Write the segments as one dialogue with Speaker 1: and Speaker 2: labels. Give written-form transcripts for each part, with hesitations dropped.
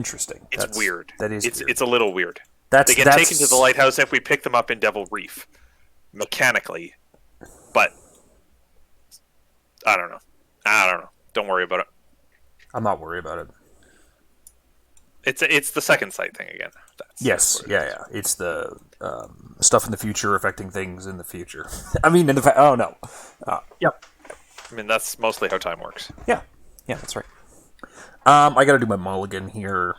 Speaker 1: Interesting.
Speaker 2: It's weird.
Speaker 1: That is weird.
Speaker 2: It's a little weird.
Speaker 1: They
Speaker 2: get taken to the lighthouse if we pick them up in Devil Reef, mechanically, but I don't know. Don't worry about it.
Speaker 1: I'm not worried about
Speaker 2: it. It's the second sight thing again.
Speaker 1: Yes. It's the stuff in the future affecting things in the future. I mean, oh no. Yep.
Speaker 2: I mean, that's mostly how time works.
Speaker 1: Yeah, that's right. I got to do my mulligan here.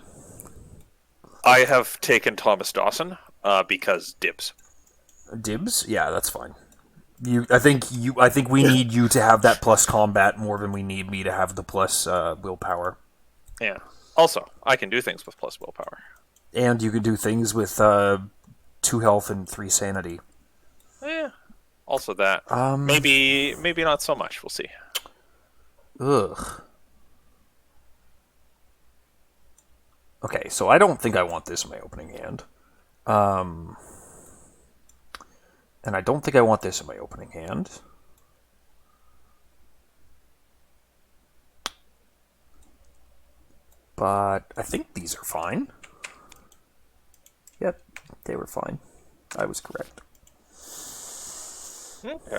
Speaker 2: I have taken Thomas Dawson because dibs.
Speaker 1: Dibs? Yeah, that's fine. I think we need you to have that plus combat more than we need me to have the plus willpower.
Speaker 2: Yeah. Also, I can do things with plus willpower.
Speaker 1: And you can do things with 2 health and 3 sanity.
Speaker 2: Yeah. Also that. Maybe not so much. We'll see.
Speaker 1: Ugh. Okay, so I don't think I want this in my opening hand. And I don't think I want this in my opening hand. But I think these are fine. Yep, they were fine. I was correct.
Speaker 2: Okay.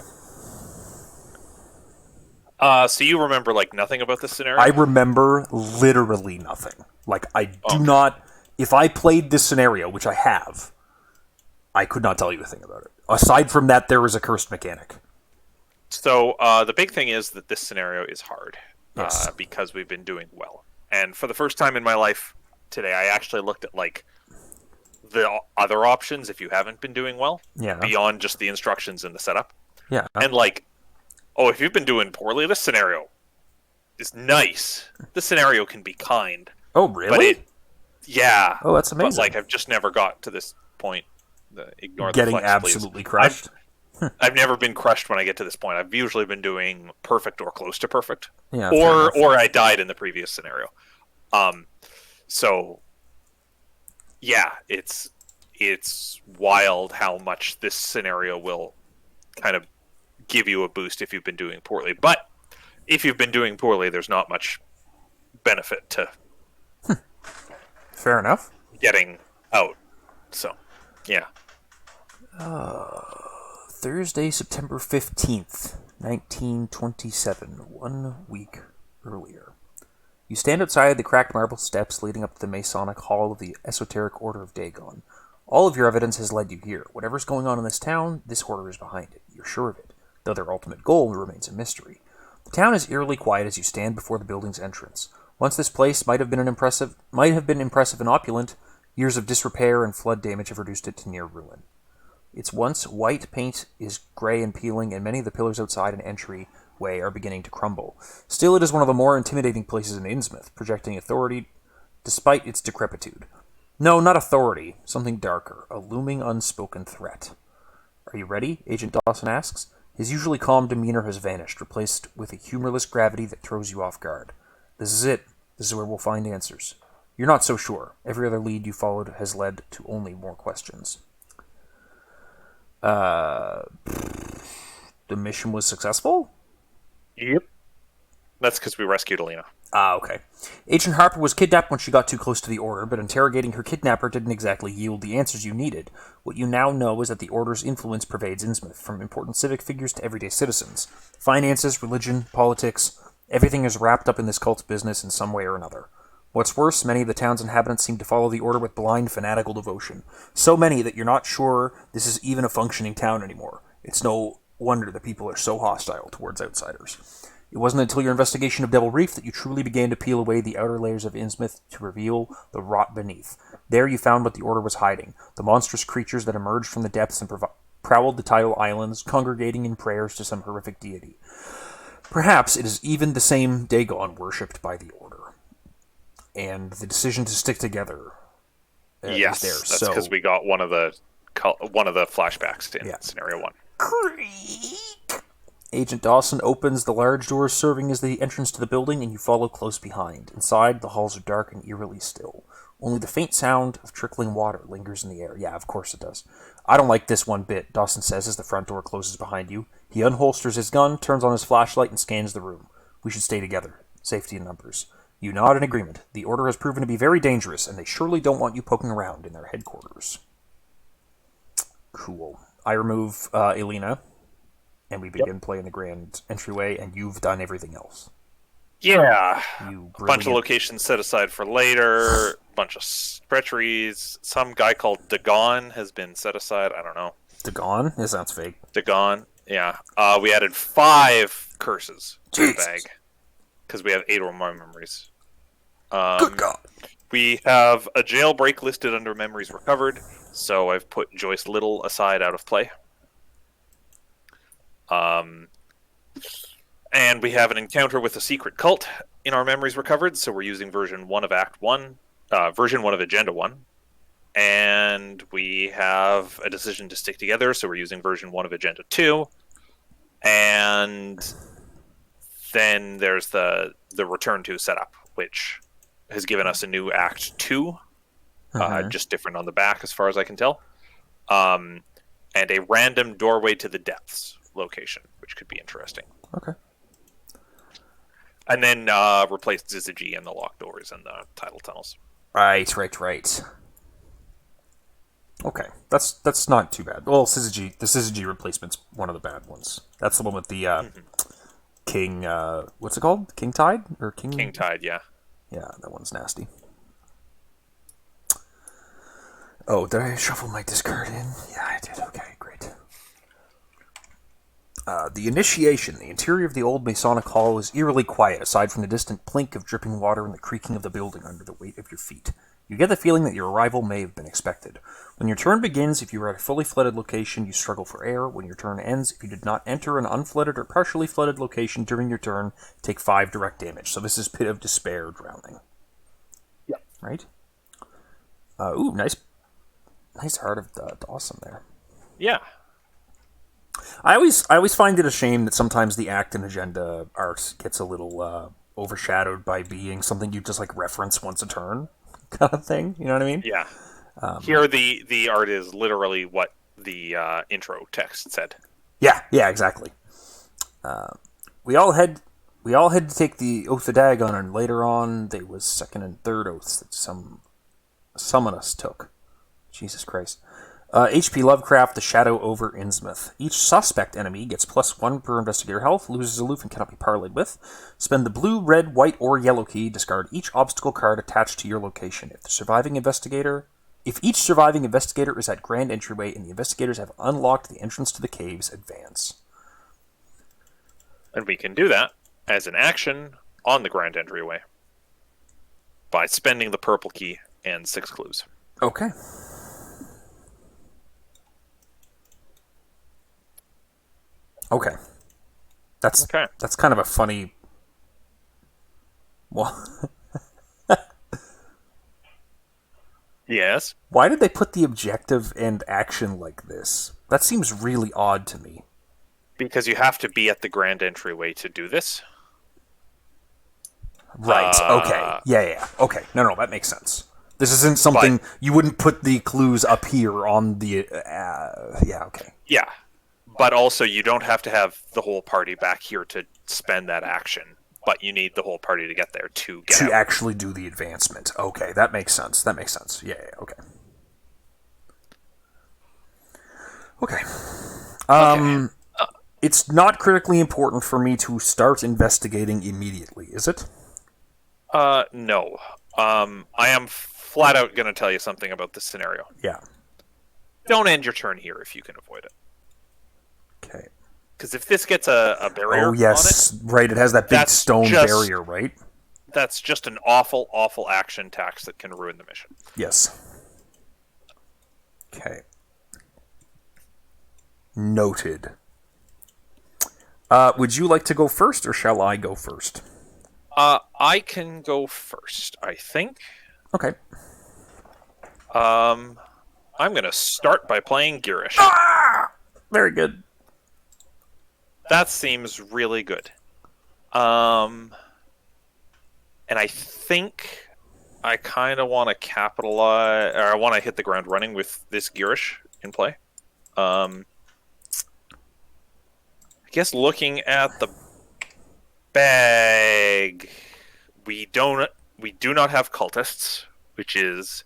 Speaker 2: So you remember, like, nothing about this scenario?
Speaker 1: I remember literally nothing. Like, I do not... If I played this scenario, which I have, I could not tell you a thing about it. Aside from that, there is a cursed mechanic.
Speaker 2: So, the big thing is that this scenario is hard.
Speaker 1: Yes.
Speaker 2: Because we've been doing well. And for the first time in my life today, I actually looked at, like, the other options if you haven't been doing well.
Speaker 1: Yeah.
Speaker 2: Beyond just the instructions and the setup.
Speaker 1: Yeah.
Speaker 2: And, like... Oh, if you've been doing poorly, this scenario is nice. This scenario can be kind.
Speaker 1: Oh, really?
Speaker 2: Yeah.
Speaker 1: Oh, that's amazing.
Speaker 2: But, like, I've just never got to this point. Ignore
Speaker 1: Getting
Speaker 2: the flex,
Speaker 1: absolutely
Speaker 2: please.
Speaker 1: crushed?
Speaker 2: I've never been crushed when I get to this point. I've usually been doing perfect or close to perfect.
Speaker 1: Yeah,
Speaker 2: or I died in the previous scenario. So, yeah, it's wild how much this scenario will kind of give you a boost if you've been doing poorly. But if you've been doing poorly, there's not much benefit to
Speaker 1: fair enough
Speaker 2: getting out. So, yeah.
Speaker 1: Thursday, September 15th, 1927, 1 week earlier. You stand outside the cracked marble steps leading up to the Masonic Hall of the Esoteric Order of Dagon. All of your evidence has led you here. Whatever's going on in this town, this order is behind it. You're sure of it, though their ultimate goal remains a mystery. The town is eerily quiet as you stand before the building's entrance. Once this place might have been impressive and opulent, years of disrepair and flood damage have reduced it to near ruin. Its once white paint is gray and peeling, and many of the pillars outside an entryway are beginning to crumble. Still, it is one of the more intimidating places in Innsmouth, projecting authority despite its decrepitude. No, not authority, something darker, a looming unspoken threat. Are you ready? Agent Dawson asks. His usually calm demeanor has vanished, replaced with a humorless gravity that throws you off guard. This is it. This is where we'll find answers. You're not so sure. Every other lead you followed has led to only more questions. The mission was successful?
Speaker 2: Yep. That's because we rescued Alina.
Speaker 1: Okay. Agent Harper was kidnapped when she got too close to the Order, but interrogating her kidnapper didn't exactly yield the answers you needed. What you now know is that the Order's influence pervades Innsmouth, from important civic figures to everyday citizens. Finances, religion, politics, everything is wrapped up in this cult's business in some way or another. What's worse, many of the town's inhabitants seem to follow the Order with blind, fanatical devotion. So many that you're not sure this is even a functioning town anymore. It's no wonder that people are so hostile towards outsiders. It wasn't until your investigation of Devil Reef that you truly began to peel away the outer layers of Innsmouth to reveal the rot beneath. There you found what the Order was hiding, the monstrous creatures that emerged from the depths and prowled the tidal islands, congregating in prayers to some horrific deity. Perhaps it is even the same Dagon worshipped by the Order. And the decision to stick together
Speaker 2: yes,
Speaker 1: is there.
Speaker 2: That's because we got one of the flashbacks in Scenario 1.
Speaker 1: Creak! Agent Dawson opens the large doors serving as the entrance to the building, and you follow close behind. Inside, the halls are dark and eerily still. Only the faint sound of trickling water lingers in the air. Yeah, of course it does. I don't like this one bit, Dawson says as the front door closes behind you. He unholsters his gun, turns on his flashlight, and scans the room. We should stay together. Safety in numbers. You nod in agreement. The Order has proven to be very dangerous, and they surely don't want you poking around in their headquarters. Cool. I remove Elena, and we begin playing the grand entryway, and you've done everything else.
Speaker 2: Yeah.
Speaker 1: You
Speaker 2: a bunch of locations set aside for later, a bunch of treacheries. Some guy called Dagon has been set aside. I don't know.
Speaker 1: Dagon? This sounds fake.
Speaker 2: Dagon, yeah. We added 5 curses to the bag, because we have 8 or more memories.
Speaker 1: Good God.
Speaker 2: We have a jailbreak listed under memories recovered, so I've put Joyce Little aside out of play. And we have an encounter with a secret cult in our memories recovered, so we're using version 1 of Act 1, version 1 of Agenda 1. And we have a decision to stick together, so we're using version 1 of Agenda 2. And then there's the Return to setup, which has given us a new Act 2, just different on the back as far as I can tell. And a random doorway to the depths location, which could be interesting.
Speaker 1: Okay.
Speaker 2: And then replace Syzygy and the locked doors and the tidal tunnels.
Speaker 1: Right. Okay, that's not too bad. Well, the Syzygy replacement's one of the bad ones. That's the one with the King, what's it called? King Tide? Or
Speaker 2: King Tide, yeah.
Speaker 1: Yeah, that one's nasty. Oh, did I shuffle my discard in? Yeah, I did. Okay, great. The initiation. The interior of the old Masonic Hall is eerily quiet, aside from the distant plink of dripping water and the creaking of the building under the weight of your feet. You get the feeling that your arrival may have been expected. When your turn begins, if you are at a fully flooded location, you struggle for air. When your turn ends, if you did not enter an unflooded or partially flooded location during your turn, take 5 direct damage. So this is Pit of Despair drowning.
Speaker 2: Yeah.
Speaker 1: Right? Ooh, nice Heart of Dawson there.
Speaker 2: Yeah.
Speaker 1: I always find it a shame that sometimes the act and agenda art gets a little overshadowed by being something you just like reference once a turn kind of thing. You know what I mean?
Speaker 2: Yeah. Here the art is literally what the intro text said.
Speaker 1: Yeah, exactly. We all had to take the Oath of Dagon, and later on there was second and third oaths that some of us took. Jesus Christ. H.P. Lovecraft, The Shadow over Innsmouth. Each suspect enemy gets +1 per investigator health, loses aloof and cannot be parlayed with. Spend the blue, red, white, or yellow key. Discard each obstacle card attached to your location. If each surviving investigator is at Grand Entryway and the investigators have unlocked the entrance to the caves, advance.
Speaker 2: And we can do that as an action on the Grand Entryway by spending the purple key and 6 clues.
Speaker 1: Okay. Okay. That's kind of a funny... Well...
Speaker 2: Yes?
Speaker 1: Why did they put the objective and action like this? That seems really odd to me.
Speaker 2: Because you have to be at the Grand Entryway to do this.
Speaker 1: Right, okay. Yeah. Okay, no, that makes sense. This isn't something... you wouldn't put the clues up here on the... yeah, okay.
Speaker 2: Yeah. But also, you don't have to have the whole party back here to spend that action. But you need the whole party to get there to get out.
Speaker 1: To actually do the advancement. Okay, that makes sense. Yeah, okay. Okay. It's not critically important for me to start investigating immediately, is it?
Speaker 2: No. I am flat out going to tell you something about this scenario.
Speaker 1: Yeah.
Speaker 2: Don't end your turn here if you can avoid it.
Speaker 1: Okay.
Speaker 2: Because if this gets a barrier
Speaker 1: on it... right, it has that big stone barrier, right?
Speaker 2: That's just an awful, awful action tax that can ruin the mission.
Speaker 1: Yes. Okay. Noted. Would you like to go first, or shall I go first?
Speaker 2: I can go first, I think.
Speaker 1: Okay.
Speaker 2: I'm going to start by playing Girish.
Speaker 1: Very good.
Speaker 2: That seems really good. And I think I kind of want to capitalize, or I want to hit the ground running with this Girish in play. I guess looking at the bag, we do not have cultists, which is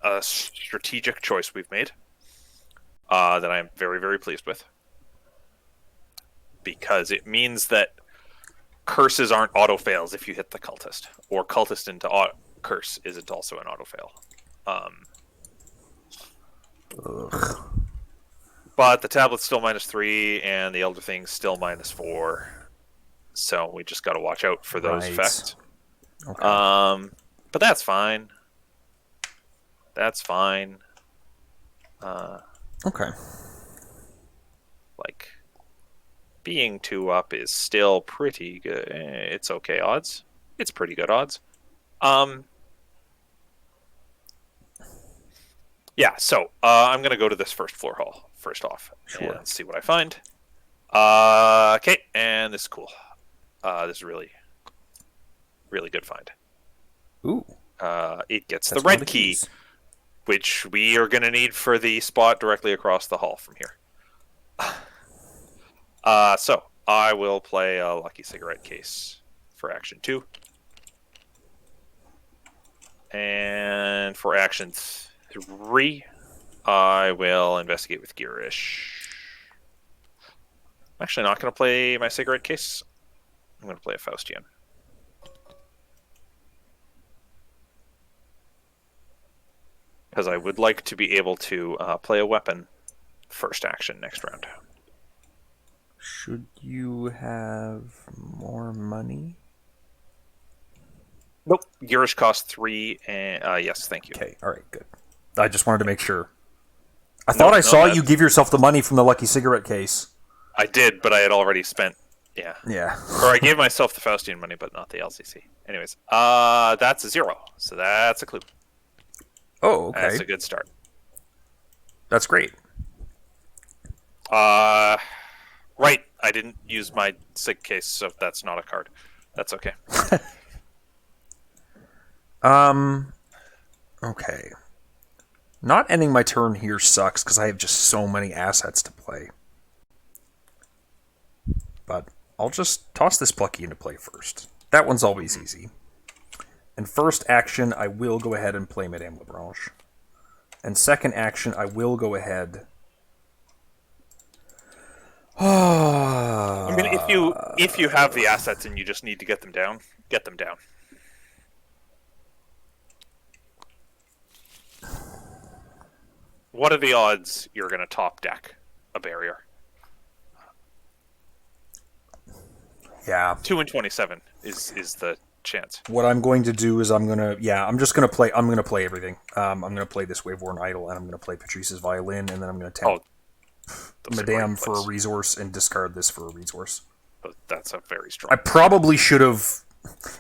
Speaker 2: a strategic choice we've made that I am very, very pleased with, because it means that curses aren't auto fails if you hit the cultist, or cultist into curse isn't also an auto fail. But the tablet's still -3, and the Elder Thing's still -4. So we just got to watch out for those effects.
Speaker 1: Okay.
Speaker 2: But that's fine. That's fine.
Speaker 1: Okay.
Speaker 2: Like, being 2 up is still pretty good. It's okay odds. It's pretty good odds. Yeah, so I'm going to go to this first floor hall first off.
Speaker 1: Sure.
Speaker 2: And see what I find. Okay, and this is cool. This is really, really good find.
Speaker 1: Ooh.
Speaker 2: It gets the red key, which we are going to need for the spot directly across the hall from here. So I will play a lucky cigarette case for action 2. And for action 3, I will investigate with Gearish. I'm actually not going to play my cigarette case. I'm going to play a Faustian. Because I would like to be able to play a weapon first action next round.
Speaker 1: Should you have more money?
Speaker 2: Nope. Gearish costs 3, and yes, thank you.
Speaker 1: Okay, alright, good. I just wanted to make sure. I thought I saw you give yourself the money from the lucky cigarette case.
Speaker 2: I did, but I had already spent... Yeah.
Speaker 1: Yeah.
Speaker 2: Or I gave myself the Faustian money, but not the LCC. Anyways, that's a 0, so that's a clue.
Speaker 1: Oh, okay.
Speaker 2: That's a good start.
Speaker 1: That's great.
Speaker 2: Right. I didn't use my sig case, so that's not a card. That's okay.
Speaker 1: Okay. Not ending my turn here sucks because I have just so many assets to play. But I'll just toss this Plucky into play first. That one's always easy. And first action, I will go ahead and play Madame Lebranche. And second action, I will go ahead...
Speaker 2: I mean, if you have the assets and you just need to get them down, get them down. What are the odds you're going to top deck a barrier?
Speaker 1: Yeah.
Speaker 2: 2 in 27 is the chance.
Speaker 1: What I'm going to do is I'm gonna play everything. I'm gonna play this Waveworn Idol, and I'm gonna play Patrice's Violin, and then I'm gonna tap Madame for a resource and discard this for a resource.
Speaker 2: That's a very strong...
Speaker 1: I probably should have...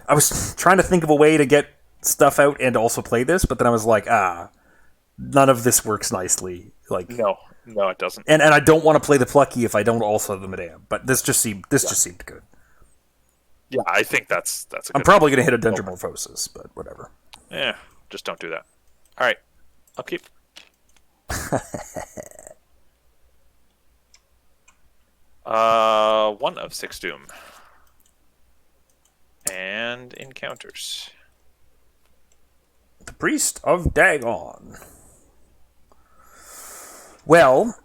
Speaker 1: I was trying to think of a way to get stuff out and also play this, but then I was like, none of this works nicely. Like,
Speaker 2: No, it doesn't.
Speaker 1: And I don't want to play the Plucky if I don't also have the Madame, but this just seemed good.
Speaker 2: Yeah, I think that's a good...
Speaker 1: I'm probably going to hit a Dendromorphosis, but whatever.
Speaker 2: Yeah, just don't do that. All right, I'll keep. 1 of 6 Doom. And encounters.
Speaker 1: The Priest of Dagon. Well,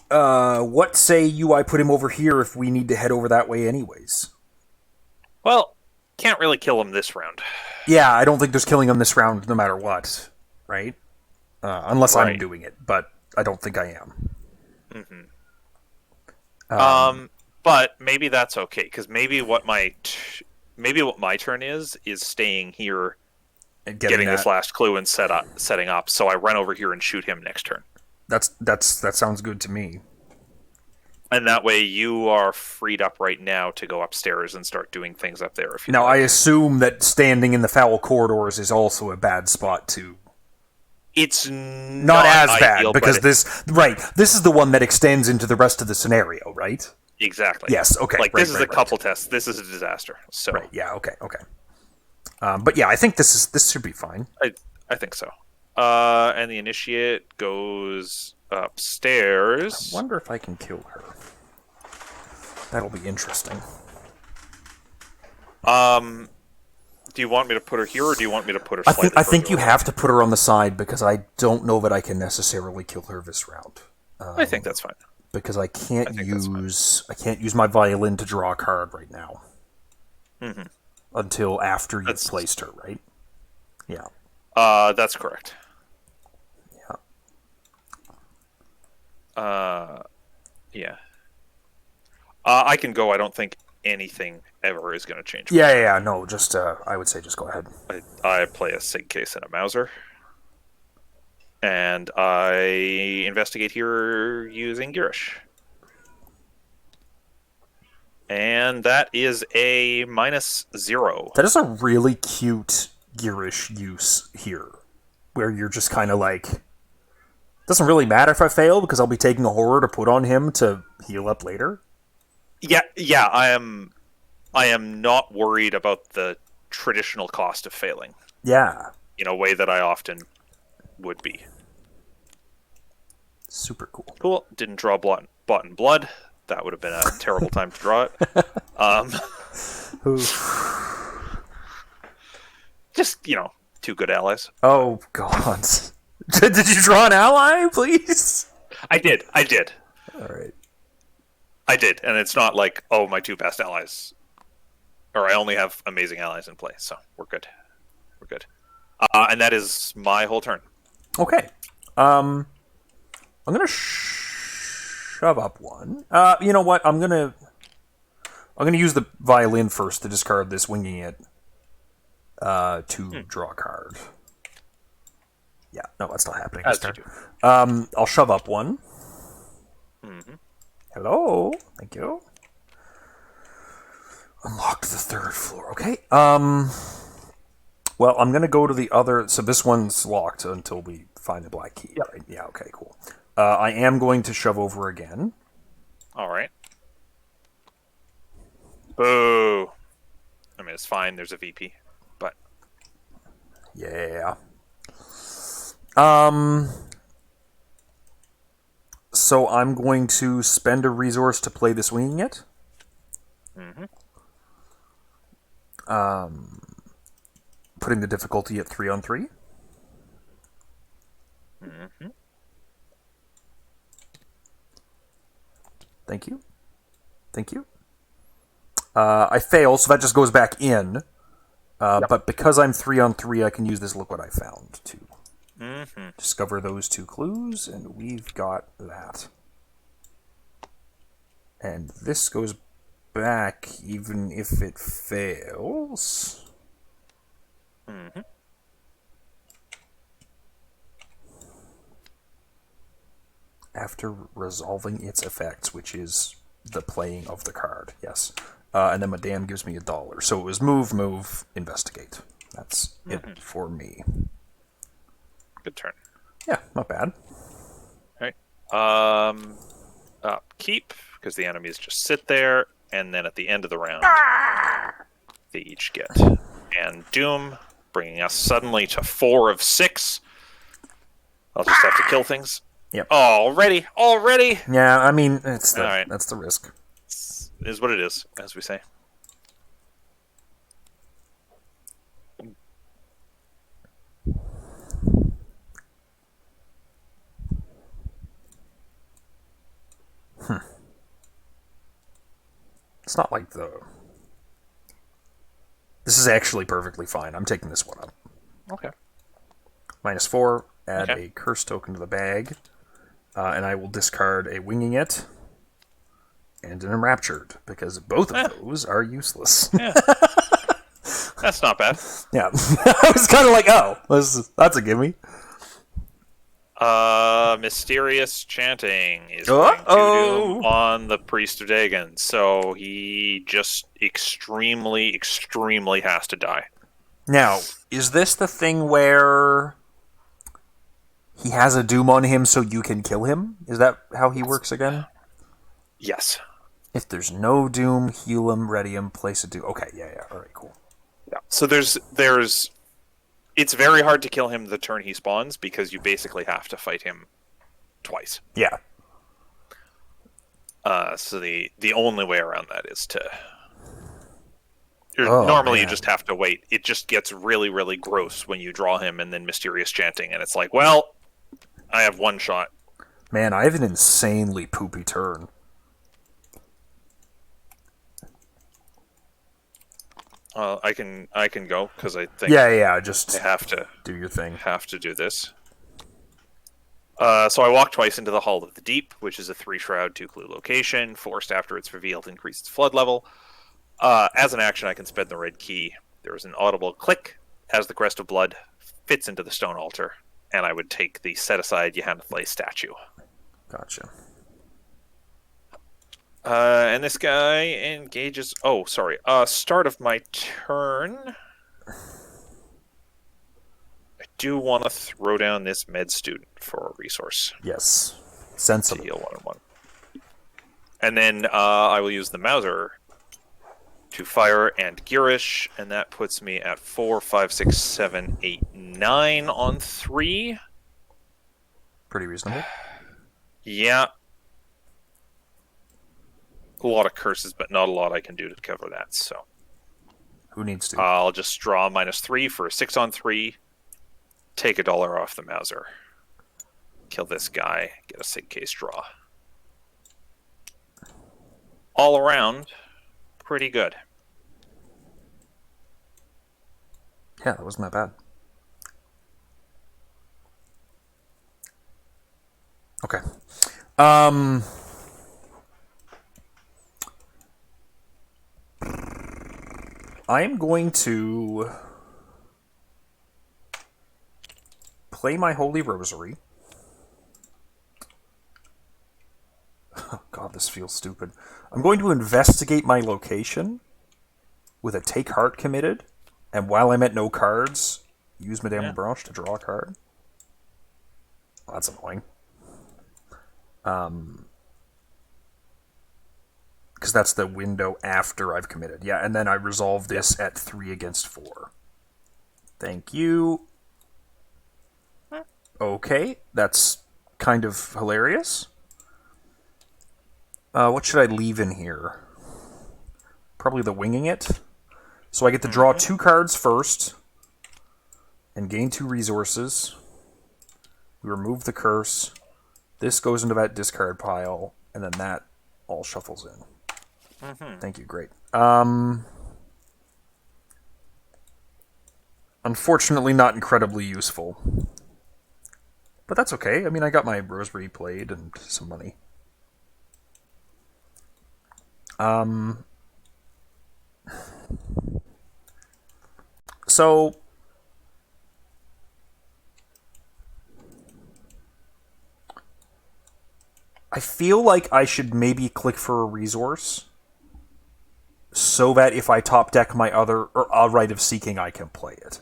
Speaker 1: what say you I put him over here if we need to head over that way anyways?
Speaker 2: Well, can't really kill him this round.
Speaker 1: Yeah, I don't think there's killing him this round no matter what, right? Unless I'm doing it, but I don't think I am.
Speaker 2: Mm-hmm. But maybe that's okay, because maybe what my turn is staying here, and getting this last clue and setting up. So I run over here and shoot him next turn.
Speaker 1: That sounds good to me.
Speaker 2: And that way you are freed up right now to go upstairs and start doing things up there. If you
Speaker 1: now, I assume that standing in the foul corridors is also a bad spot to...
Speaker 2: It's
Speaker 1: not as bad, because this is the one that extends into the rest of the scenario, right?
Speaker 2: Exactly.
Speaker 1: Yes, okay.
Speaker 2: This is a couple tests. This is a disaster. So
Speaker 1: right, yeah, okay. But yeah, I think this should be fine.
Speaker 2: I think so. And the initiate goes upstairs.
Speaker 1: I wonder if I can kill her. That'll be interesting.
Speaker 2: Do you want me to put her here, or do you want me to put her
Speaker 1: I
Speaker 2: slightly
Speaker 1: think I think you
Speaker 2: further
Speaker 1: have to put her on the side because I don't know that I can necessarily kill her this round.
Speaker 2: I think that's fine.
Speaker 1: Because I can't
Speaker 2: think that's fine.
Speaker 1: use my violin to draw a card right now.
Speaker 2: Mm-hmm.
Speaker 1: Until after you've placed her, right? Yeah.
Speaker 2: That's correct.
Speaker 1: Yeah.
Speaker 2: Yeah. I can go. I don't think anything ever is going to change.
Speaker 1: Yeah. No, just I would say just go ahead.
Speaker 2: I play a Sig Case and a Mauser, and I investigate here using Girish, and that is a -0.
Speaker 1: That is a really cute Girish use here, where you're just kind of like, doesn't really matter if I fail because I'll be taking a horror to put on him to heal up later.
Speaker 2: Yeah. I am not worried about the traditional cost of failing.
Speaker 1: Yeah.
Speaker 2: In a way that I often would be.
Speaker 1: Super cool.
Speaker 2: Cool. Didn't draw Bought in Blood. That would have been a terrible time to draw it. Just, two good allies.
Speaker 1: Oh, God. Did you draw an ally, please?
Speaker 2: I did.
Speaker 1: All right.
Speaker 2: I did, and it's not like, oh, my two best allies. Or I only have amazing allies in play, so we're good. And that is my whole turn.
Speaker 1: Okay. I'm gonna shove up one. You know what? I'm gonna use the violin first to discard this, winging it. To draw a card. Yeah, no, that's not happening.
Speaker 2: As you do.
Speaker 1: I'll shove up one.
Speaker 2: Mm-hmm.
Speaker 1: Hello, thank you. Unlocked the third floor. Okay. Well, I'm gonna go to the other. So this one's locked until we find the black key.
Speaker 2: Yep.
Speaker 1: Right? Yeah. Okay. Cool. I am going to shove over again.
Speaker 2: All right. Boo. I mean, it's fine. There's a VP, but
Speaker 1: Yeah. So I'm going to spend a resource to play this winging it.
Speaker 2: Mm-hmm.
Speaker 1: Putting the difficulty at 3-on-3.
Speaker 2: Mm-hmm.
Speaker 1: Thank you. I fail, so that just goes back in.
Speaker 2: Yep.
Speaker 1: But because I'm 3-on-3, I can use this Look What I Found to discover those two clues, and we've got that. And this goes back even if it fails.
Speaker 2: Mm-hmm.
Speaker 1: After resolving its effects, which is the playing of the card, yes. And then Madame gives me $1. So it was move, investigate. That's it for me.
Speaker 2: Good turn.
Speaker 1: Yeah, not bad.
Speaker 2: All right. Keep, because the enemies just sit there, and then at the end of the round, they each get. And Doom, bringing us suddenly to 4 of 6. I'll just have to kill things.
Speaker 1: Yep.
Speaker 2: Already.
Speaker 1: Yeah, I mean, that's
Speaker 2: right.
Speaker 1: the risk.
Speaker 2: It is what it is, as we say.
Speaker 1: It's not like This is actually perfectly fine. I'm taking this one up.
Speaker 2: Okay.
Speaker 1: -4, add a curse token to the bag, and I will discard a Winging It and an Enraptured, because both of those are useless.
Speaker 2: Yeah. That's not bad.
Speaker 1: Yeah. I was kind of like, oh, that's a gimme.
Speaker 2: Mysterious Chanting is going to Doom on the Priest of Dagon, so he just extremely, extremely has to die.
Speaker 1: Now, is this the thing where he has a Doom on him so you can kill him? Is that how he works again?
Speaker 2: Yes.
Speaker 1: If there's no Doom, heal him, ready him, place a Doom. Okay, yeah, alright, cool.
Speaker 2: Yeah. So there's it's very hard to kill him the turn he spawns because you basically have to fight him twice.
Speaker 1: Yeah.
Speaker 2: So the only way around that is to
Speaker 1: Oh,
Speaker 2: Normally, you
Speaker 1: man.
Speaker 2: just have to wait. It just gets really, really gross when you draw him and then Mysterious Chanting, and it's like, well, I have one shot.
Speaker 1: Man, I have an insanely poopy turn.
Speaker 2: I can go because I think
Speaker 1: Yeah,
Speaker 2: I
Speaker 1: just do your thing.
Speaker 2: have to do this. So I walk twice into the Hall of the Deep, which is a 3-shroud, 2-clue location. Forced after it's revealed to increase its flood level. As an action, I can spend the red key. There is an audible click as the Crest of Blood fits into the stone altar, and I would take the set-aside Yhanathle statue.
Speaker 1: Gotcha.
Speaker 2: And this guy engages... Oh, sorry. Start of my turn. I do want to throw down this med student for a resource.
Speaker 1: Yes.
Speaker 2: To
Speaker 1: Sensible.
Speaker 2: heal 1 and 1. And then I will use the Mauser to fire and Girish, and that puts me at 4, 5, 6, 7, 8, 9 on 3.
Speaker 1: Pretty reasonable.
Speaker 2: Yeah. A lot of curses, but not a lot I can do to cover that, so.
Speaker 1: Who needs to?
Speaker 2: I'll just draw -3 for a 6 on 3. Take $1 off the Mauser. Kill this guy. Get a sig case draw. All around, pretty good.
Speaker 1: Yeah, that wasn't that bad. Okay. I am going to play my Holy Rosary. Oh, God, this feels stupid. I'm going to investigate my location with a Take Heart committed, and while I'm at no cards, use Madame Branche to draw a card. Well, that's annoying. Because that's the window after I've committed. Yeah, and then I resolve this at 3 against 4. Thank you. Okay, that's kind of hilarious. What should I leave in here? Probably the winging it. So I get to draw 2 cards first and gain 2 resources. We remove the curse. This goes into that discard pile, and then that all shuffles in. Thank you, great. Unfortunately, not incredibly useful. But that's okay. I mean, I got my Rosary played and some money. So I feel like I should maybe click for a resource so that if I top deck my other or a Rite of Seeking, I can play it.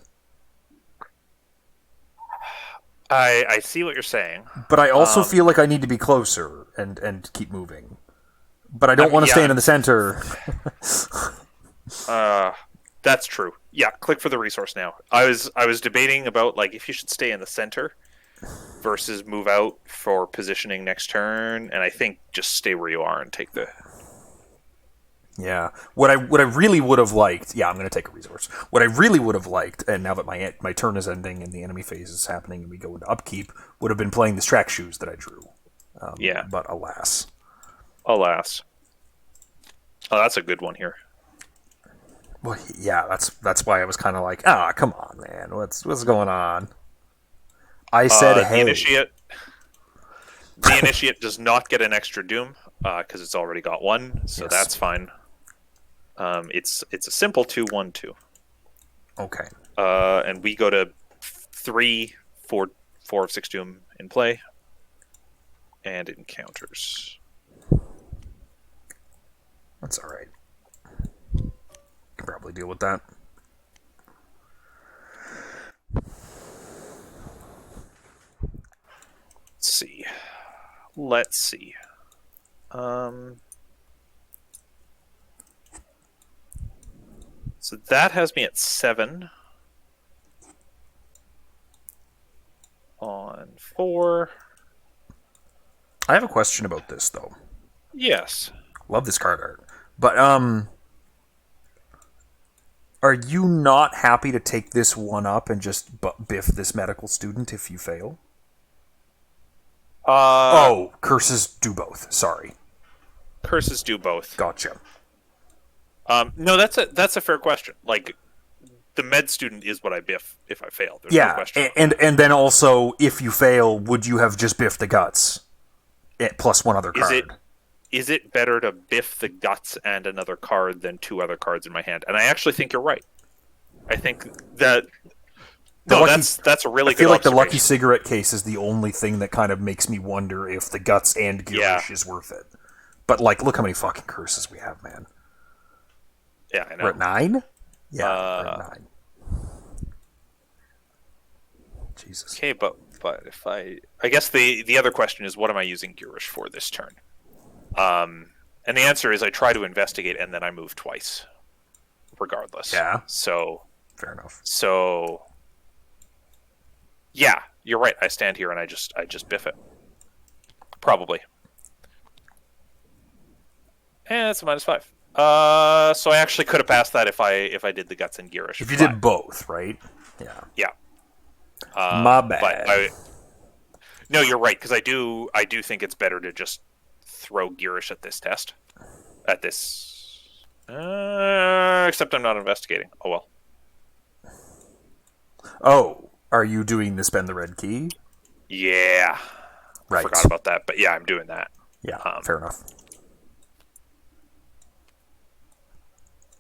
Speaker 2: I see what you're saying.
Speaker 1: But I also feel like I need to be closer and keep moving. But I don't want to stand in the center.
Speaker 2: That's true. Yeah, click for the resource now. I was debating about like if you should stay in the center versus move out for positioning next turn, and I think just stay where you are and take the...
Speaker 1: Yeah. What I really would have liked... Yeah, I'm going to take a resource. What I really would have liked, and now that my turn is ending and the enemy phase is happening and we go into upkeep, would have been playing the Strack Shoes that I drew. But alas.
Speaker 2: Alas. Oh, that's a good one here.
Speaker 1: Well, yeah, that's why I was kind of like, come on, man. What's going on? I said, hey.
Speaker 2: The Initiate does not get an extra Doom, because it's already got 1, so that's fine. It's a simple 2/1/2.
Speaker 1: Okay.
Speaker 2: And we go to 3, 4 of 6 Doom in play. And encounters.
Speaker 1: That's alright. Can probably deal with that.
Speaker 2: Let's see. So that has me at 7. On 4.
Speaker 1: I have a question about this, though.
Speaker 2: Yes.
Speaker 1: Love this card art. But, Are you not happy to take this one up and just biff this medical student if you fail? Curses do both. Sorry.
Speaker 2: Curses do both.
Speaker 1: Gotcha.
Speaker 2: No, that's a fair question. Like, the med student is what I biff if I fail. There's no question.
Speaker 1: And then also, if you fail, would you have just biffed the guts? Plus one other card.
Speaker 2: Is it better to biff the guts and another card than 2 other cards in my hand? And I actually think you're right. I think that... that's a really good
Speaker 1: I feel like the lucky cigarette case is the only thing that kind of makes me wonder if the guts and Girish is worth it. But, like, look how many fucking curses we have, man.
Speaker 2: Yeah, I know.
Speaker 1: We're at 9? Yeah, we're at 9. Jesus.
Speaker 2: Okay, but if I guess the other question is, what am I using Girish for this turn? And the answer is I try to investigate and then I move twice, regardless.
Speaker 1: Yeah.
Speaker 2: So
Speaker 1: fair enough.
Speaker 2: So yeah, you're right. I stand here and I just biff it. Probably. And it's a -5. So I actually could have passed that if I did the guts and Girish.
Speaker 1: If you did both, right? Yeah.
Speaker 2: Yeah.
Speaker 1: My bad.
Speaker 2: No, you're right, because I do think it's better to just throw Girish at this test. At this... except I'm not investigating. Oh, well.
Speaker 1: Oh, are you doing the spend the red key?
Speaker 2: Yeah.
Speaker 1: Right.
Speaker 2: I forgot about that, but yeah, I'm doing that.
Speaker 1: Yeah, fair enough.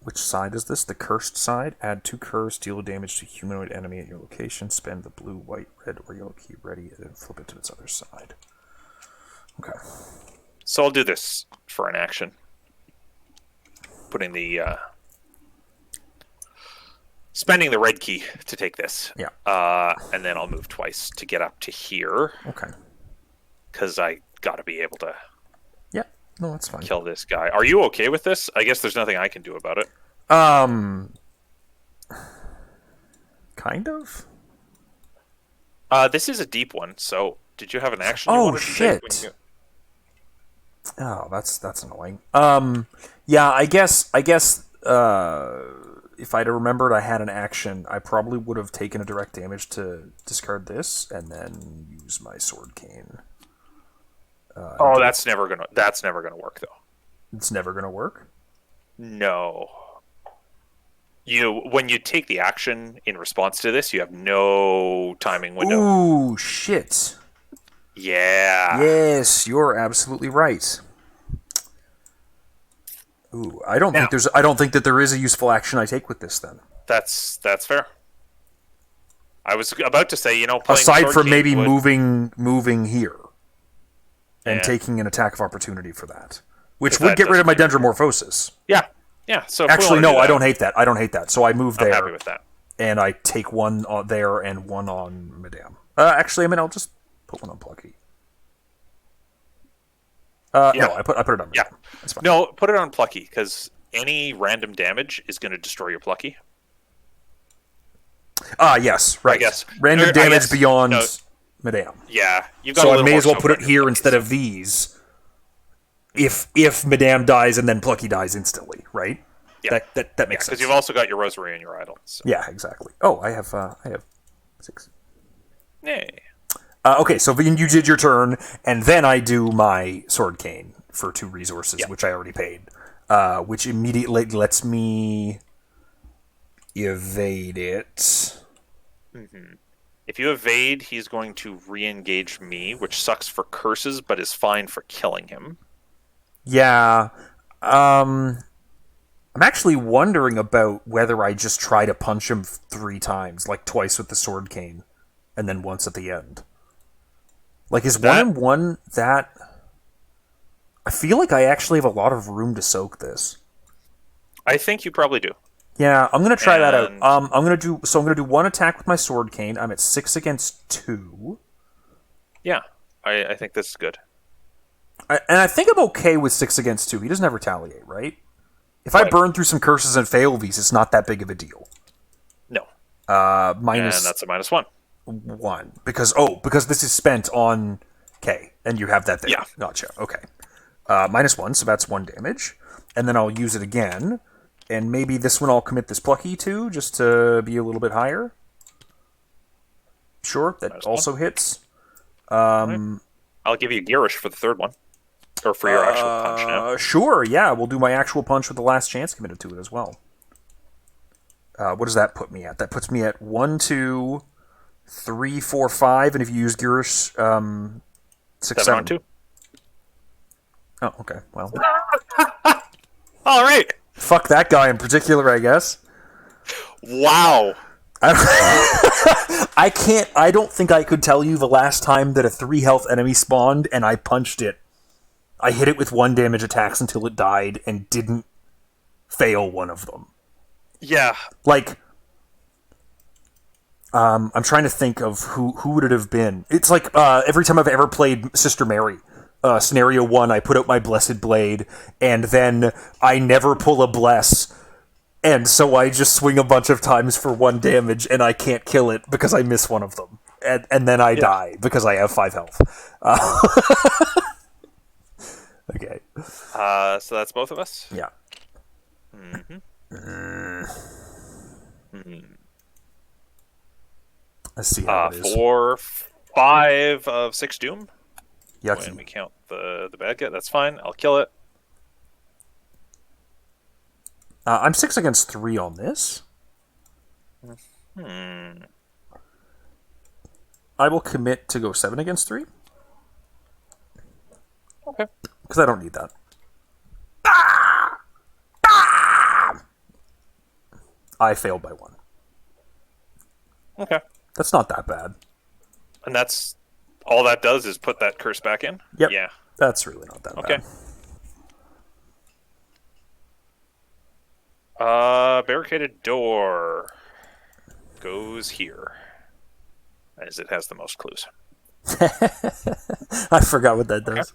Speaker 1: Which side is this? The cursed side? Add 2 curse, deal damage to humanoid enemy at your location, spend the blue, white, red, or yellow key ready, and then flip it to its other side. Okay.
Speaker 2: So I'll do this for an action. Putting the... spending the red key to take this.
Speaker 1: Yeah.
Speaker 2: And then I'll move twice to get up to here.
Speaker 1: Okay.
Speaker 2: Because I gotta be able to...
Speaker 1: Yeah. No, that's fine.
Speaker 2: Kill this guy. Are you okay with this? I guess there's nothing I can do about it.
Speaker 1: Kind of.
Speaker 2: This is a deep one. So, did you have an action?
Speaker 1: Oh shit! Oh, that's annoying. Yeah, I guess. If I'd remembered I had an action, I probably would have taken a direct damage to discard this and then use my sword cane.
Speaker 2: That's never gonna work though.
Speaker 1: It's never gonna work?
Speaker 2: No. When you take the action in response to this, you have no timing window.
Speaker 1: Ooh, shit.
Speaker 2: Yeah.
Speaker 1: Yes, you're absolutely right. Ooh, I don't think that there is a useful action I take with this then.
Speaker 2: That's fair. I was about to say, playing
Speaker 1: aside from maybe moving here. And taking an attack of opportunity for that. Which would get rid of my Dendromorphosis.
Speaker 2: Yeah. Yeah. So
Speaker 1: actually, no, I don't hate that. So I move there.
Speaker 2: I'm happy with that.
Speaker 1: And I take one there and one on Madame. Actually, I'll just put one on Plucky. No, I put it on Madame.
Speaker 2: Yeah. That's fine. No, put it on Plucky, because any random damage is going to destroy your Plucky.
Speaker 1: Yes, right.
Speaker 2: I guess.
Speaker 1: Random damage beyond... No. Madame.
Speaker 2: Yeah, you've got
Speaker 1: so I may as well put it here instead of these. If Madame dies and then Plucky dies instantly, right?
Speaker 2: Yeah,
Speaker 1: that makes sense.
Speaker 2: Because you've also got your Rosary and your Idol. So.
Speaker 1: Yeah, exactly. Oh, I have 6.
Speaker 2: Yay.
Speaker 1: Okay, so you did your turn, and then I do my sword cane for 2 resources, which I already paid, which immediately lets me evade it.
Speaker 2: Mm-hmm. If you evade, he's going to re-engage me, which sucks for curses, but is fine for killing him.
Speaker 1: Yeah. I'm actually wondering about whether I just try to punch him 3 times, like twice with the sword cane, and then once at the end. Like, is 1-1 that... I feel like I actually have a lot of room to soak this.
Speaker 2: I think you probably do.
Speaker 1: Yeah, I'm gonna try that out. I'm gonna do 1 attack with my sword cane. I'm at 6 against 2.
Speaker 2: Yeah, I think this is good.
Speaker 1: And I think I'm okay with 6 against 2. He doesn't have retaliate, right? If I burn through some curses and fail these, it's not that big of a deal.
Speaker 2: No.
Speaker 1: Minus.
Speaker 2: And that's a -1.
Speaker 1: 1 because this is spent on K, and you have that there.
Speaker 2: Yeah.
Speaker 1: Gotcha. Okay. -1, so that's 1 damage, and then I'll use it again. And maybe this one I'll commit this Plucky to, just to be a little bit higher. Sure, that also hits.
Speaker 2: Right. I'll give you Girish for the third one. Or for your actual punch now.
Speaker 1: Sure, yeah. We'll do my actual punch with the last chance committed to it as well. What does that put me at? That puts me at 1, 2, 3, 4, 5, and if you use Girish, 6, 7.
Speaker 2: 2.
Speaker 1: Oh, okay. Well.
Speaker 2: All right.
Speaker 1: Fuck that guy in particular, I guess.
Speaker 2: Wow.
Speaker 1: I don't think I could tell you the last time that a 3 health enemy spawned and I punched it. I hit it with 1 damage attacks until it died and didn't fail one of them.
Speaker 2: Yeah.
Speaker 1: Like, I'm trying to think of who would it have been. It's like every time I've ever played Sister Mary, Scenario 1, I put out my Blessed Blade, and then I never pull a Bless, and so I just swing a bunch of times for 1 damage, and I can't kill it because I miss one of them. And then I die because I have 5 health. Okay.
Speaker 2: So that's both of us?
Speaker 1: Yeah. Let's see how it is.
Speaker 2: 4, 5 of 6 Doom.
Speaker 1: Yucky.
Speaker 2: When we count the bad guy, that's fine. I'll kill it.
Speaker 1: I'm 6 against 3 on this. I will commit to go 7 against 3.
Speaker 2: Okay.
Speaker 1: Because I don't need that. I failed by 1.
Speaker 2: Okay.
Speaker 1: That's not that bad.
Speaker 2: And that's all that does is put that curse back in?
Speaker 1: Yep.
Speaker 2: Yeah.
Speaker 1: That's really not that bad.
Speaker 2: Barricaded door goes here, as it has the most clues.
Speaker 1: I forgot what that does.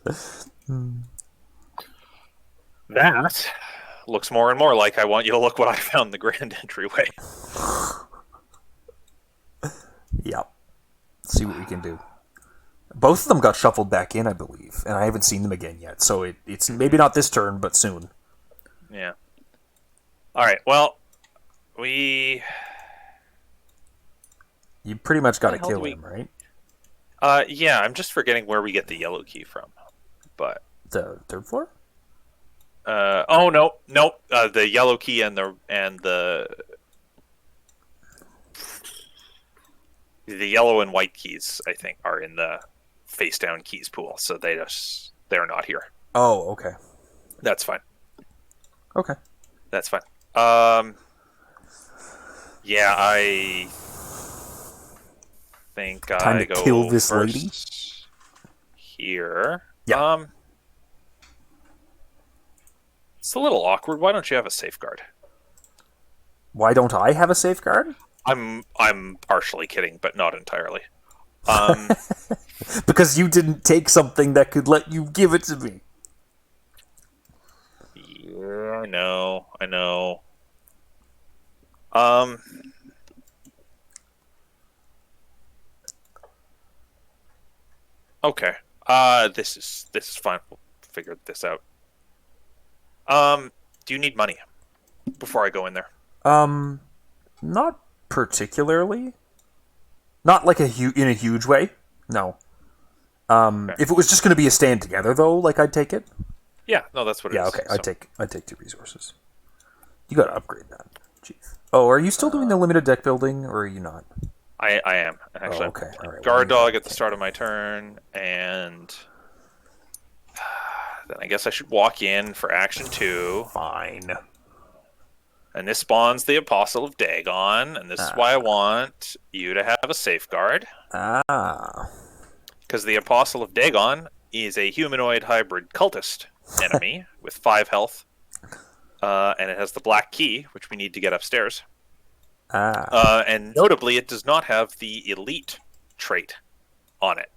Speaker 2: That looks more and more like I want you to look what I found in the grand entryway.
Speaker 1: Yep. Let's see what we can do. Both of them got shuffled back in, I believe, and I haven't seen them again yet, so it's maybe not this turn, but soon.
Speaker 2: Yeah. Alright, well, you
Speaker 1: pretty much got to kill him, right?
Speaker 2: Yeah, I'm just forgetting where we get the yellow key from. But
Speaker 1: the 3rd floor?
Speaker 2: No, the yellow key and the yellow and white keys, I think, are in the face down keys pool, so they're not here.
Speaker 1: Oh, okay.
Speaker 2: That's fine.
Speaker 1: Okay.
Speaker 2: That's fine. Yeah, I think
Speaker 1: time
Speaker 2: I
Speaker 1: to
Speaker 2: go
Speaker 1: kill this
Speaker 2: first
Speaker 1: lady
Speaker 2: here.
Speaker 1: Yeah.
Speaker 2: It's a little awkward. Why don't you have a safeguard?
Speaker 1: Why don't I have a safeguard?
Speaker 2: I'm partially kidding, but not entirely.
Speaker 1: Because you didn't take something that could let you give it to me.
Speaker 2: Yeah, I know. Okay. This is fine. We'll figure this out. Do you need money before I go in there?
Speaker 1: Not particularly. Not like in a huge way. No. Okay. If it was just going to be a stand together, though, like I'd take it.
Speaker 2: Yeah, no, that's what it is.
Speaker 1: Yeah, okay. I'd take 2 resources. You got to upgrade that. Jeez. Oh, are you still doing the limited deck building, or are you not?
Speaker 2: I am actually.
Speaker 1: Okay. All right.
Speaker 2: Guard dog at the start of my turn, and then I guess I should walk in for action 2.
Speaker 1: Fine.
Speaker 2: And this spawns the Apostle of Dagon, and this is why I want you to have a safeguard. Because the Apostle of Dagon is a humanoid hybrid cultist enemy with 5 health, and it has the black key, which we need to get upstairs. And notably, it does not have the elite trait on it.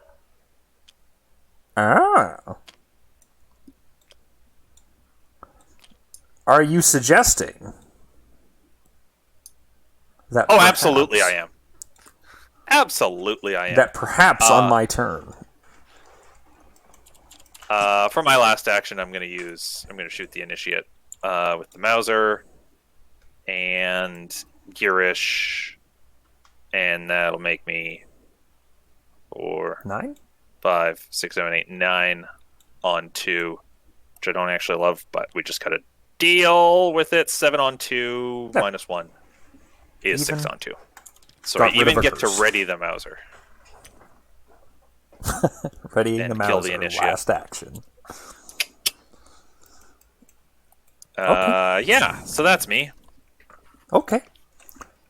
Speaker 1: Are you suggesting that?
Speaker 2: Oh, absolutely, I am. Absolutely, I am.
Speaker 1: That perhaps on my turn.
Speaker 2: For my last action, I'm going to shoot the initiate with the Mauser. and Girish, and that'll make me 4,
Speaker 1: 9?
Speaker 2: 5, 6, 7, 8, 9 on 2, which I don't actually love, but we just gotta deal with it. 7 on 2
Speaker 1: Yeah.
Speaker 2: minus 1 is
Speaker 1: Even.
Speaker 2: 6 on 2. So
Speaker 1: Got
Speaker 2: I
Speaker 1: rid of
Speaker 2: even
Speaker 1: a
Speaker 2: get
Speaker 1: curse.
Speaker 2: to ready the Mauser.
Speaker 1: Readying
Speaker 2: And
Speaker 1: the
Speaker 2: kill the
Speaker 1: Mauser,
Speaker 2: initiate.
Speaker 1: last action.
Speaker 2: Yeah, so that's me.
Speaker 1: Okay.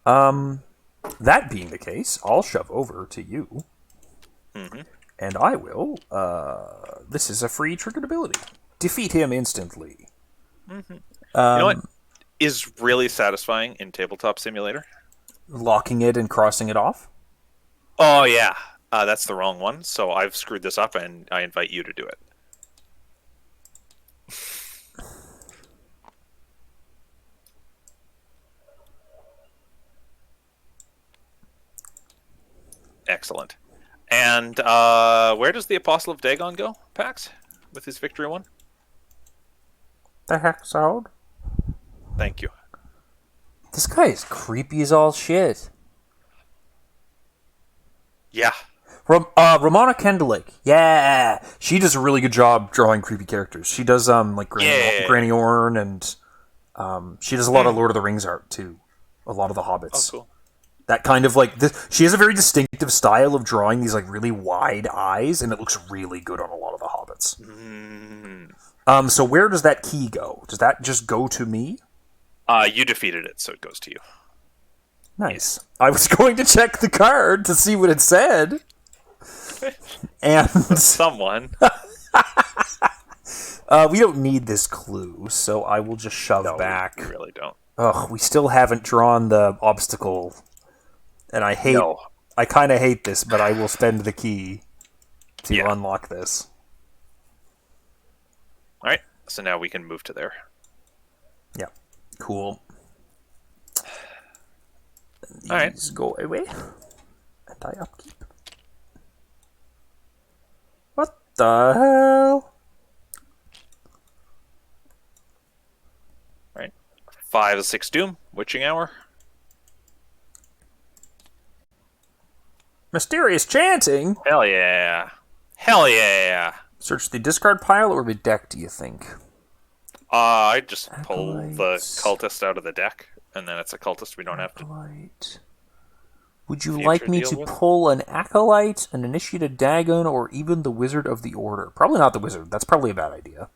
Speaker 1: That being the case, I'll shove over to you.
Speaker 2: Mm-hmm.
Speaker 1: And I will, this is a free triggered ability. Defeat him instantly.
Speaker 2: Mm-hmm. You know what is really satisfying in Tabletop Simulator?
Speaker 1: Locking it and crossing it off?
Speaker 2: Oh, yeah. That's the wrong one, so I've screwed this up, and I invite you to do it. Excellent. And where does the Apostle of Dagon go, Pax, with his victory one?
Speaker 1: The heck's out?
Speaker 2: Thank you.
Speaker 1: This guy is creepy as all shit.
Speaker 2: Yeah.
Speaker 1: Ramona Kendallake. Yeah! She does a really good job drawing creepy characters. She does, like, Granny Orn, and she does a lot of Lord of the Rings art, too. A lot of the Hobbits.
Speaker 2: Oh, cool.
Speaker 1: That kind of, like, she has a very distinctive style of drawing these, like, really wide eyes, and it looks really good on a lot of the Hobbits. So where does that key go? Does that just go to me?
Speaker 2: You defeated it, so it goes to you.
Speaker 1: Nice. I was going to check the card to see what it said. And
Speaker 2: Someone.
Speaker 1: we don't need this clue, so I will just shove back.
Speaker 2: We really don't.
Speaker 1: Ugh, we still haven't drawn the obstacle. And I hate...
Speaker 2: No.
Speaker 1: I kind of hate this, but I will spend the key to unlock this.
Speaker 2: Alright, so now we can move to there.
Speaker 1: Yeah. Cool. These
Speaker 2: Alright.
Speaker 1: go away. And I upkeep. What the hell?
Speaker 2: Right. 5 of 6 Doom, Witching Hour.
Speaker 1: Mysterious chanting?
Speaker 2: Hell yeah. Hell yeah.
Speaker 1: Search the discard pile or the deck, do you think?
Speaker 2: I just pull the
Speaker 1: Acolytes.
Speaker 2: cultist out of the deck, and then it's a cultist we don't have to.
Speaker 1: Acolyte. Would you
Speaker 2: Future
Speaker 1: like me
Speaker 2: deal
Speaker 1: to
Speaker 2: with?
Speaker 1: pull an Acolyte, an Initiate, a Dagon, or even the Wizard of the Order? Probably not the Wizard. That's probably a bad idea.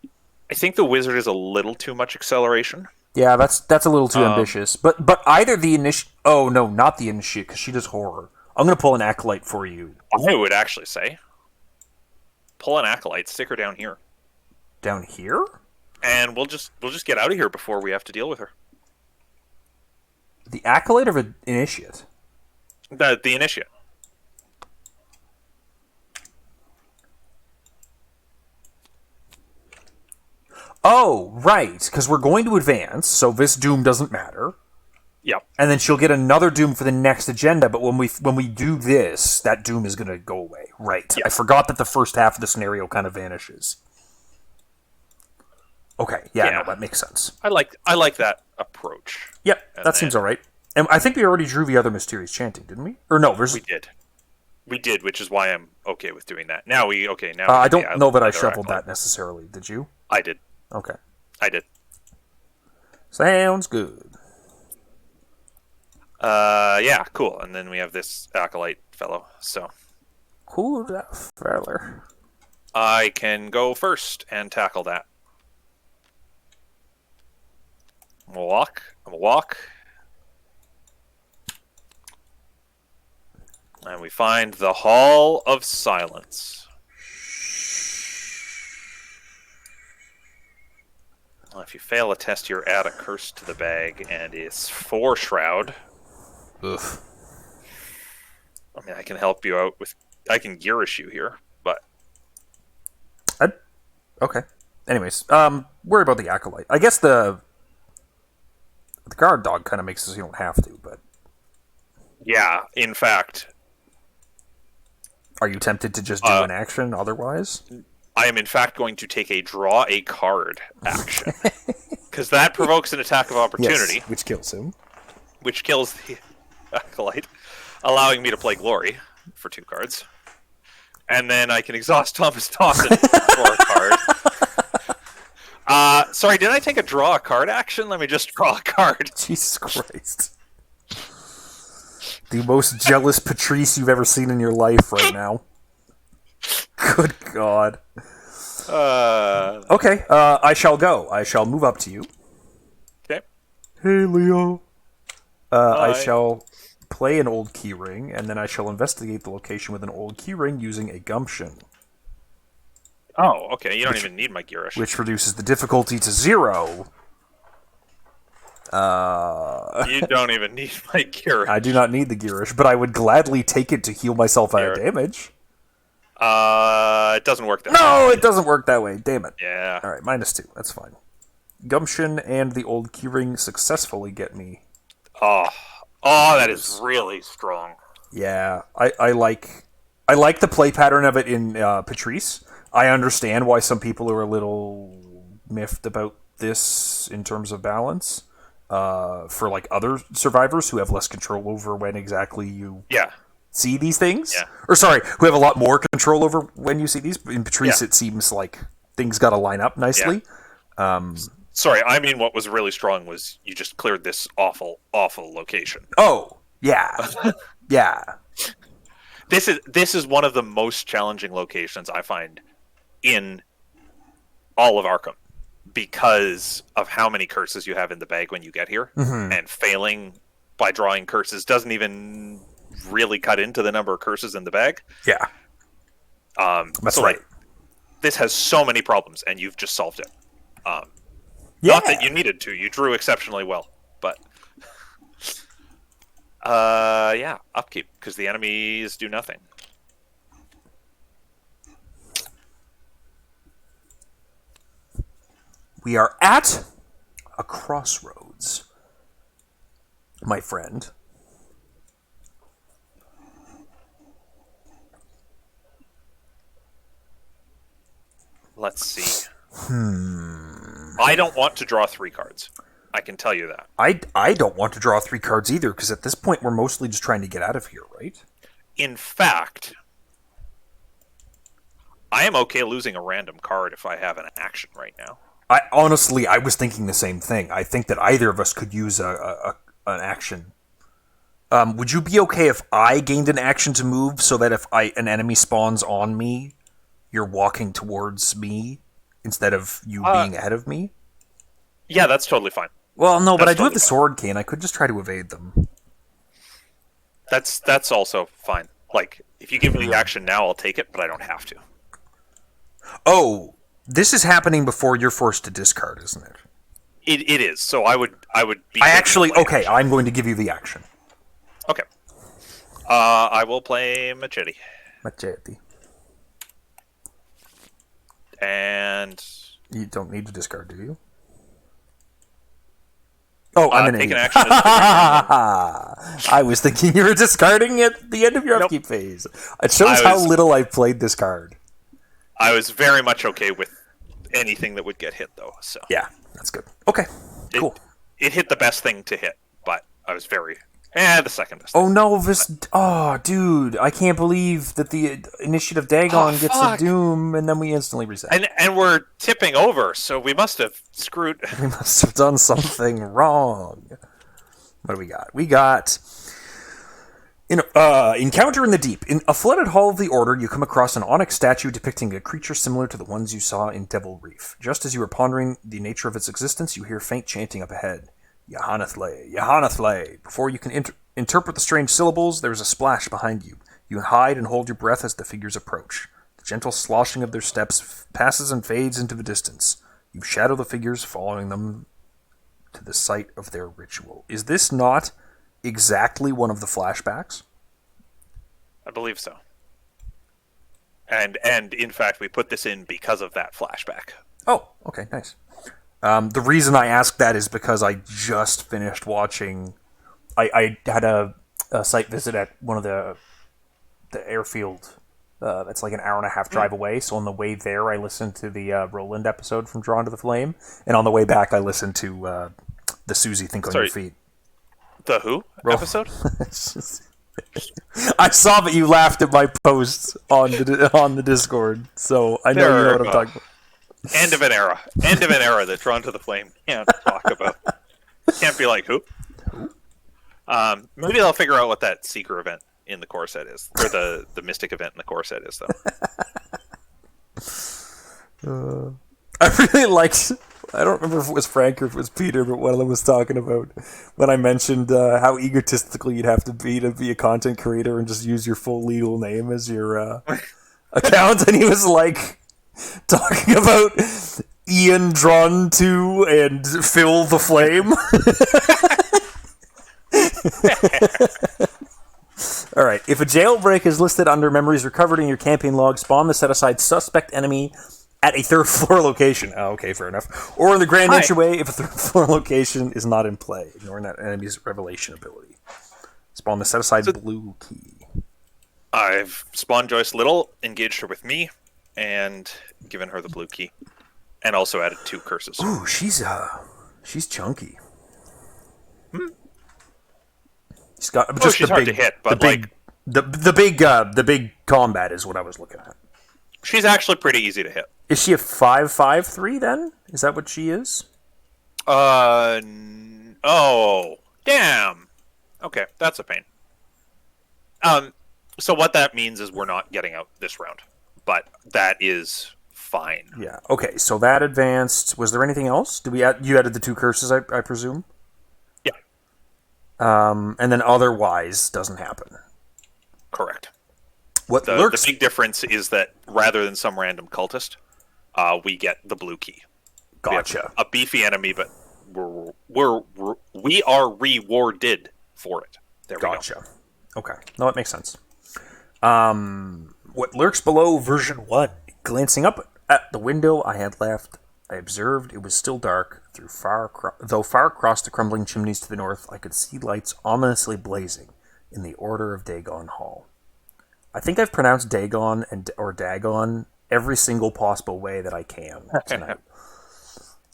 Speaker 2: I think the wizard is a little too much acceleration.
Speaker 1: Yeah, that's a little too ambitious. But either the Initiate... Oh, no, not the Initiate, because she does horror. I'm going to pull an Acolyte for you.
Speaker 2: I would actually say pull an acolyte, stick her down here,
Speaker 1: Down here?
Speaker 2: and we'll just get out of here before we have to deal with her.
Speaker 1: The Acolyte or the Initiate?
Speaker 2: The initiate.
Speaker 1: Oh, right, because we're going to advance, so this Doom doesn't matter.
Speaker 2: Yep.
Speaker 1: And then she'll get another Doom for the next agenda, but when we do this, that Doom is going to go away. Right.
Speaker 2: Yeah.
Speaker 1: I forgot that the first half of the scenario kind of vanishes. Okay, yeah, no, that makes sense.
Speaker 2: I like that approach.
Speaker 1: Yep,
Speaker 2: And
Speaker 1: that seems alright. And I think we already drew the other Mysterious Chanting, didn't we? Or no, there's...
Speaker 2: We did, which is why I'm okay with doing that. Now
Speaker 1: I don't know that I shuffled that necessarily. Did you?
Speaker 2: I did.
Speaker 1: Okay.
Speaker 2: I did.
Speaker 1: Sounds good.
Speaker 2: Yeah, cool. And then we have this acolyte fellow. So
Speaker 1: Cool, that feller.
Speaker 2: I can go first and tackle that. I'm gonna walk. And we find the Hall of Silence. Well, if you fail a test, you're add a curse to the bag, and it's 4 Shroud.
Speaker 1: Ugh.
Speaker 2: I mean, I can help you out with... I can Girish you here, but...
Speaker 1: Okay. Anyways, worry about the Acolyte. I guess the guard dog kind of makes us you don't have to, but...
Speaker 2: Yeah, in fact...
Speaker 1: Are you tempted to just do an action otherwise?
Speaker 2: I am in fact going to take a draw a card action. because that provokes an attack of opportunity.
Speaker 1: Yes, which kills him.
Speaker 2: Which kills the Acolyte, allowing me to play Glory for 2 cards. And then I can exhaust Thomas Dawson for a card. Sorry, did I take a draw a card action? Let me just draw a card.
Speaker 1: Jesus Christ. The most jealous Patrice you've ever seen in your life right now. Good God. Okay, I shall go. I shall move up to you.
Speaker 2: Okay.
Speaker 1: Hey, Leo. I shall play an old keyring, and then I shall investigate the location with an old keyring using a gumption.
Speaker 2: Oh, okay. You don't even need my Girish.
Speaker 1: Which reduces the difficulty to 0.
Speaker 2: You don't even need my Girish.
Speaker 1: I do not need the Girish, but I would gladly take it to heal myself out of damage.
Speaker 2: It doesn't work that way.
Speaker 1: No, it doesn't work that way. Damn it.
Speaker 2: Yeah.
Speaker 1: Alright, -2. That's fine. Gumption and the old keyring successfully get me.
Speaker 2: Oh, that is really strong.
Speaker 1: Yeah, I like the play pattern of it in Patrice. I understand why some people are a little miffed about this in terms of balance. For like other survivors who have less control over when exactly you see these things.
Speaker 2: Yeah.
Speaker 1: Or sorry, who have a lot more control over when you see these. In Patrice, it seems like things got to line up nicely.
Speaker 2: Yeah. Sorry, I mean what was really strong was you just cleared this awful, awful location.
Speaker 1: Oh, yeah. Yeah.
Speaker 2: This is one of the most challenging locations I find in all of Arkham because of how many curses you have in the bag when you get here.
Speaker 1: Mm-hmm.
Speaker 2: And failing by drawing curses doesn't even really cut into the number of curses in the bag.
Speaker 1: Yeah. That's
Speaker 2: so
Speaker 1: right.
Speaker 2: This has so many problems, and you've just solved it. Not that you needed to. You drew exceptionally well, but upkeep because the enemies do nothing.
Speaker 1: We are at a crossroads, my friend.
Speaker 2: Let's see. I don't want to draw 3 cards. I can tell you that.
Speaker 1: I don't want to draw 3 cards either, because at this point we're mostly just trying to get out of here, right?
Speaker 2: In fact, I am okay losing a random card if I have an action right now.
Speaker 1: I was thinking the same thing. I think that either of us could use an action. Would you be okay if I gained an action to move, so that if an enemy spawns on me, you're walking towards me instead of you being ahead of me?
Speaker 2: Yeah, that's totally fine.
Speaker 1: Well, no, but I do have the sword cane. I could just try to evade them.
Speaker 2: That's also fine. Like, if you give me the action now, I'll take it, but I don't have to.
Speaker 1: Oh, this is happening before you're forced to discard, isn't it?
Speaker 2: It is. So I would be.
Speaker 1: Okay. I'm going to give you the action.
Speaker 2: Okay. I will play Machete. And
Speaker 1: you don't need to discard, do you? Oh, I'm an idiot.
Speaker 2: Action
Speaker 1: I was thinking you were discarding at the end of your upkeep phase. It shows how little I've played this card.
Speaker 2: I was very much okay with anything that would get hit, though. So
Speaker 1: yeah, that's good. Okay, cool.
Speaker 2: It hit the best thing to hit, but I was very... the second best.
Speaker 1: Oh no, dude, I can't believe that the initiative Dagon gets a doom and then we instantly reset.
Speaker 2: And we're tipping over, so we must have screwed.
Speaker 1: We must have done something wrong. What do we got? We got Encounter in the Deep. In a flooded hall of the Order, you come across an onyx statue depicting a creature similar to the ones you saw in Devil Reef. Just as you are pondering the nature of its existence, you hear faint chanting up ahead. Yahanathle, Yahanathle. Before you can interpret the strange syllables, there is a splash behind you. You hide and hold your breath as the figures approach. The gentle sloshing of their steps passes and fades into the distance. You shadow the figures, following them to the site of their ritual. Is this not exactly one of the flashbacks?
Speaker 2: I believe so. And in fact, we put this in because of that flashback.
Speaker 1: Oh, okay, nice. The reason I asked that is because I just finished watching... I had a site visit at one of the airfield That's like an hour and a half drive away. So on the way there, I listened to the Roland episode from Drawn to the Flame, and on the way back, I listened to the Susie Think on Your Feet.
Speaker 2: The who episode?
Speaker 1: I saw that you laughed at my post on the Discord, so I know you know what I'm talking about.
Speaker 2: End of an era that Drawn to the Flame can't talk about. Can't be like, who? Maybe they'll figure out what that Seeker event in the core set is, or the Mystic event in the core set is,
Speaker 1: though. I really liked. I don't remember if it was Frank or if it was Peter, but one of them was talking about when I mentioned how egotistical you'd have to be a content creator and just use your full legal name as your account, and he was like talking about Ian Drawn to and Phil the Flame. Alright, if a jailbreak is listed under memories recovered in your campaign log, spawn the set-aside suspect enemy at a third floor location. Oh, okay, fair enough. Or in the grand entryway if a third floor location is not in play, ignoring that enemy's revelation ability. Spawn the set-aside blue key.
Speaker 2: I've spawned Joyce Little, engaged her with me, and given her the blue key. And also added 2 curses.
Speaker 1: Ooh, she's chunky. She's got just
Speaker 2: she's hard to hit, but
Speaker 1: the big combat is what I was looking at.
Speaker 2: She's actually pretty easy to hit.
Speaker 1: Is she a 5/5/3 then? Is that what she is?
Speaker 2: Oh, damn. Okay, that's a pain. So what that means is we're not getting out this round, but that is fine.
Speaker 1: Yeah. Okay. So that advanced. Was there anything else? Did you added the 2 curses? I presume.
Speaker 2: Yeah.
Speaker 1: And then otherwise doesn't happen.
Speaker 2: Correct.
Speaker 1: The
Speaker 2: big difference is that rather than some random cultist, we get the blue key.
Speaker 1: Gotcha.
Speaker 2: A beefy enemy, but we are rewarded for it. There we go.
Speaker 1: Gotcha. Okay. No, that makes sense. What lurks below version 1? Glancing up at the window I had left, I observed it was still dark. Though far across the crumbling chimneys to the north, I could see lights ominously blazing in the Order of Dagon Hall. I think I've pronounced Dagon or Dagon every single possible way that I can tonight.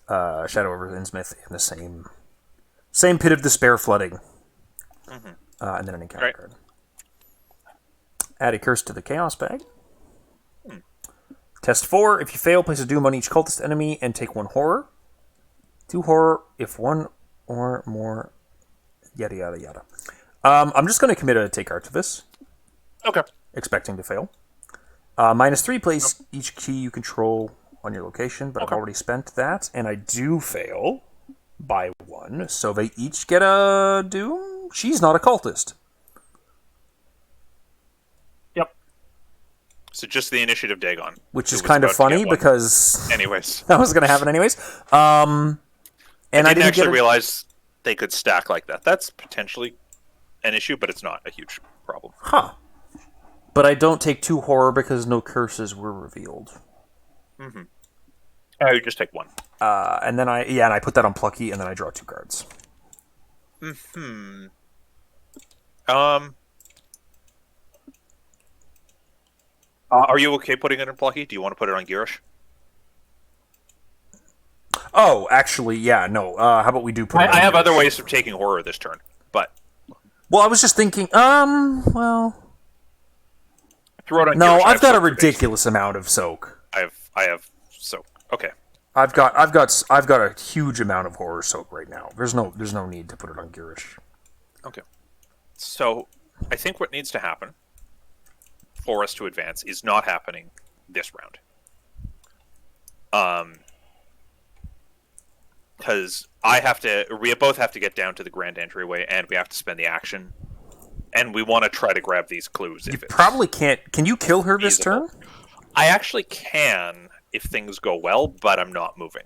Speaker 1: Shadow over Innsmouth in the same pit of despair flooding. Mm-hmm. And then an encounter card. Add a curse to the chaos bag. Test 4. If you fail, place a doom on each cultist enemy and take 1 horror. 2 horror if 1 or more. Yada yada yada. I'm just going to commit a take art to this.
Speaker 2: Okay.
Speaker 1: Expecting to fail. -3, place each key you control on your location, but I've already spent that, and I do fail by 1, so they each get a doom. She's not a cultist.
Speaker 2: Yep. So just the initiative Dagon.
Speaker 1: Which is kind of funny because...
Speaker 2: Anyways.
Speaker 1: That was going to happen anyways. And I didn't
Speaker 2: actually realize they could stack like that. That's potentially an issue, but it's not a huge problem.
Speaker 1: Huh. But I don't take 2 horror because no curses were revealed.
Speaker 2: Mm-hmm. You just take 1.
Speaker 1: And then I put that on Plucky, and then I draw 2 cards.
Speaker 2: Mm-hmm. Are you okay putting it in Plucky? Do you want to put it on Girish?
Speaker 1: Oh, actually, yeah, no. How about we do put it on
Speaker 2: I have
Speaker 1: Girish?
Speaker 2: other ways of taking horror this turn, but...
Speaker 1: Well, I was just thinking, well...
Speaker 2: Throw it on
Speaker 1: no,
Speaker 2: Girish.
Speaker 1: I've got a ridiculous amount of soak.
Speaker 2: I have soak. Okay.
Speaker 1: I've got a huge amount of horror soak right now. There's no need to put it on Girish.
Speaker 2: Okay. So, I think what needs to happen for us to advance is not happening this round. Because we both have to get down to the grand entryway, and we have to spend the action, and we want to try to grab these clues.
Speaker 1: You probably can't. Can you kill her this turn?
Speaker 2: I actually can if things go well, but I'm not moving.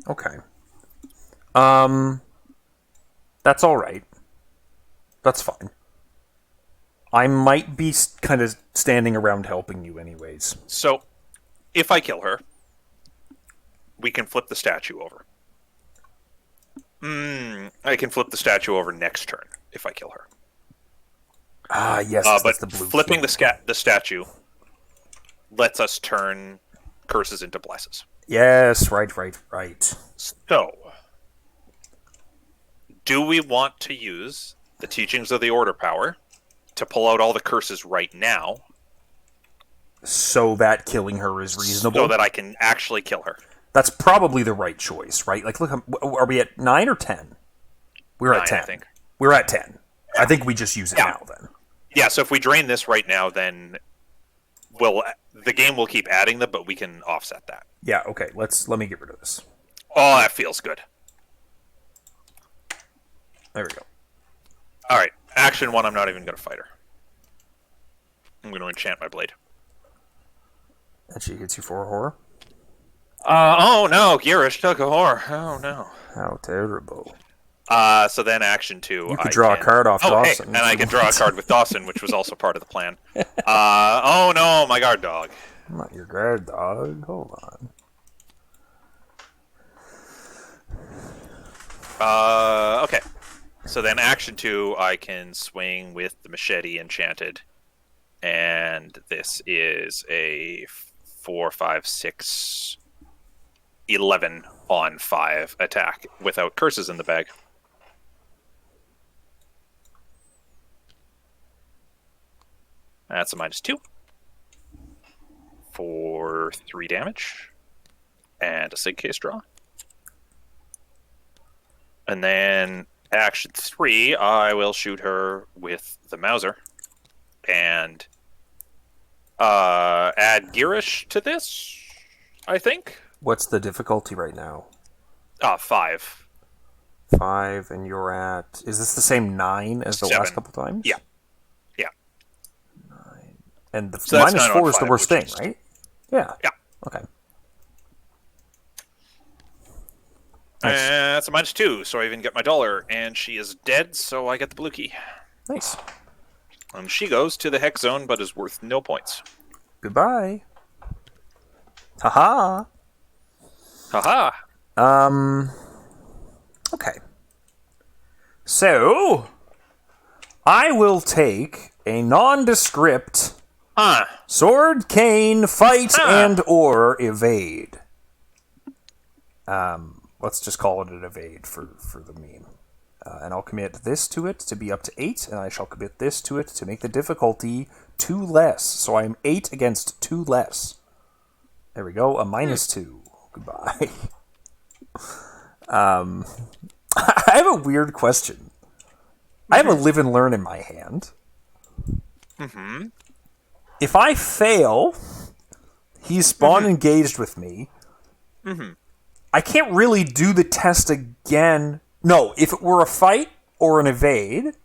Speaker 1: Okay. That's all right. That's fine. I might be kind of standing around helping you anyways.
Speaker 2: So, if I kill her, we can flip the statue over. I can flip the statue over next turn if I kill her.
Speaker 1: Yes,
Speaker 2: but
Speaker 1: that's the blue
Speaker 2: flipping
Speaker 1: key.
Speaker 2: the statue lets us turn curses into blesses.
Speaker 1: Yes, right.
Speaker 2: So, do we want to use the teachings of the Order power to pull out all the curses right now?
Speaker 1: So that killing her is reasonable?
Speaker 2: So that I can actually kill her.
Speaker 1: That's probably the right choice, right? Like, look, are we at 9 or 10? We're
Speaker 2: 9,
Speaker 1: at 10.
Speaker 2: I think.
Speaker 1: We're at 10. Yeah. I think we just use it now, then.
Speaker 2: Yeah, so if we drain this right now, then the game will keep adding them, but we can offset that.
Speaker 1: Yeah, okay. Let me get rid of this.
Speaker 2: Oh, that feels good.
Speaker 1: There we go.
Speaker 2: All right, action 1, I'm not even going to fight her. I'm going to enchant my blade.
Speaker 1: And she hits you for a horror?
Speaker 2: Oh no, Girish took a horror. Oh no.
Speaker 1: How terrible.
Speaker 2: So then action 2.
Speaker 1: You could draw a card off Dawson.
Speaker 2: Hey, and I can draw a card with Dawson, which was also part of the plan. Oh no, my guard dog.
Speaker 1: I'm not your guard dog. Hold
Speaker 2: on. Okay. So then action 2, I can swing with the machete enchanted. And this is a 4, 5, 6, 11 on 5 attack without curses in the bag. That's a -2 for 3 damage and a sig case draw. And then action 3, I will shoot her with the Mauser and add Girish to this, I think.
Speaker 1: What's the difficulty right now?
Speaker 2: 5.
Speaker 1: 5, and you're at... Is this the same 9 as the
Speaker 2: 7.
Speaker 1: last couple times?
Speaker 2: Yeah.
Speaker 1: 9. And the
Speaker 2: so
Speaker 1: -4 is the worst thing, right? Yeah.
Speaker 2: Yeah.
Speaker 1: Okay.
Speaker 2: Nice. That's a -2, so I even get my dollar, and she is dead, so I get the blue key.
Speaker 1: Nice.
Speaker 2: And she goes to the hex zone, but is worth no points.
Speaker 1: Goodbye. Haha.
Speaker 2: Haha.
Speaker 1: Okay. So, I will take a nondescript sword, cane, fight, and or evade. Let's just call it an evade for the meme. And I'll commit this to it to be up to 8, and I shall commit this to it to make the difficulty 2 less. So I am 8 against 2 less. There we go, a -2. Goodbye. I have a weird question. I have a live and learn in my hand.
Speaker 2: Mm-hmm.
Speaker 1: If I fail, he's spawn engaged with me.
Speaker 2: Mm-hmm.
Speaker 1: I can't really do the test again. No, if it were a fight or an evade,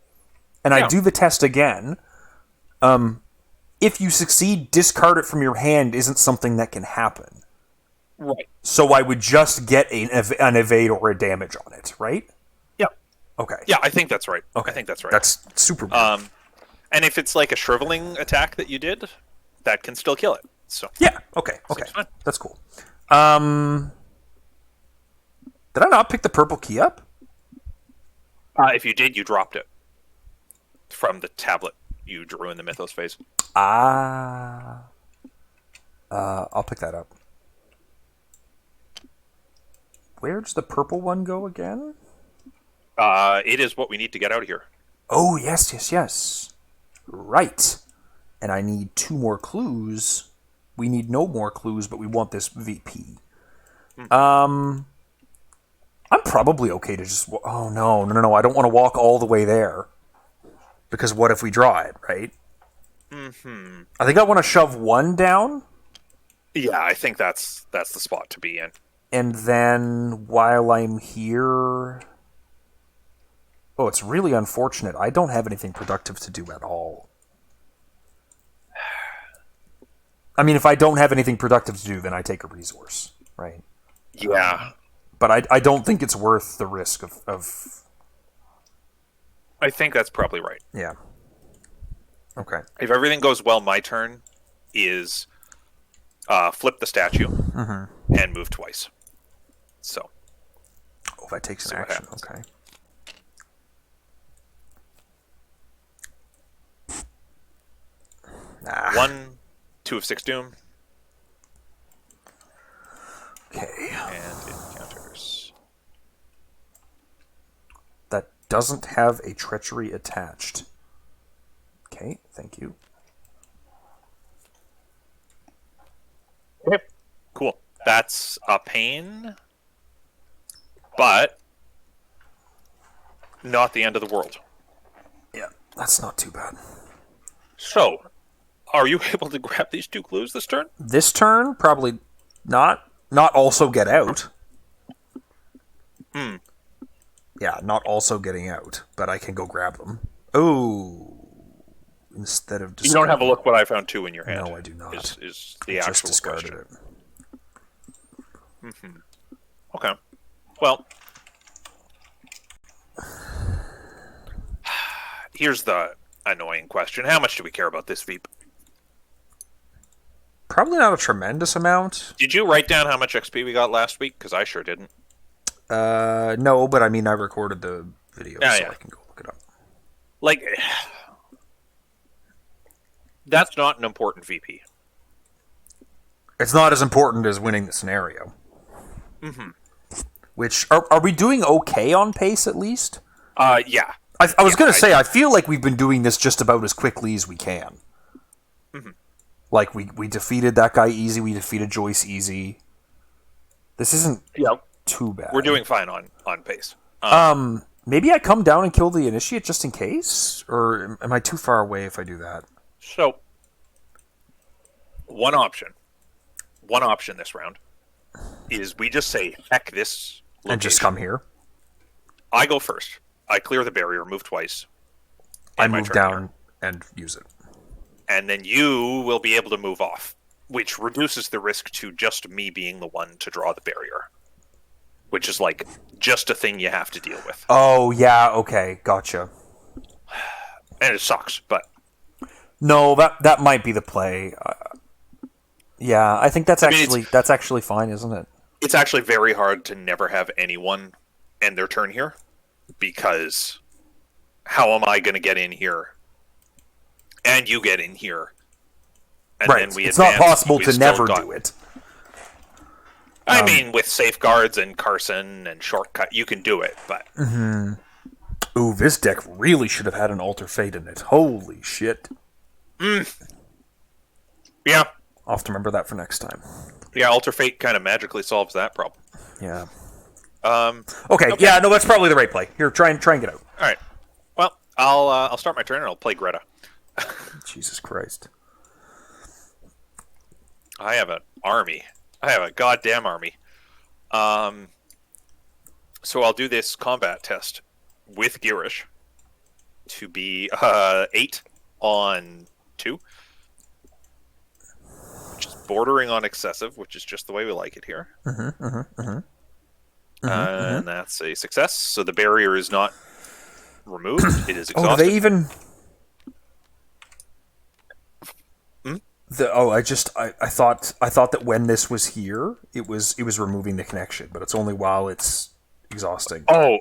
Speaker 1: and I do the test again, if you succeed, discard it from your hand isn't something that can happen.
Speaker 2: Right.
Speaker 1: So I would just get an evade or a damage on it, right?
Speaker 2: Yeah.
Speaker 1: Okay.
Speaker 2: Yeah, I think that's right.
Speaker 1: Okay.
Speaker 2: I think that's right.
Speaker 1: That's super weird.
Speaker 2: And if it's like a shriveling attack that you did, that can still kill it. So
Speaker 1: yeah. Okay. That's cool. Did I not pick the purple key up?
Speaker 2: If you did, you dropped it from the tablet you drew in the Mythos phase.
Speaker 1: I'll pick that up. Where does the purple one go again?
Speaker 2: It is what we need to get out of here.
Speaker 1: Oh, yes. Right. And I need 2 more clues. We need no more clues, but we want this VP. I'm probably okay to just... Oh, no. I don't want to walk all the way there. Because what if we draw it, right?
Speaker 2: Mm-hmm.
Speaker 1: I think I want to shove 1 down.
Speaker 2: Yeah, I think that's the spot to be in.
Speaker 1: And then, while I'm here... Oh, it's really unfortunate. I don't have anything productive to do at all. I mean, if I don't have anything productive to do, then I take a resource, right?
Speaker 2: Yeah.
Speaker 1: But I don't think it's worth the risk of...
Speaker 2: I think that's probably right.
Speaker 1: Yeah. Okay.
Speaker 2: If everything goes well, my turn is flip the statue and move twice. So.
Speaker 1: Oh, that takes an action. Okay.
Speaker 2: Nah. 1, 2 of 6 doom.
Speaker 1: Okay.
Speaker 2: And encounters.
Speaker 1: That doesn't have a treachery attached. Okay, thank you.
Speaker 2: Okay. Cool. That's a pain, but not the end of the world.
Speaker 1: Yeah, that's not too bad.
Speaker 2: So, are you able to grab these 2 clues this turn?
Speaker 1: This turn, probably not. Not also get out. Yeah, not also getting out, but I can go grab them. Oh, instead of
Speaker 2: You don't have a look what I found 2 in your hand.
Speaker 1: No, I do not.
Speaker 2: Is the
Speaker 1: I
Speaker 2: actual
Speaker 1: just discarded
Speaker 2: question.
Speaker 1: it.
Speaker 2: Okay. Well, here's the annoying question. How much do we care about this Veep?
Speaker 1: Probably not a tremendous amount.
Speaker 2: Did you write down how much XP we got last week? Because I sure didn't.
Speaker 1: No, but I mean, I recorded the video, so I can go look it up.
Speaker 2: Like, that's not an important VP.
Speaker 1: It's not as important as winning the scenario. Which, are we doing okay on pace, at least?
Speaker 2: Yeah.
Speaker 1: I was going to say, I feel like we've been doing this just about as quickly as we can. Like, we defeated that guy easy, we defeated Joyce easy. This isn't too bad.
Speaker 2: We're doing fine on pace.
Speaker 1: Maybe I come down and kill the Initiate just in case? Or am I too far away if I do that?
Speaker 2: So, one option this round is we just say, heck this location.
Speaker 1: And just come here?
Speaker 2: I go first. I clear the barrier, move twice.
Speaker 1: I move down and use it.
Speaker 2: And then you will be able to move off, which reduces the risk to just me being the one to draw the barrier. Which is like just a thing you have to deal with.
Speaker 1: Oh, yeah, okay, gotcha.
Speaker 2: And it sucks, but...
Speaker 1: No, that might be the play. Yeah, I think that's actually fine, isn't it?
Speaker 2: It's actually very hard to never have anyone end their turn here, because how am I going to get in here? And you get in here. And
Speaker 1: right,
Speaker 2: then we
Speaker 1: it's not possible
Speaker 2: we
Speaker 1: to
Speaker 2: still
Speaker 1: never
Speaker 2: got...
Speaker 1: do it.
Speaker 2: I mean, with safeguards and Carson and shortcut, you can do it, but...
Speaker 1: Ooh, this deck really should have had an Alter Fate in it. Holy shit.
Speaker 2: Yeah.
Speaker 1: I'll have to remember that for next time.
Speaker 2: Yeah, Alter Fate kind of magically solves that problem.
Speaker 1: Yeah.
Speaker 2: Okay.
Speaker 1: Yeah, no, that's probably the right play. Here, try and get out.
Speaker 2: All right. Well, I'll start my turn and I'll play Greta.
Speaker 1: Jesus Christ.
Speaker 2: I have an army. I have a goddamn army. So I'll do this combat test with Girish to be 8 on 2. Which is bordering on excessive, which is just the way we like it here. And that's a success. So the barrier is not removed. It is exhausted.
Speaker 1: Oh, they even... I thought that when this was here, it was removing the connection, but it's only while it's exhausting.
Speaker 2: Oh,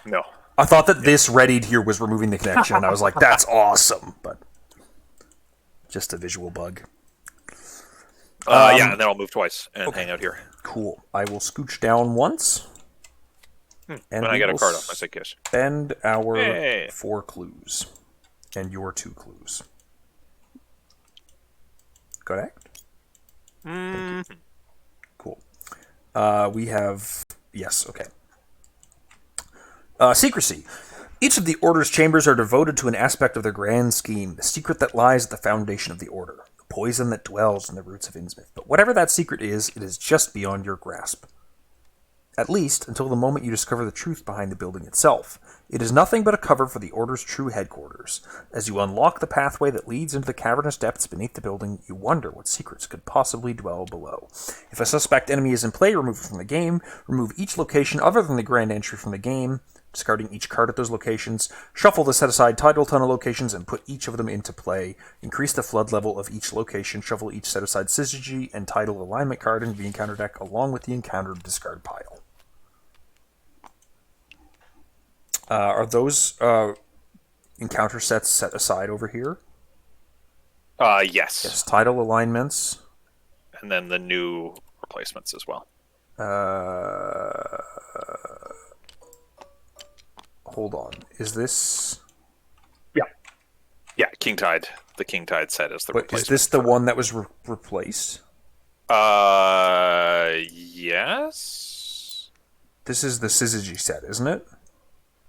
Speaker 2: no.
Speaker 1: I thought that this readied here was removing the connection, and I was like, that's awesome, but just a visual bug.
Speaker 2: Yeah, and then I'll move twice and hang out here.
Speaker 1: Cool. I will scooch down once.
Speaker 2: And I get a card off my sick kiss.
Speaker 1: Spend our 4 clues. And your 2 clues. Correct? Cool. We have... Yes, okay. Secrecy. Each of the Order's chambers are devoted to an aspect of their grand scheme, the secret that lies at the foundation of the Order, the poison that dwells in the roots of Innsmouth. But whatever that secret is, it is just beyond your grasp. At least, until the moment you discover the truth behind the building itself. It is nothing but a cover for the Order's true headquarters. As you unlock the pathway that leads into the cavernous depths beneath the building, you wonder what secrets could possibly dwell below. If a suspect enemy is in play, remove it from the game. Remove each location other than the grand entry from the game, discarding each card at those locations. Shuffle the set-aside title tunnel locations and put each of them into play. Increase the flood level of each location. Shuffle each set-aside syzygy and title alignment card into the encounter deck along with the encountered discard pile. Are those encounter sets set aside over here?
Speaker 2: Yes.
Speaker 1: Yes, title alignments.
Speaker 2: And then the new replacements as well.
Speaker 1: Hold on. Is this...
Speaker 2: Yeah, King Tide. The King Tide set is the
Speaker 1: But
Speaker 2: replacement.
Speaker 1: is this the one that was replaced?
Speaker 2: Yes?
Speaker 1: This is the Syzygy set, isn't it?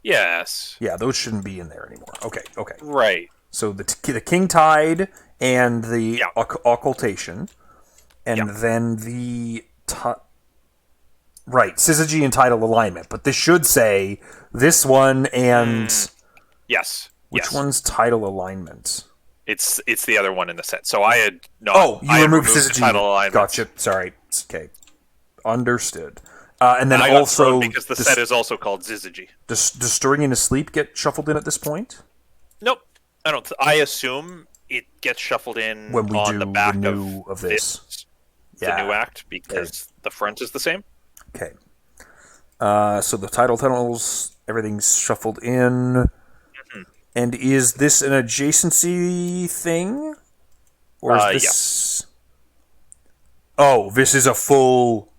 Speaker 2: Yes.
Speaker 1: Yeah, those shouldn't be in there anymore. Okay.
Speaker 2: Right.
Speaker 1: So the King Tide and the Occultation, and then the... Right, Syzygy and Tidal Alignment. But this should say this one and...
Speaker 2: Yes.
Speaker 1: Which one's Tidal Alignment?
Speaker 2: It's the other one in the set. So I had not...
Speaker 1: Oh, you removed
Speaker 2: the
Speaker 1: Syzygy.
Speaker 2: Tidal Alignment.
Speaker 1: Gotcha. Sorry. Okay. Understood. And then
Speaker 2: I got
Speaker 1: also...
Speaker 2: thrown because the set is also called Syzygy.
Speaker 1: Does Stirring into Sleep get shuffled in at this point?
Speaker 2: Nope. I don't. I assume it gets shuffled in
Speaker 1: when we
Speaker 2: on
Speaker 1: do
Speaker 2: the back
Speaker 1: of this.
Speaker 2: The new act, because the front is the same.
Speaker 1: Okay. So the Tidal Tunnels, everything's shuffled in. And is this an adjacency thing? Or is this... Yeah. Oh, this is a full...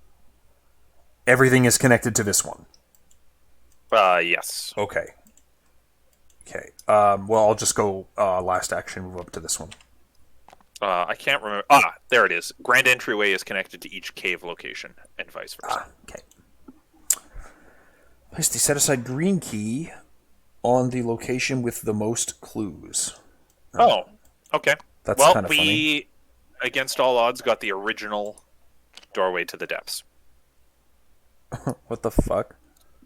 Speaker 1: Everything is connected to this one.
Speaker 2: Yes.
Speaker 1: Okay. Well, I'll just go last action, move up to this one.
Speaker 2: I can't remember. There it is. Grand entryway is connected to each cave location, and vice versa.
Speaker 1: Okay. Place the set aside green key on the location with the most clues.
Speaker 2: Okay.
Speaker 1: That's kind of funny.
Speaker 2: Against all odds, got the original doorway to the depths.
Speaker 1: What the fuck?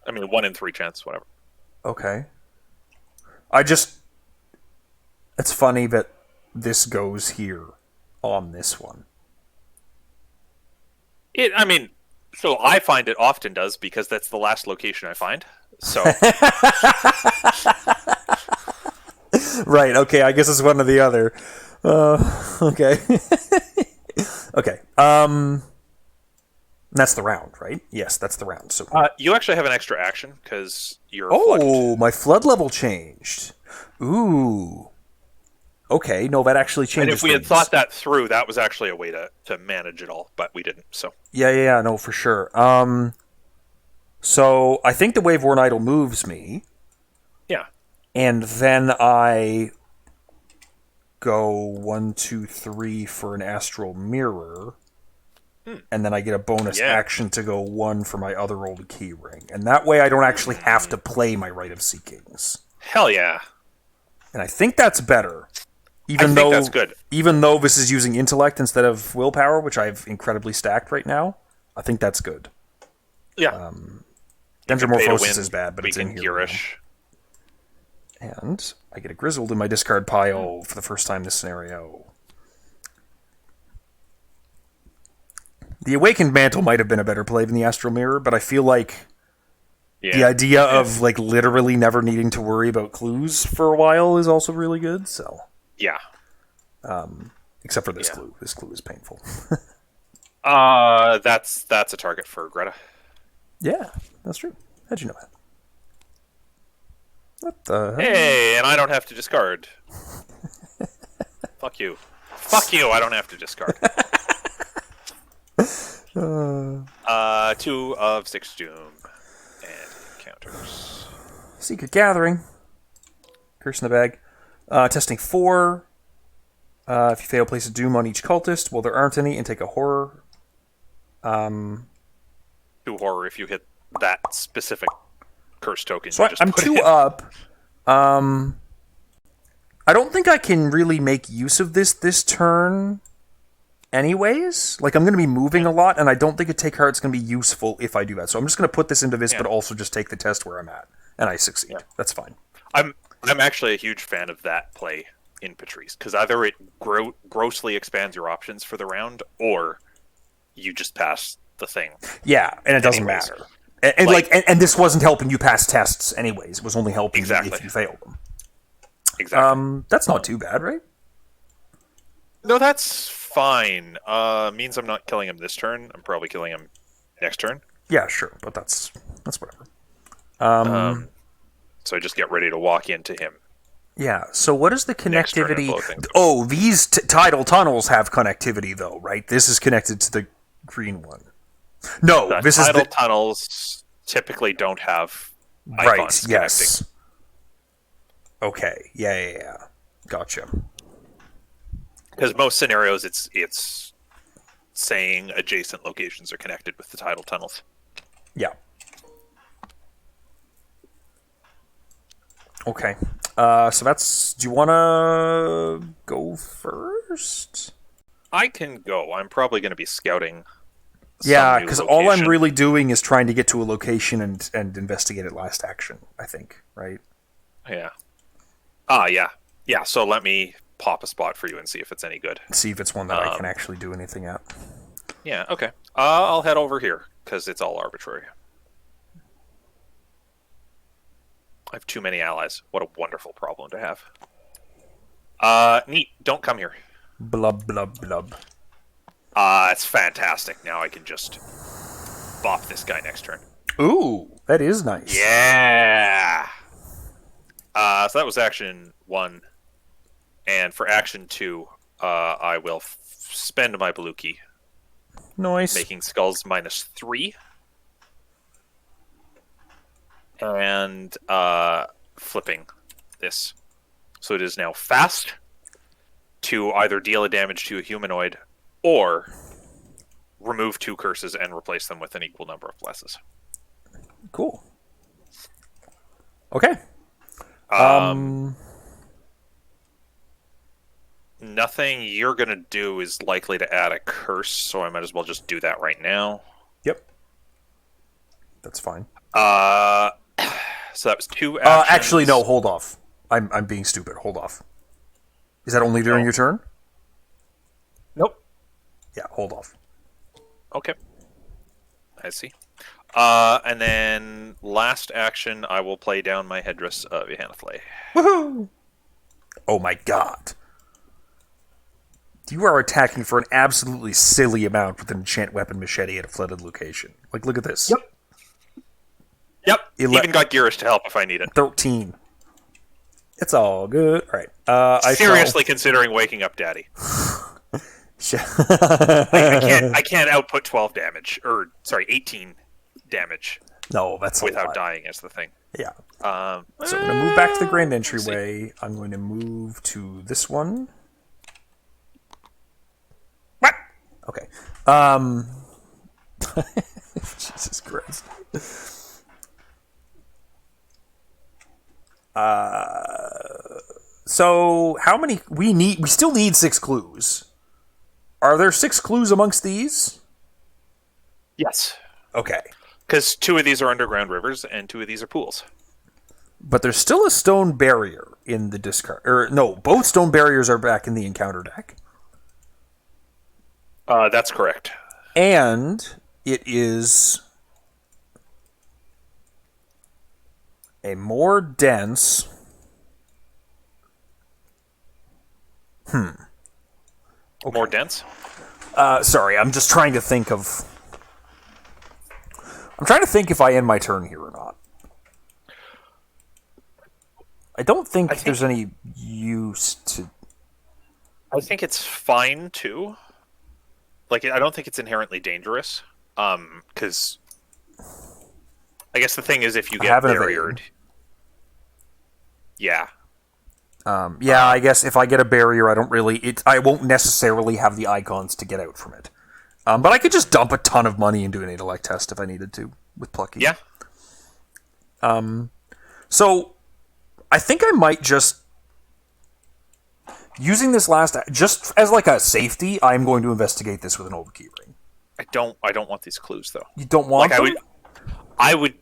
Speaker 2: I mean, 1 in 3 chance, whatever.
Speaker 1: Okay. It's funny that this goes here on this one.
Speaker 2: So I find it often does because that's the last location I find. So.
Speaker 1: Right, okay, I guess it's one or the other. Okay. Okay. That's the round, right? Yes, that's the round. So
Speaker 2: you actually have an extra action because you're
Speaker 1: flooded. My flood level changed. Ooh. Okay, no, that actually changes.
Speaker 2: And if we had thought that through, that was actually a way to manage it all, but we didn't. So
Speaker 1: yeah, no, for sure. So I think the Waveworn Idol moves me.
Speaker 2: Yeah.
Speaker 1: And then I go 1, 2, 3 for an Astral Mirror. And then I get a bonus action to go 1 for my other old key ring. And that way I don't actually have to play my Rite of Seekings.
Speaker 2: Hell yeah.
Speaker 1: And I think that's better. I think that's good. Even though this is using intellect instead of willpower, which I've incredibly stacked right now, I think that's good.
Speaker 2: Yeah.
Speaker 1: Dendromorphosis is bad, but it's in here.
Speaker 2: Gearish.
Speaker 1: And I get a Grizzled in my discard pile for the first time this scenario. The Awakened Mantle might have been a better play than the Astral Mirror, but I feel like the idea of like literally never needing to worry about clues for a while is also really good. So
Speaker 2: yeah,
Speaker 1: except for this clue. This clue is painful.
Speaker 2: That's a target for Greta.
Speaker 1: Yeah, that's true. How'd you know that? What the hell?
Speaker 2: Hey, and I don't have to discard. Fuck you. Fuck you, I don't have to discard. 2 of 6 Doom. And encounters.
Speaker 1: Secret Gathering. Curse in the bag. Testing 4. If you fail, place a Doom on each cultist. Well, there aren't any, and take a Horror.
Speaker 2: 2 Horror if you hit that specific curse token.
Speaker 1: So I'm 2 up. I don't think I can really make use of this turn anyways. Like, I'm going to be moving a lot, and I don't think a Take Heart's going to be useful if I do that. So I'm just going to put this into this, but also just take the test where I'm at. And I succeed. Yeah. That's fine.
Speaker 2: I'm actually a huge fan of that play in Patrice, because either it grossly expands your options for the round, or you just pass the thing.
Speaker 1: Yeah, and it doesn't matter. And this wasn't helping you pass tests anyways. It was only helping you if you failed them.
Speaker 2: Exactly.
Speaker 1: That's not too bad, right?
Speaker 2: No, that's fine. Means I'm not killing him this turn. I'm probably killing him next turn.
Speaker 1: Yeah, sure, but that's whatever.
Speaker 2: So I just get ready to walk into him.
Speaker 1: Yeah, so what is the connectivity? Oh, these tidal tunnels have connectivity, though, right? This is connected to the green one. No,
Speaker 2: The
Speaker 1: this is
Speaker 2: tidal
Speaker 1: the
Speaker 2: tunnels typically don't have
Speaker 1: right.
Speaker 2: icons
Speaker 1: Yes.
Speaker 2: connecting.
Speaker 1: Okay. Yeah. Gotcha.
Speaker 2: Because most scenarios, it's saying adjacent locations are connected with the tidal tunnels.
Speaker 1: Yeah. Okay. So that's. Do you want to go first?
Speaker 2: I can go. I'm probably going to be scouting some
Speaker 1: Yeah,
Speaker 2: new
Speaker 1: because all I'm
Speaker 2: location.
Speaker 1: really doing is trying to get to a location and investigate it last action, I think, right?
Speaker 2: Yeah. Yeah. Yeah, so let me pop a spot for you and see if it's any good.
Speaker 1: See if it's one that I can actually do anything at.
Speaker 2: Yeah, okay. I'll head over here, because it's all arbitrary. I have too many allies. What a wonderful problem to have. Neat. Don't come here.
Speaker 1: Blub, blub, blub.
Speaker 2: It's fantastic. Now I can just bop this guy next turn.
Speaker 1: Ooh, that is nice.
Speaker 2: Yeah! So that was action 1. And for action 2, I will spend my blue key,
Speaker 1: Nice.
Speaker 2: making skulls -3. And flipping this. So it is now fast to either deal a damage to a humanoid or remove 2 curses and replace them with an equal number of blesses.
Speaker 1: Cool. Okay.
Speaker 2: Nothing you're going to do is likely to add a curse, so I might as well just do that right now.
Speaker 1: Yep. That's fine.
Speaker 2: So that was 2 actions.
Speaker 1: Actually, no. Hold off. I'm being stupid. Hold off. Is that only during your turn?
Speaker 2: Nope.
Speaker 1: Yeah. Hold off.
Speaker 2: Okay. I see. And then last action, I will play down my headdress of Johanna.
Speaker 1: Woohoo! Oh my god. You are attacking for an absolutely silly amount with an enchant weapon machete at a flooded location. Like, look at this.
Speaker 2: Yep. Even got Girish to help if I need it.
Speaker 1: 13. It's all good. All right.
Speaker 2: Seriously considering waking up Daddy. I can't output 12 damage. Or, sorry, 18 damage.
Speaker 1: No, that's a
Speaker 2: without
Speaker 1: lot.
Speaker 2: dying is the thing.
Speaker 1: Yeah. So I'm going to move back to the grand entryway. I'm going to move to this one. What? Okay. Jesus Christ. So how many we still need 6 clues. Are there 6 clues amongst these?
Speaker 2: Yes.
Speaker 1: Okay.
Speaker 2: Because 2 of these are underground rivers and 2 of these are pools.
Speaker 1: But there's still a stone barrier in the discard. Or no, both stone barriers are back in the encounter deck.
Speaker 2: That's correct.
Speaker 1: And it is a more dense.
Speaker 2: Okay. More dense?
Speaker 1: Sorry, I'm just trying to think of. I'm trying to think if I end my turn here or not. I don't think there's any use to.
Speaker 2: I think it's fine too. Like, I don't think it's inherently dangerous. Because I guess the thing is, if you get barriered, yeah.
Speaker 1: I guess if I get a barrier, I won't necessarily have the icons to get out from it. But I could just dump a ton of money and do an intellect test if I needed to with Plucky.
Speaker 2: Yeah.
Speaker 1: So I think I might just using this last just as like a safety. I'm going to investigate this with an old key ring.
Speaker 2: I don't want these clues though.
Speaker 1: You don't want them?
Speaker 2: I would.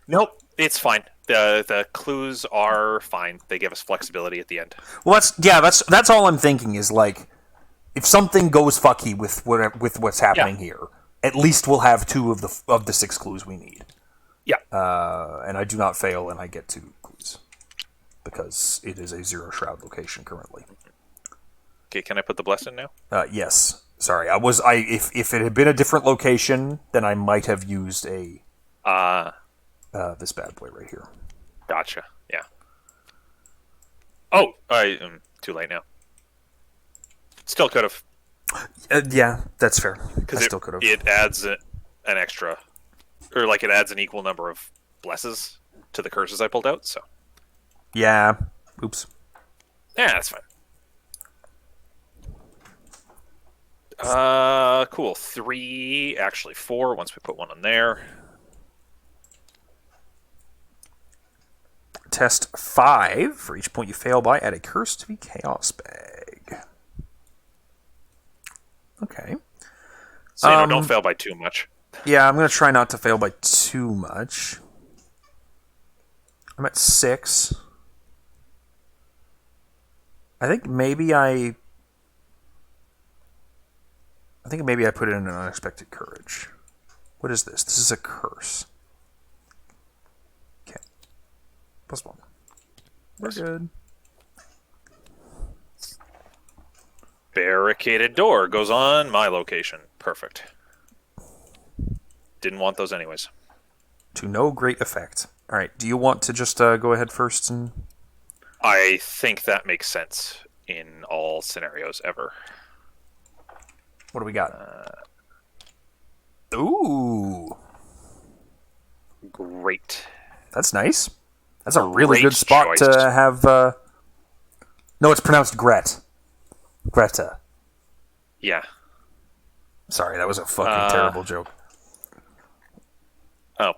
Speaker 2: Nope. It's fine. The clues are fine. They give us flexibility at the end.
Speaker 1: Well, that's all I'm thinking is like, if something goes fucky with what's happening here, at least we'll have 2 of the 6 clues we need.
Speaker 2: Yeah.
Speaker 1: And I do not fail, and I get 2 clues because it is a 0 shroud location currently.
Speaker 2: Okay, can I put the bless in now?
Speaker 1: Yes. Sorry, if it had been a different location, then I might have used a this bad boy right here.
Speaker 2: Gotcha. Yeah. Oh, too late now. Still could have.
Speaker 1: Yeah, that's fair. I
Speaker 2: Because
Speaker 1: still could have.
Speaker 2: it adds an extra, or like it adds an equal number of blesses to the curses I pulled out. So
Speaker 1: Yeah. Oops.
Speaker 2: yeah, that's fine. Cool. 3, actually 4. Once we put one on there.
Speaker 1: Test 5. For each point you fail by, add a curse to the chaos bag. Okay.
Speaker 2: So don't fail by too much.
Speaker 1: Yeah, I'm going to try not to fail by too much. I'm at 6. I think maybe I put in an unexpected courage. What is this? This is a curse. Okay. +1. We're good.
Speaker 2: Barricaded door goes on my location. Perfect. Didn't want those anyways.
Speaker 1: To no great effect. All right. Do you want to just go ahead first and?
Speaker 2: I think that makes sense in all scenarios ever.
Speaker 1: What do we got? Ooh.
Speaker 2: Great.
Speaker 1: That's nice. That's a really
Speaker 2: Great
Speaker 1: good spot
Speaker 2: choice.
Speaker 1: to have. No, it's pronounced Gret. Greta.
Speaker 2: Yeah.
Speaker 1: Sorry, that was a fucking terrible joke.
Speaker 2: Oh.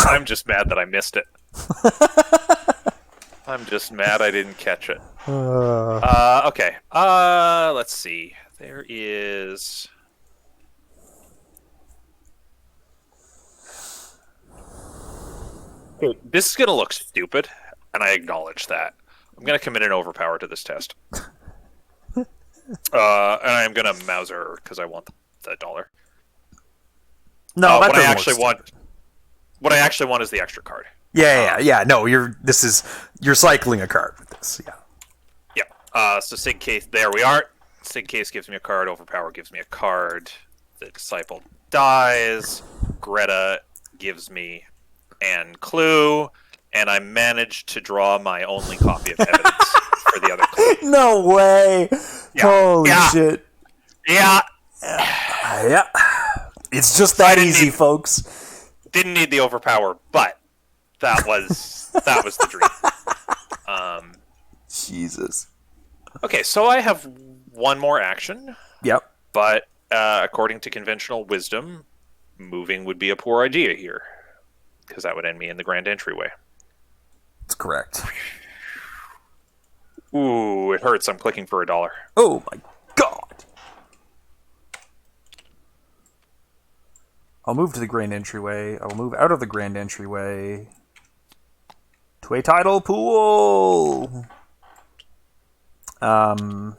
Speaker 2: I'm just mad that I missed it. I'm just mad I didn't catch it. Okay. Let's see. There is... This is going to look stupid, and I acknowledge that. I'm going to commit an overpower to this test. And I'm going to Mauser because I want the $1.
Speaker 1: No, that
Speaker 2: what I
Speaker 1: doesn't
Speaker 2: actually
Speaker 1: look
Speaker 2: want. What I actually want is the extra card.
Speaker 1: Yeah. No, you're cycling a card with this. Yeah.
Speaker 2: Yeah. So Sig Case, there we are. Sig Case gives me a card. Overpower gives me a card. The Disciple dies. Greta gives me an clue, and I managed to draw my only copy of evidence for the other clue.
Speaker 1: No way!
Speaker 2: Yeah.
Speaker 1: Holy
Speaker 2: Yeah.
Speaker 1: shit!
Speaker 2: Yeah.
Speaker 1: Yeah. It's just that easy, folks.
Speaker 2: Didn't need the overpower, but that was the dream.
Speaker 1: Jesus.
Speaker 2: Okay, so I have one more action.
Speaker 1: Yep.
Speaker 2: But according to conventional wisdom, moving would be a poor idea here, because that would end me in the grand entryway.
Speaker 1: That's correct.
Speaker 2: Ooh, it hurts. I'm clicking for $1.
Speaker 1: Oh my god! I'll move to the grand entryway. I will move out of the grand entryway to a tidal pool. One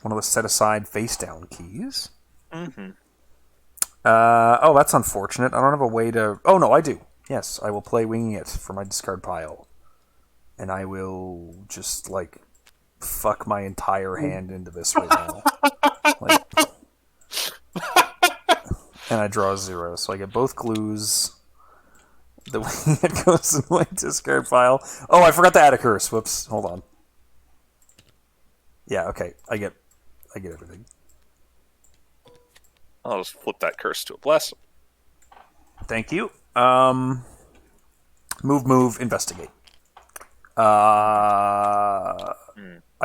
Speaker 1: of the set-aside face-down keys.
Speaker 2: Mm-hmm.
Speaker 1: Oh, that's unfortunate. I don't have a way to... Oh, no, I do. Yes, I will play Winging It for my discard pile. And I will just, fuck my entire hand into this right now. And I draw a 0, so I get both clues. The Winging It goes in my discard pile. Oh, I forgot to add a curse. Whoops, hold on. Yeah, okay, I get everything.
Speaker 2: I'll just flip that curse to a bless.
Speaker 1: Thank you. Move, investigate. I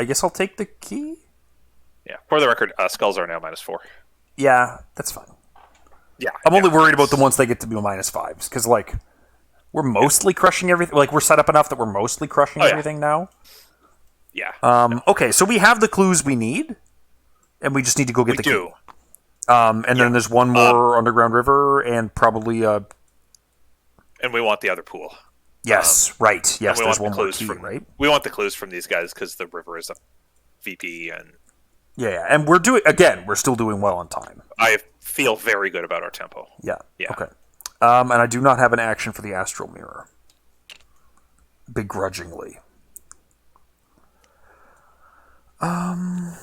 Speaker 1: guess I'll take the key?
Speaker 2: Yeah, for the record, skulls are now -4.
Speaker 1: Yeah, that's fine.
Speaker 2: Yeah.
Speaker 1: I'm only worried about the ones they get to be -5s, because, we're mostly crushing everything. We're set up enough that we're mostly crushing everything now.
Speaker 2: Yeah.
Speaker 1: Okay, so we have the clues we need, and we just need to go get the key. And then there's one more underground river, and probably
Speaker 2: and we want the other pool.
Speaker 1: Yes, right. Yes, there's one more
Speaker 2: clues
Speaker 1: key, right?
Speaker 2: We want the clues from these guys because the river is a VP, and
Speaker 1: Yeah, and we're still doing well on time.
Speaker 2: I feel very good about our tempo.
Speaker 1: Yeah.
Speaker 2: Yeah.
Speaker 1: Okay. And I do not have an action for the astral mirror. Begrudgingly.
Speaker 2: I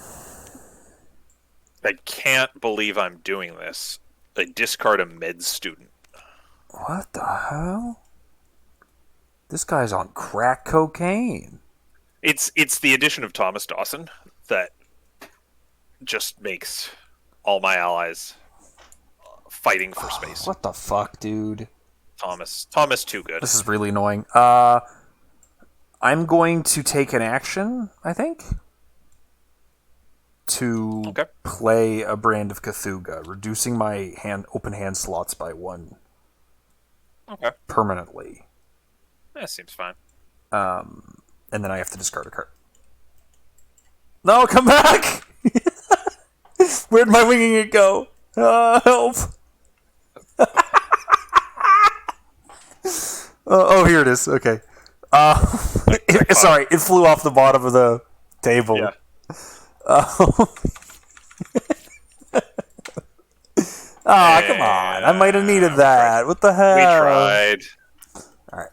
Speaker 2: can't believe I'm doing this. I discard a med student.
Speaker 1: What the hell? This guy's on crack cocaine.
Speaker 2: It's the addition of Thomas Dawson that just makes all my allies fighting for space.
Speaker 1: What the fuck, dude?
Speaker 2: Thomas too good.
Speaker 1: This is really annoying. I'm going to take an action, I think, to play a brand of Cthulhu, reducing my open hand slots by 1 permanently.
Speaker 2: That seems fine.
Speaker 1: And then I have to discard a card. No, come back! Where'd my winging it go? Help! Oh, here it is. Okay. Sorry, it flew off the bottom of the table.
Speaker 2: Yeah.
Speaker 1: Come on. I might have needed that. What the hell?
Speaker 2: We tried.
Speaker 1: Alright.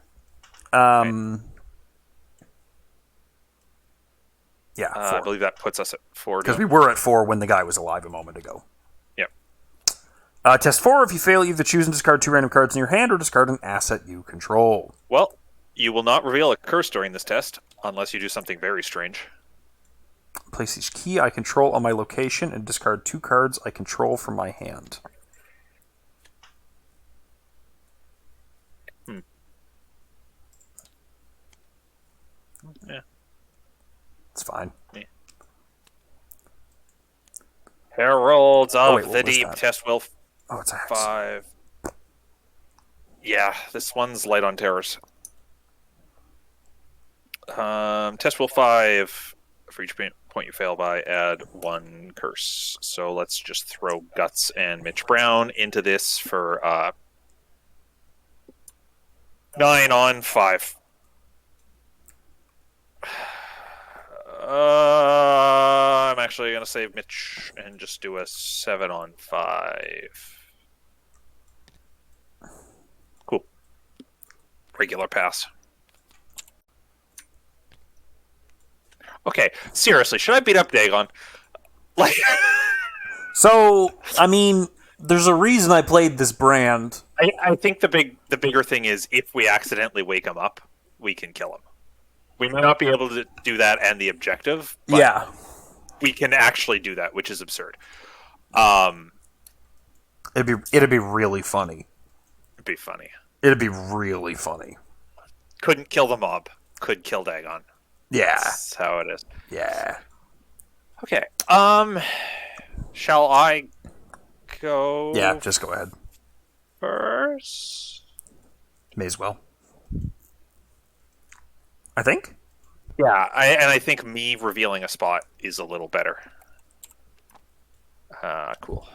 Speaker 1: Yeah, 4.
Speaker 2: I believe that puts us at 4.
Speaker 1: Because we were at 4 when the guy was alive a moment ago.
Speaker 2: Yep.
Speaker 1: Test 4. If you fail, you either choose and discard 2 random cards in your hand or discard an asset you control.
Speaker 2: Well, you will not reveal a curse during this test unless you do something very strange.
Speaker 1: Place each key I control on my location and discard 2 cards I control from my hand.
Speaker 2: Yeah.
Speaker 1: It's fine.
Speaker 2: Yeah. Heralds of the Deep.
Speaker 1: That?
Speaker 2: Test will
Speaker 1: it's a hex.
Speaker 2: 5. Yeah, this one's light on terrors. Test will 5. For each point you fail by, add 1 curse. So let's just throw Guts and Mitch Brown into this for 9 on 5. I'm actually going to save Mitch and just do a 7 on 5. Cool. Regular pass. Okay, seriously, should I beat up Dagon? Like,
Speaker 1: So, I mean, there's a reason I played this brand.
Speaker 2: I think the bigger thing is if we accidentally wake him up, we can kill him. We may not be able to do that and the objective, but we can actually do that, which is absurd.
Speaker 1: It'd be really funny.
Speaker 2: It'd be funny.
Speaker 1: It'd be really funny.
Speaker 2: Couldn't kill the mob. Could kill Dagon.
Speaker 1: Yeah.
Speaker 2: That's how it is.
Speaker 1: Yeah.
Speaker 2: Okay. Shall I go?
Speaker 1: Yeah, just go ahead.
Speaker 2: First?
Speaker 1: May as well. I think?
Speaker 2: Yeah, I think me revealing a spot is a little better. Cool.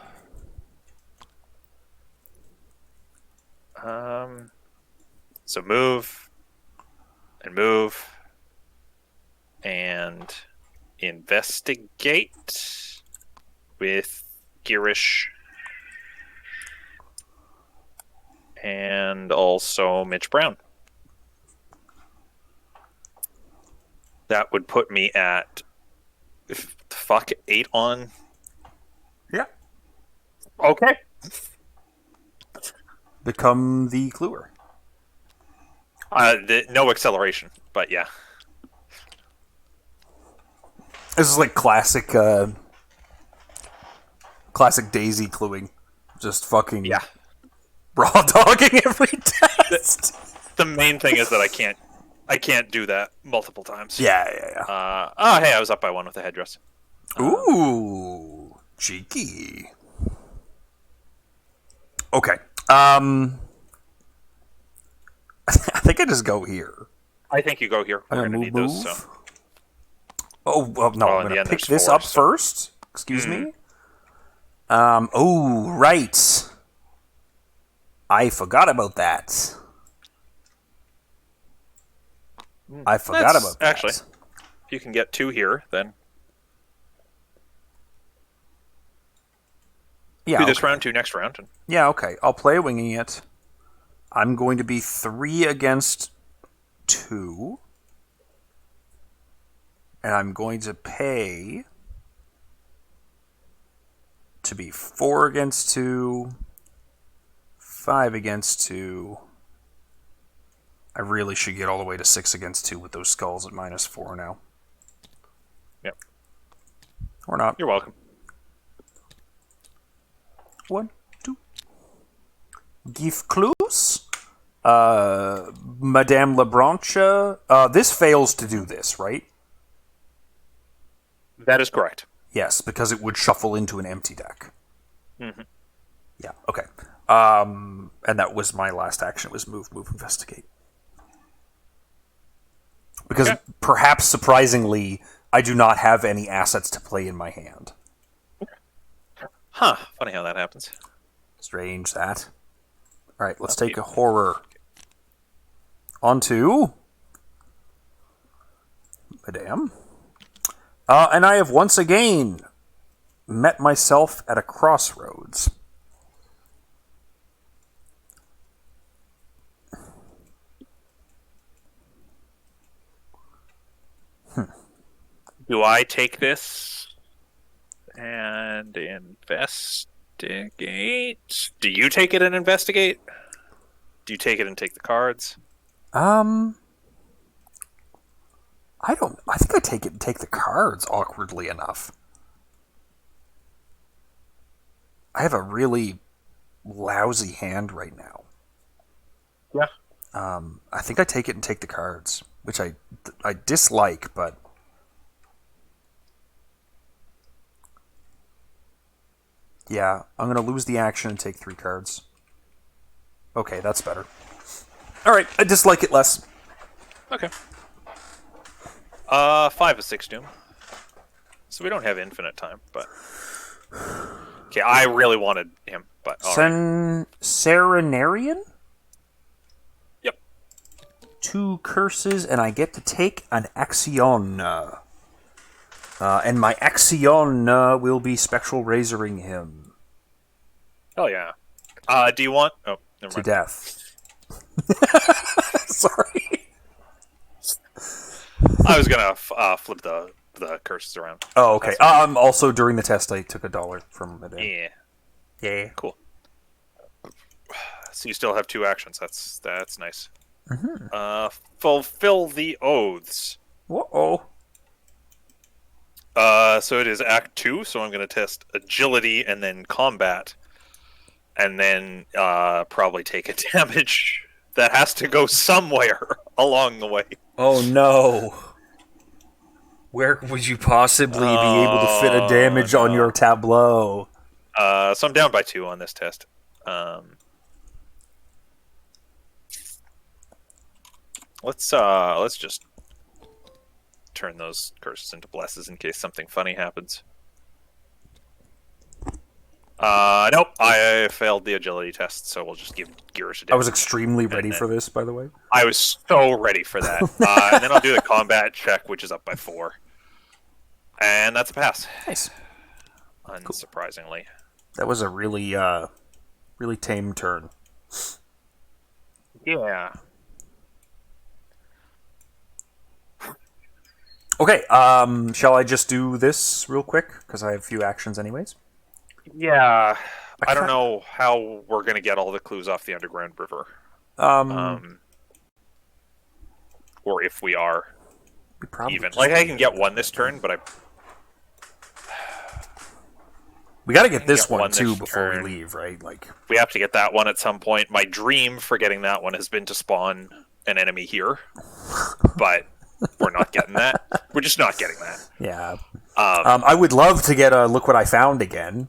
Speaker 2: So move and investigate with Girish and also Mitch Brown. That would put me at 8 on.
Speaker 1: Yeah.
Speaker 2: Okay.
Speaker 1: Become the cluer.
Speaker 2: No acceleration, but yeah.
Speaker 1: This is like classic Daisy cluing. Just fucking raw dogging every test.
Speaker 2: The main thing is that I can't do that multiple times.
Speaker 1: Yeah.
Speaker 2: Hey, I was up by 1 with the headdress.
Speaker 1: Ooh, cheeky. Okay. I think I just go here.
Speaker 2: I think you go here. We're
Speaker 1: I'm
Speaker 2: going to need
Speaker 1: move.
Speaker 2: those. So.
Speaker 1: No, I'm going to pick this
Speaker 2: 4,
Speaker 1: up first. Excuse me. Right. I forgot about that. I forgot about that.
Speaker 2: Actually, if you can get 2 here, then do this round, 2 next round.
Speaker 1: Yeah, okay. I'll play Winging It. I'm going to be 3 against 2. And I'm going to pay to be 4 against 2, 5 against 2, I really should get all the way to 6 against 2 with those skulls at -4 now.
Speaker 2: Yep.
Speaker 1: Or not.
Speaker 2: You're welcome.
Speaker 1: 1, 2. Give clues. Madame Lebranche. This fails to do this, right?
Speaker 2: That is correct.
Speaker 1: Yes, because it would shuffle into an empty deck.
Speaker 2: Mm-hmm.
Speaker 1: Yeah, okay. And that was my last action. It was move, investigate. Because perhaps surprisingly, I do not have any assets to play in my hand.
Speaker 2: Huh. Funny how that happens.
Speaker 1: Strange that. Alright, let's take a horror. On to Madame. And I have once again met myself at a crossroads.
Speaker 2: Do I take this and investigate? Do you take it and investigate? Do you take it and take the cards?
Speaker 1: I think I take it and take the cards, awkwardly enough. I have a really lousy hand right now.
Speaker 2: Yeah.
Speaker 1: I think I take it and take the cards, which I dislike, but... Yeah, I'm going to lose the action and take 3 cards. Okay, that's better. Alright, I dislike it less.
Speaker 2: Okay. 5 of 6 doom. So we don't have infinite time, but... Okay, I really wanted him, but...
Speaker 1: Serenarian?
Speaker 2: Yep.
Speaker 1: 2 curses, and I get to take an Axion. And my Axion will be Spectral Razoring him.
Speaker 2: Oh, yeah. Do you want... Oh, never
Speaker 1: to
Speaker 2: mind.
Speaker 1: death. Sorry.
Speaker 2: I was gonna flip the curses around.
Speaker 1: Oh, okay. Also, during the test, I took $1 from Madame.
Speaker 2: Yeah.
Speaker 1: Yeah.
Speaker 2: Cool. So you still have 2 actions. That's nice.
Speaker 1: Mm-hmm.
Speaker 2: Fulfill the oaths.
Speaker 1: Uh-oh.
Speaker 2: So it is Act 2, so I'm going to test Agility and then Combat. And then probably take a damage that has to go somewhere along the way.
Speaker 1: Oh, no. Where would you possibly be able to fit a damage on your tableau?
Speaker 2: So I'm down by 2 on this test. Let's just turn those curses into blesses in case something funny happens. Nope, I failed the agility test, so we'll just give Girish a damage.
Speaker 1: I was extremely ready for this, by the way.
Speaker 2: I was so ready for that. And then I'll do the combat check, which is up by 4. And that's a pass.
Speaker 1: Nice.
Speaker 2: Unsurprisingly.
Speaker 1: Cool. That was a really, really tame turn.
Speaker 2: Yeah.
Speaker 1: Okay, shall I just do this real quick? Because I have a few actions anyways.
Speaker 2: Yeah. I don't know how we're going to get all the clues off the underground river. Or if we are even. Like, I can get 1 this turn, but
Speaker 1: we got to get this one too before we leave, right? Like,
Speaker 2: we have to get that one at some point. My dream for getting that one has been to spawn an enemy here, but we're not getting that. We're just not getting that.
Speaker 1: Yeah. I would love to get a Look What I Found again.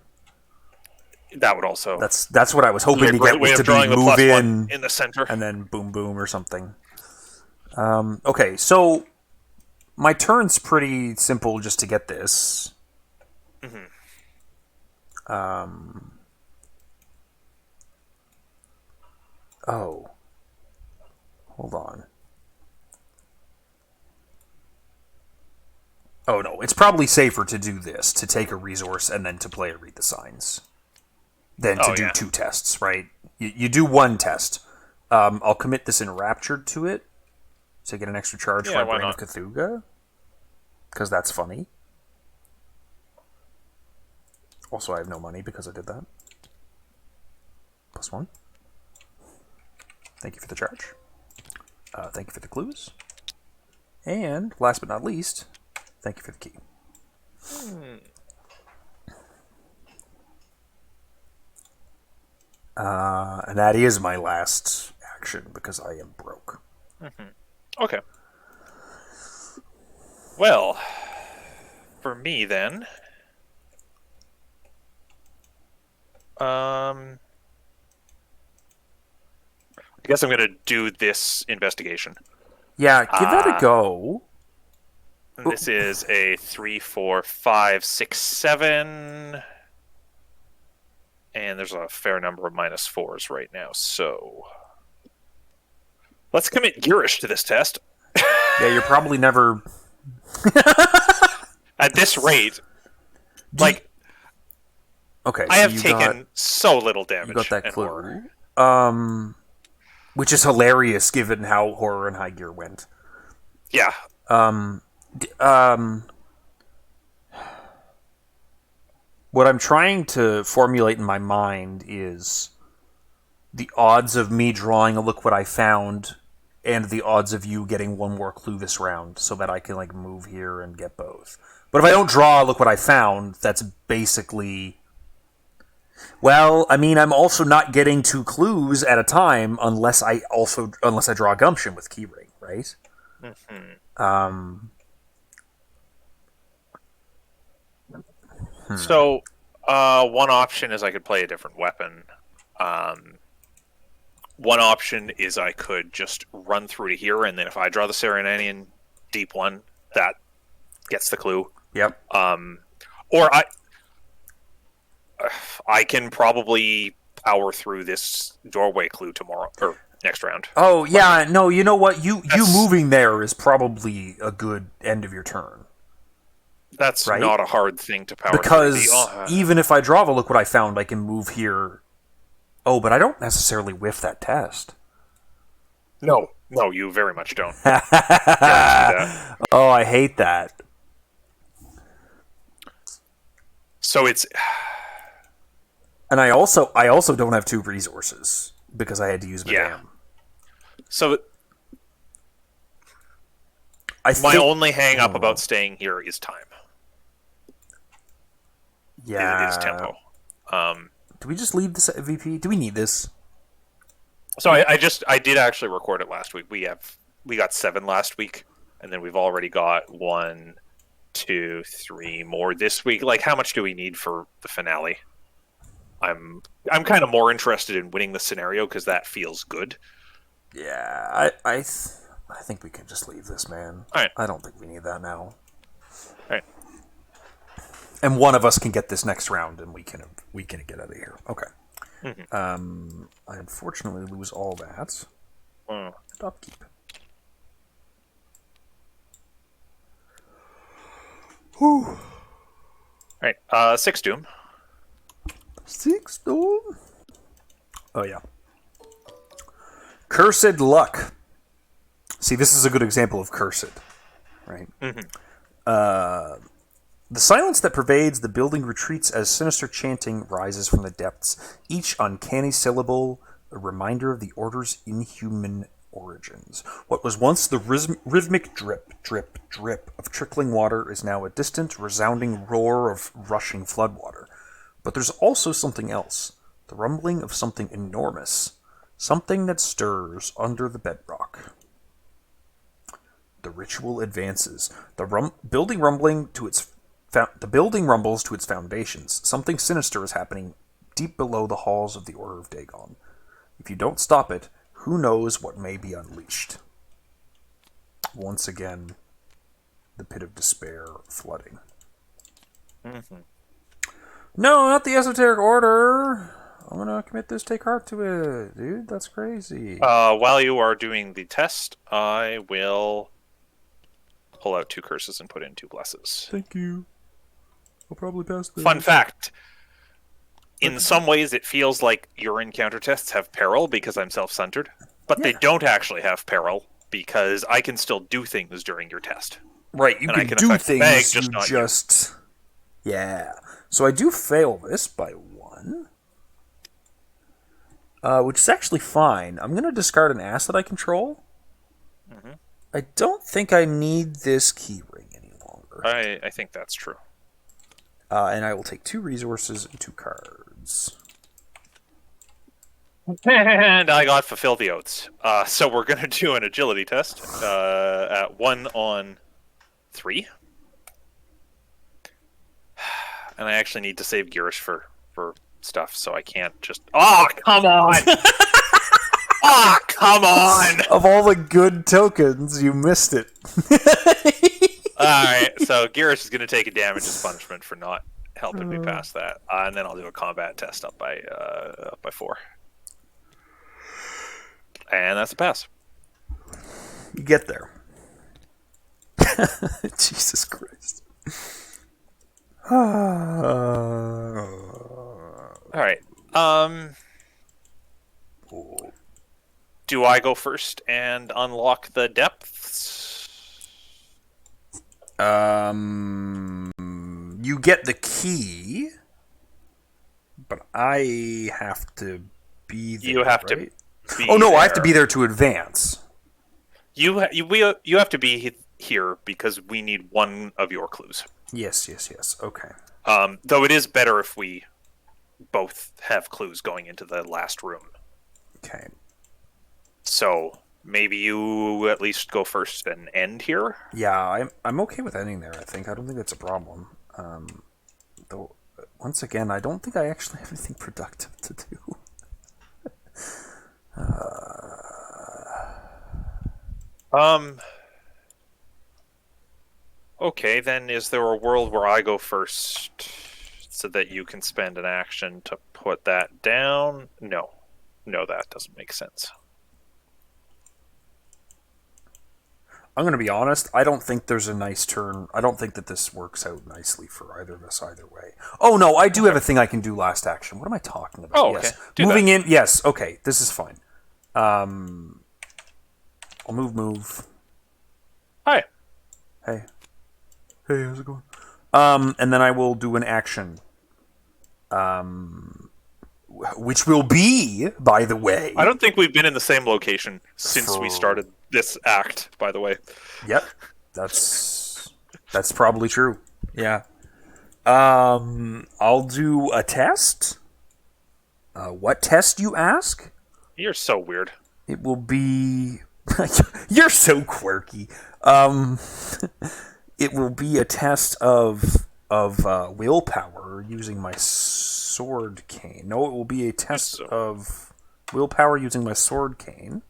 Speaker 2: That would also.
Speaker 1: That's what I was hoping to get, was to be move in
Speaker 2: the center
Speaker 1: and then boom boom or something. Okay, so my turn's pretty simple just to get this.
Speaker 2: Mm-hmm.
Speaker 1: Oh. Hold on. Oh no, it's probably safer to do this, to take a resource and then to play a Read the Signs, than to do 2 tests, right? You do 1 test. I'll commit this Enraptured to it, to get an extra charge for Brain of Cthulhu, because that's funny. Also, I have no money because I did that. +1. Thank you for the charge. Thank you for the clues. And last but not least, thank you for the key. And that is my last action because I am broke.
Speaker 2: Okay. Well, for me then, I guess I'm going to do this investigation.
Speaker 1: Yeah, give that a go.
Speaker 2: And this is a 3, 4, 5, 6, 7. And there's a fair number of -4s right now, so let's commit Girish to this test.
Speaker 1: Yeah, you're probably never...
Speaker 2: At this rate, like...
Speaker 1: Okay,
Speaker 2: I have taken so little damage.
Speaker 1: You got that clue.
Speaker 2: Horror.
Speaker 1: Which is hilarious given how horror and high gear went.
Speaker 2: Yeah.
Speaker 1: What I'm trying to formulate in my mind is the odds of me drawing a look what I found and the odds of you getting one more clue this round so that I can like move here and get both. But if I don't draw look what I found, that's basically... Well, I mean, I'm also not getting 2 clues at a time unless I draw a gumption with keyring, right?
Speaker 2: So, one option is I could play a different weapon. One option is I could just run through to here, and then if I draw the Serenanian deep one, that gets the clue.
Speaker 1: Yep.
Speaker 2: Or I can probably power through this doorway clue tomorrow or next round.
Speaker 1: Oh yeah, no, you know what? You moving there is probably a good end of your turn.
Speaker 2: That's
Speaker 1: right?
Speaker 2: Not a hard thing to power
Speaker 1: because
Speaker 2: through.
Speaker 1: Even if I draw the look what I found, I can move here. Oh, but I don't necessarily whiff that test.
Speaker 2: No, you very much don't.
Speaker 1: Oh, I hate that.
Speaker 2: So it's...
Speaker 1: And I also don't have 2 resources because I had to use Madame.
Speaker 2: So my only hang up about staying here is time.
Speaker 1: Yeah.
Speaker 2: Is tempo.
Speaker 1: Do we just leave this at VP? Do we need this?
Speaker 2: So I did actually record it last week. We got 7 last week, and then we've already got 1, 2, 3 more this week. Like, how much do we need for the finale? I'm kind of more interested in winning the scenario because that feels good.
Speaker 1: Yeah, I think we can just leave this, man.
Speaker 2: All right.
Speaker 1: I don't think we need that now.
Speaker 2: All right.
Speaker 1: And one of us can get this next round, and we can get out of here. Okay. I unfortunately lose all that. And upkeep. Whew.
Speaker 2: All right. 6 Doom.
Speaker 1: 6 Doom. Oh yeah. Cursed Luck. See, this is a good example of cursed, right? The silence that pervades the building retreats as sinister chanting rises from the depths, each uncanny syllable a reminder of the Order's inhuman origins. What was once the rhythmic drip, drip, drip of trickling water is now a distant, resounding roar of rushing floodwater. But there's also something else, the rumbling of something enormous, something that stirs under the bedrock. The ritual advances. The building rumbles to its foundations. Something sinister is happening deep below the halls of the Order of Dagon. If you don't stop it, who knows what may be unleashed. Once again, the pit of despair flooding. No, not the Esoteric Order. I'm gonna commit this take heart to it. Dude, that's crazy.
Speaker 2: While you are doing the test, I will pull out 2 curses and put in 2 blesses.
Speaker 1: Thank you. I'll probably pass this.
Speaker 2: Fun fact. In some ways, it feels like your encounter tests have peril because I'm self-centered, but they don't actually have peril because I can still do things during your test.
Speaker 1: Right, you can do things,
Speaker 2: Meg,
Speaker 1: just Yeah. So I do fail this by 1. Which is actually fine. I'm going to discard an asset I control. I don't think I need this key ring any longer.
Speaker 2: I think that's true.
Speaker 1: And I will take 2 resources and 2 cards.
Speaker 2: And I got fulfill the oaths. So we're going to do an agility test at 1 on 3. And I actually need to save Girish for stuff, so I can't just... Oh, come on! Oh, come on!
Speaker 1: Of all the good tokens, you missed it.
Speaker 2: Alright, so Girish is going to take a damage as punishment for not helping me pass that. And then I'll do a combat test up by 4. And that's a pass.
Speaker 1: You get there. Jesus Christ.
Speaker 2: Alright. Do I go first and unlock the depths?
Speaker 1: You get the key, but I have to be there.
Speaker 2: You have
Speaker 1: right?
Speaker 2: to be
Speaker 1: Oh no,
Speaker 2: there.
Speaker 1: I have to be there to advance.
Speaker 2: You have to be here because we need one of your clues.
Speaker 1: Yes. Okay.
Speaker 2: Though it is better if we both have clues going into the last room.
Speaker 1: Okay.
Speaker 2: So maybe you at least go first and end here.
Speaker 1: Yeah, I'm okay with ending there. I don't think that's a problem. Though, once again, I don't think I actually have anything productive to do.
Speaker 2: Okay, then is there a world where I go first so that you can spend an action to put that down? No, that doesn't make sense.
Speaker 1: I'm going to be honest, I don't think there's a nice turn. I don't think that this works out nicely for either of us either way. Oh, no, I do have a thing I can do last action. What am I talking about?
Speaker 2: Oh, okay.
Speaker 1: Yes.
Speaker 2: Do
Speaker 1: Moving
Speaker 2: that.
Speaker 1: in, yes, okay, this is fine. I'll move.
Speaker 2: Hi.
Speaker 1: Hey, how's it going? And then I will do an action. Which will be, by the way...
Speaker 2: I don't think we've been in the same location since we started this act, by the way.
Speaker 1: Yep. That's probably true. Yeah. I'll do a test. What test, you ask?
Speaker 2: You're so weird.
Speaker 1: It will be... You're so quirky. It will be a test of willpower using my sword cane. No, it will be a test of willpower using my sword cane.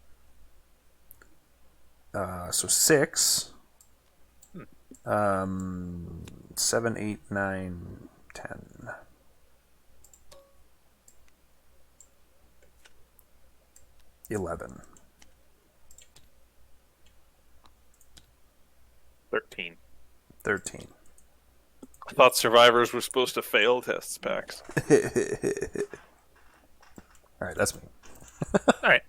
Speaker 1: So 6. 7, 8, 9, 10. 11.
Speaker 2: 13.
Speaker 1: 13.
Speaker 2: I thought survivors were supposed to fail tests, Pax.
Speaker 1: Alright, that's me.
Speaker 2: Alright.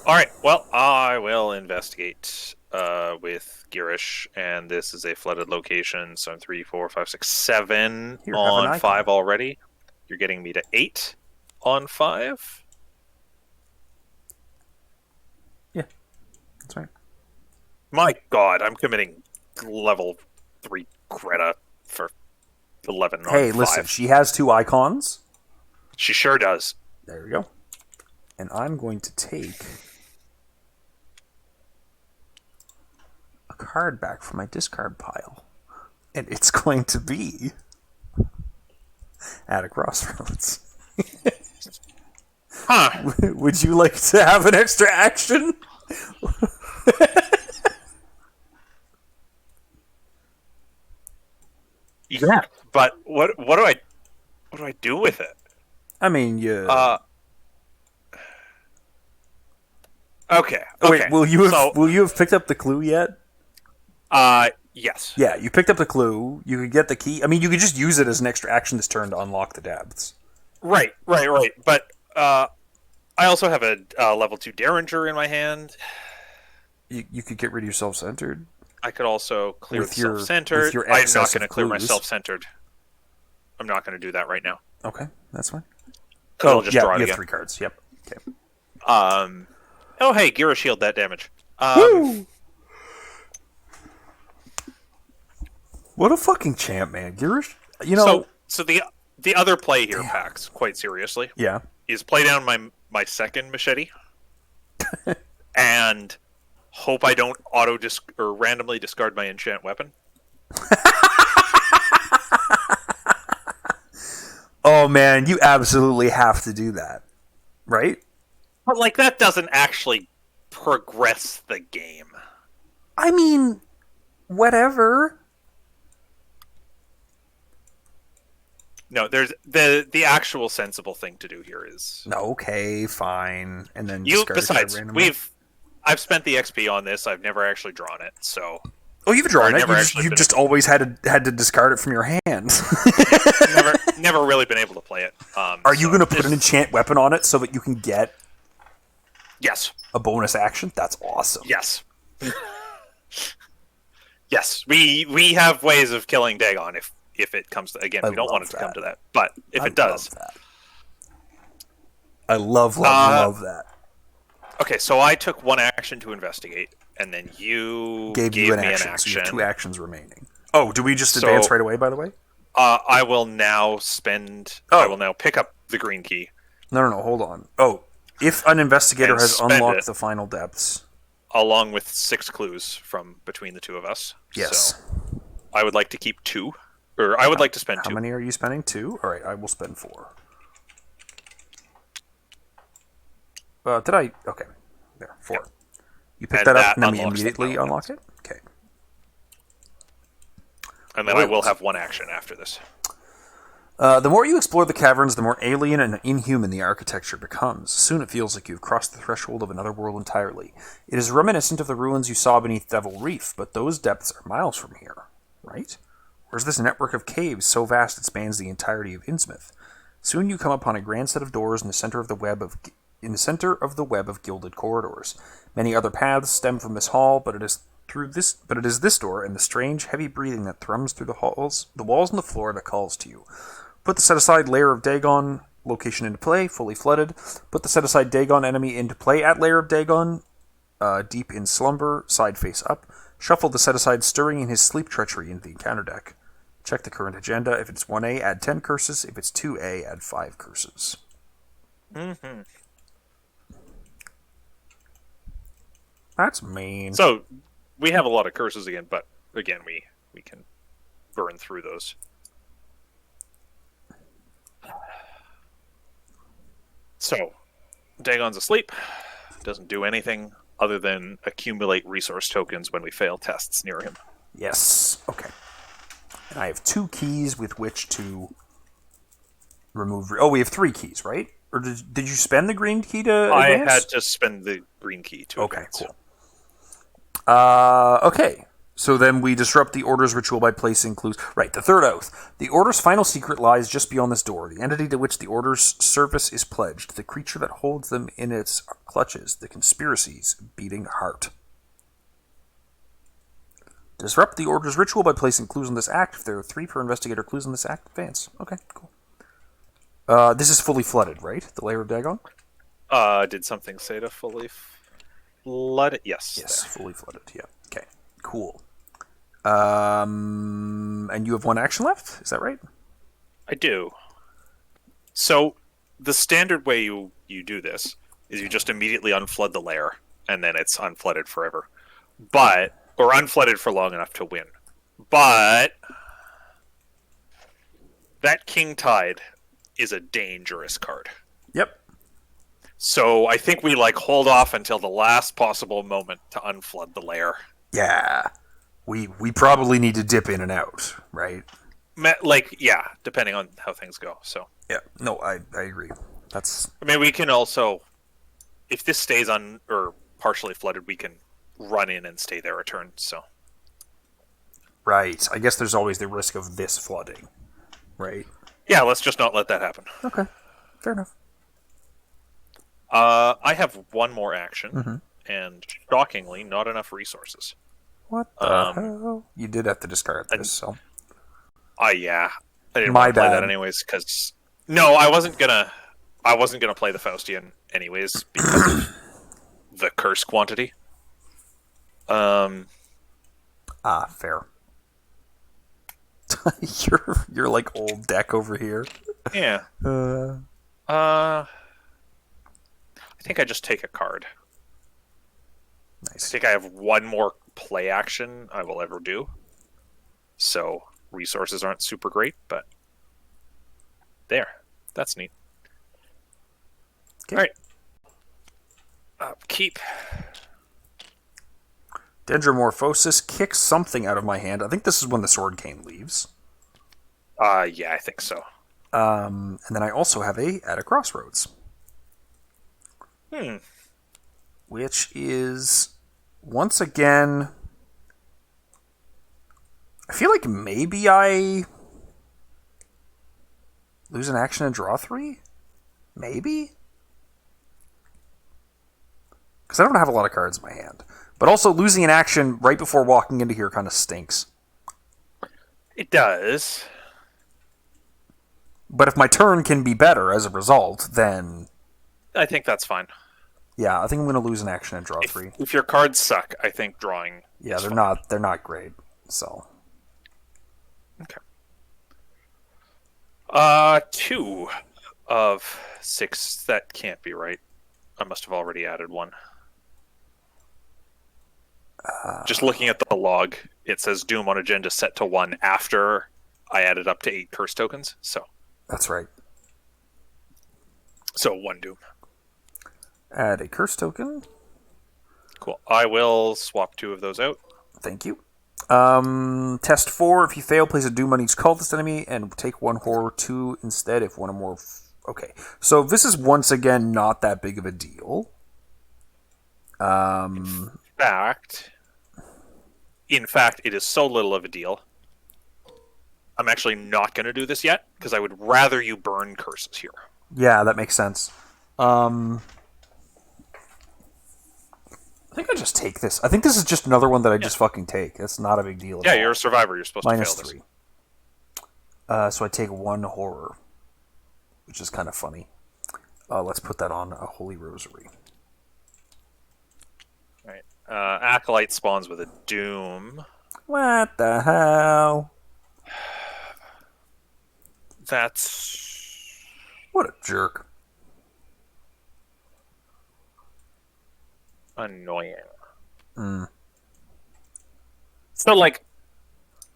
Speaker 2: Alright, well, I will investigate with Girish, and this is a flooded location, so I'm 3, 4, 5, 6, 7
Speaker 1: Here, have an
Speaker 2: on
Speaker 1: icon.
Speaker 2: 5 already. You're getting me to 8 on 5.
Speaker 1: Yeah, that's right.
Speaker 2: My god, I'm committing level 3 Greta for 11 on
Speaker 1: Hey,
Speaker 2: 5.
Speaker 1: listen, she has 2 icons.
Speaker 2: She sure does.
Speaker 1: There we go. And I'm going to take a card back from my discard pile. And it's going to be at a crossroads.
Speaker 2: Huh.
Speaker 1: Would you like to have an extra action?
Speaker 2: Yeah, but what do I do with it?
Speaker 1: I mean, you...
Speaker 2: Okay.
Speaker 1: Wait, will you have picked up the clue yet?
Speaker 2: Yes.
Speaker 1: Yeah, you picked up the clue. You could get the key. I mean, you could just use it as an extra action this turn to unlock the depths.
Speaker 2: Right. But I also have a level 2 Derringer in my hand.
Speaker 1: You could get rid of your self-centered.
Speaker 2: I could also clear
Speaker 1: With
Speaker 2: the
Speaker 1: your
Speaker 2: self-centered. I'm
Speaker 1: excess
Speaker 2: not going to
Speaker 1: of
Speaker 2: clear my
Speaker 1: clues.
Speaker 2: self-centered. I'm not going to do that right now.
Speaker 1: Okay, that's fine.
Speaker 2: I'll just draw it
Speaker 1: you
Speaker 2: again.
Speaker 1: have 3 cards. Yep. Okay.
Speaker 2: Oh, hey, Gira shield that damage.
Speaker 1: Woo! What a fucking champ, man. Girish,
Speaker 2: So the other play here, Pax, quite seriously,
Speaker 1: yeah.
Speaker 2: is play down my second machete and hope I don't or randomly discard my enchant weapon.
Speaker 1: Oh, man, you absolutely have to do that, right?
Speaker 2: But, like, that doesn't actually progress the game.
Speaker 1: I mean, whatever.
Speaker 2: No, there's the actual sensible thing to do here is
Speaker 1: Okay, fine, and then discard
Speaker 2: besides
Speaker 1: randomly.
Speaker 2: I've spent the XP on this. I've never actually drawn it, so
Speaker 1: Oh, you've drawn it.
Speaker 2: Never
Speaker 1: You just always had to discard it from your hand.
Speaker 2: never really been able to play it.
Speaker 1: Are you going to put an enchant weapon on it so that you can get
Speaker 2: Yes.
Speaker 1: a bonus action? That's awesome.
Speaker 2: Yes. Yes. We have ways of killing Dagon if it comes to, again, we don't want it to come to that. But if it does.
Speaker 1: I love that.
Speaker 2: Okay, so I took one action to investigate, and then you gave me an action.
Speaker 1: So you have 2 actions remaining. Oh, do we just advance right away, by the way?
Speaker 2: I will now I will now pick up the green key.
Speaker 1: No, hold on. Oh, if an investigator has unlocked the final depths.
Speaker 2: Along with 6 clues from between the two of us.
Speaker 1: Yes.
Speaker 2: So I would like to keep 2. Or I would like to spend 2.
Speaker 1: How many are you spending? 2? Alright, I will spend 4. Did I? Okay. There, 4. Yep. You pick that up and then we immediately unlock it? Okay.
Speaker 2: And then I will have 1 action after this.
Speaker 1: The more you explore the caverns, the more alien and inhuman the architecture becomes. Soon it feels like you've crossed the threshold of another world entirely. It is reminiscent of the ruins you saw beneath Devil Reef, but those depths are miles from here, right? Or is this network of caves so vast it spans the entirety of Innsmouth? Soon you come upon a grand set of doors in the center of the web of gilded corridors. Many other paths stem from this hall, but it is this door and the strange, heavy breathing that thrums through the walls and the floor that calls to you. Put the set-aside Lair of Dagon location into play, fully flooded. Put the set-aside Dagon enemy into play at Lair of Dagon, deep in slumber, side face up. Shuffle the set-aside Stirring in his sleep treachery into the encounter deck. Check the current agenda. If it's 1A, add 10 curses. If it's 2A, add 5 curses.
Speaker 2: Mm-hmm.
Speaker 1: That's mean.
Speaker 2: So, we have a lot of curses again, but again, we can burn through those. So, Dagon's asleep. Doesn't do anything other than accumulate resource tokens when we fail tests near him.
Speaker 1: Yes. Okay. And I have 2 keys with which to remove... we have 3 keys, right? Or did you spend the green key to advance?
Speaker 2: I had to spend the green key to advance.
Speaker 1: Cool. Okay. So then we disrupt the Order's ritual by placing clues. Right, the third oath. The Order's final secret lies just beyond this door. The entity to which the Order's service is pledged. The creature that holds them in its clutches. The Conspiracy's beating heart. Disrupt the Order's ritual by placing clues on this act. If there are 3 per investigator clues on this act, advance. Okay, cool. This is fully flooded, right? The Lair of Dagon?
Speaker 2: Did something say to fully flood it? Yes.
Speaker 1: Yes, fully flooded, yeah. Okay, cool. And you have 1 action left? Is that right?
Speaker 2: I do. So, the standard way you do this is you just immediately unflood the lair, and then it's unflooded forever. Or unflooded for long enough to win. But that King Tide is a dangerous card.
Speaker 1: Yep.
Speaker 2: So I think we hold off until the last possible moment to unflood the lair.
Speaker 1: Yeah. We probably need to dip in and out, right?
Speaker 2: Yeah, depending on how things go. So
Speaker 1: yeah, no, I agree.
Speaker 2: We can also, if this stays or partially flooded, we can run in and stay there a turn. So
Speaker 1: right. I guess there's always the risk of this flooding, right?
Speaker 2: Yeah, let's just not let that happen.
Speaker 1: Okay, fair enough.
Speaker 2: I have 1 more action, and shockingly, not enough resources.
Speaker 1: What the hell? You did have to discard this, so.
Speaker 2: Yeah. I didn't want to play that anyways, because... No, I wasn't gonna play the Faustian anyways, because of the curse quantity.
Speaker 1: Fair. You're like old deck over here.
Speaker 2: Yeah. I think I just take a card.
Speaker 1: Nice.
Speaker 2: I think I have one more play action I will ever do. So resources aren't super great, but there. That's neat.
Speaker 1: Okay.
Speaker 2: All right. Keep.
Speaker 1: Dendromorphosis kicks something out of my hand. I think this is when the Sword Cane leaves.
Speaker 2: Yeah, I think so.
Speaker 1: And then I also have at a crossroads. Which is, once again, I feel like maybe I lose an action and draw 3? Maybe? Because I don't have a lot of cards in my hand. But also, losing an action right before walking into here kind of stinks.
Speaker 2: It does.
Speaker 1: But if my turn can be better as a result, then...
Speaker 2: I think that's fine.
Speaker 1: Yeah, I think I'm going to lose an action and draw 3.
Speaker 2: If your cards suck, I think drawing.
Speaker 1: Yeah, they're not great. So.
Speaker 2: Okay. 2 of 6. That can't be right. I must have already added 1. Just looking at the log, it says Doom on agenda set to 1 after I added up to 8 curse tokens. So.
Speaker 1: That's right.
Speaker 2: So 1 Doom.
Speaker 1: Add a curse token.
Speaker 2: Cool. I will swap 2 of those out.
Speaker 1: Thank you. Test 4. If you fail, place a Doom on each cultist enemy and take 1 horror 2 instead if one or more... Okay. So this is once again not that big of a deal.
Speaker 2: In fact, it is so little of a deal. I'm actually not going to do this yet, because I would rather you burn curses here.
Speaker 1: Yeah, that makes sense. I think I just take this. I think this is just another one that I just fucking take. That's not a big deal at all.
Speaker 2: You're a survivor. You're supposed to fail this.
Speaker 1: -3. So I take 1 horror, which is kind of funny. Let's put that on a Holy Rosary.
Speaker 2: All right. Acolyte spawns with a Doom.
Speaker 1: What the hell?
Speaker 2: That's...
Speaker 1: What a jerk.
Speaker 2: Annoying. So, like,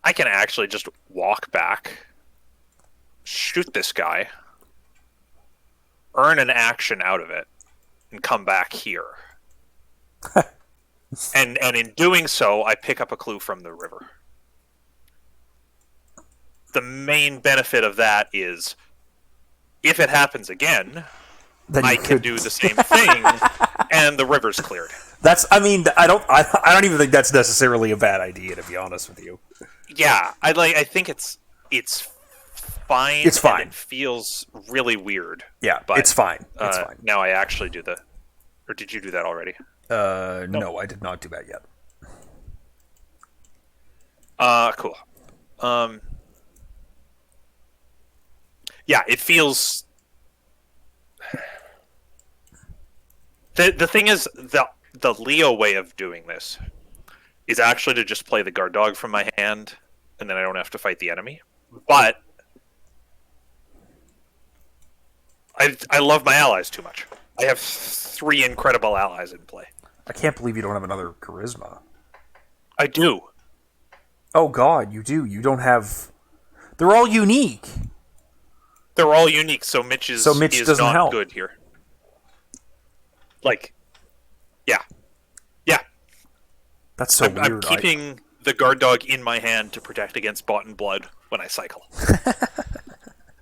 Speaker 2: I can actually just walk back, shoot this guy, earn an action out of it, and come back here. and in doing so, I pick up a clue from the river. The main benefit of that is, if it happens again,
Speaker 1: then
Speaker 2: I can do the same thing, and the river's cleared.
Speaker 1: I don't even think that's necessarily a bad idea, to be honest with you.
Speaker 2: Yeah, I think it's fine.
Speaker 1: It's fine.
Speaker 2: And it feels really weird.
Speaker 1: Yeah,
Speaker 2: but,
Speaker 1: it's fine. It's fine.
Speaker 2: Now I actually do or did you do that already?
Speaker 1: No, I did not do that yet.
Speaker 2: Cool. Yeah, it feels. The thing is, the Leo way of doing this is actually to just play the guard dog from my hand, and then I don't have to fight the enemy. But I love my allies too much. I have 3 incredible allies in play.
Speaker 1: I can't believe you don't have another charisma.
Speaker 2: I do.
Speaker 1: Oh god, you do. You don't have... They're all unique.
Speaker 2: They're all unique, so Mitch doesn't not help. Good here. Like, yeah. Yeah.
Speaker 1: That's so weird.
Speaker 2: I'm keeping the guard dog in my hand to protect against bot and blood when I cycle.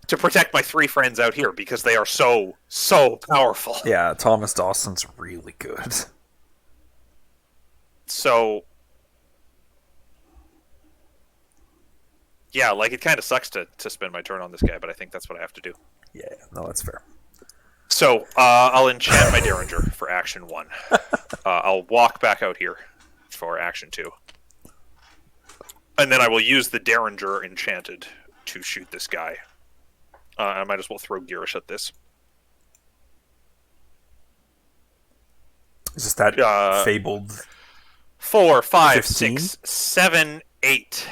Speaker 2: To protect my 3 friends out here, because they are so powerful.
Speaker 1: Yeah, Thomas Dawson's really good.
Speaker 2: So... yeah, like, it kind of sucks to spend my turn on this guy, but I think that's what I have to do.
Speaker 1: Yeah, no, that's fair.
Speaker 2: So, I'll enchant my Derringer for action 1. I'll walk back out here for action 2. And then I will use the Derringer enchanted to shoot this guy. I might as well throw Girish at this.
Speaker 1: Is this that fabled
Speaker 2: 4, 5,
Speaker 1: 15?
Speaker 2: 6, 7, 8,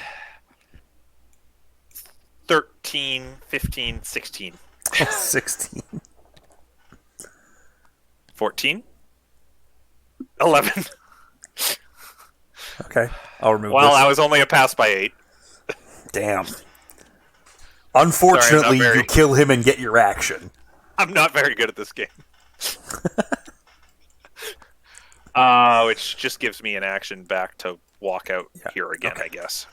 Speaker 2: 13, 15, 16.
Speaker 1: 16.
Speaker 2: 14? 11.
Speaker 1: Okay, I'll remove
Speaker 2: Well,
Speaker 1: this.
Speaker 2: I was only a pass by 8.
Speaker 1: Damn. Unfortunately, you kill him and get your action.
Speaker 2: I'm not very good at this game. Which just gives me an action back to walk out here again, I guess.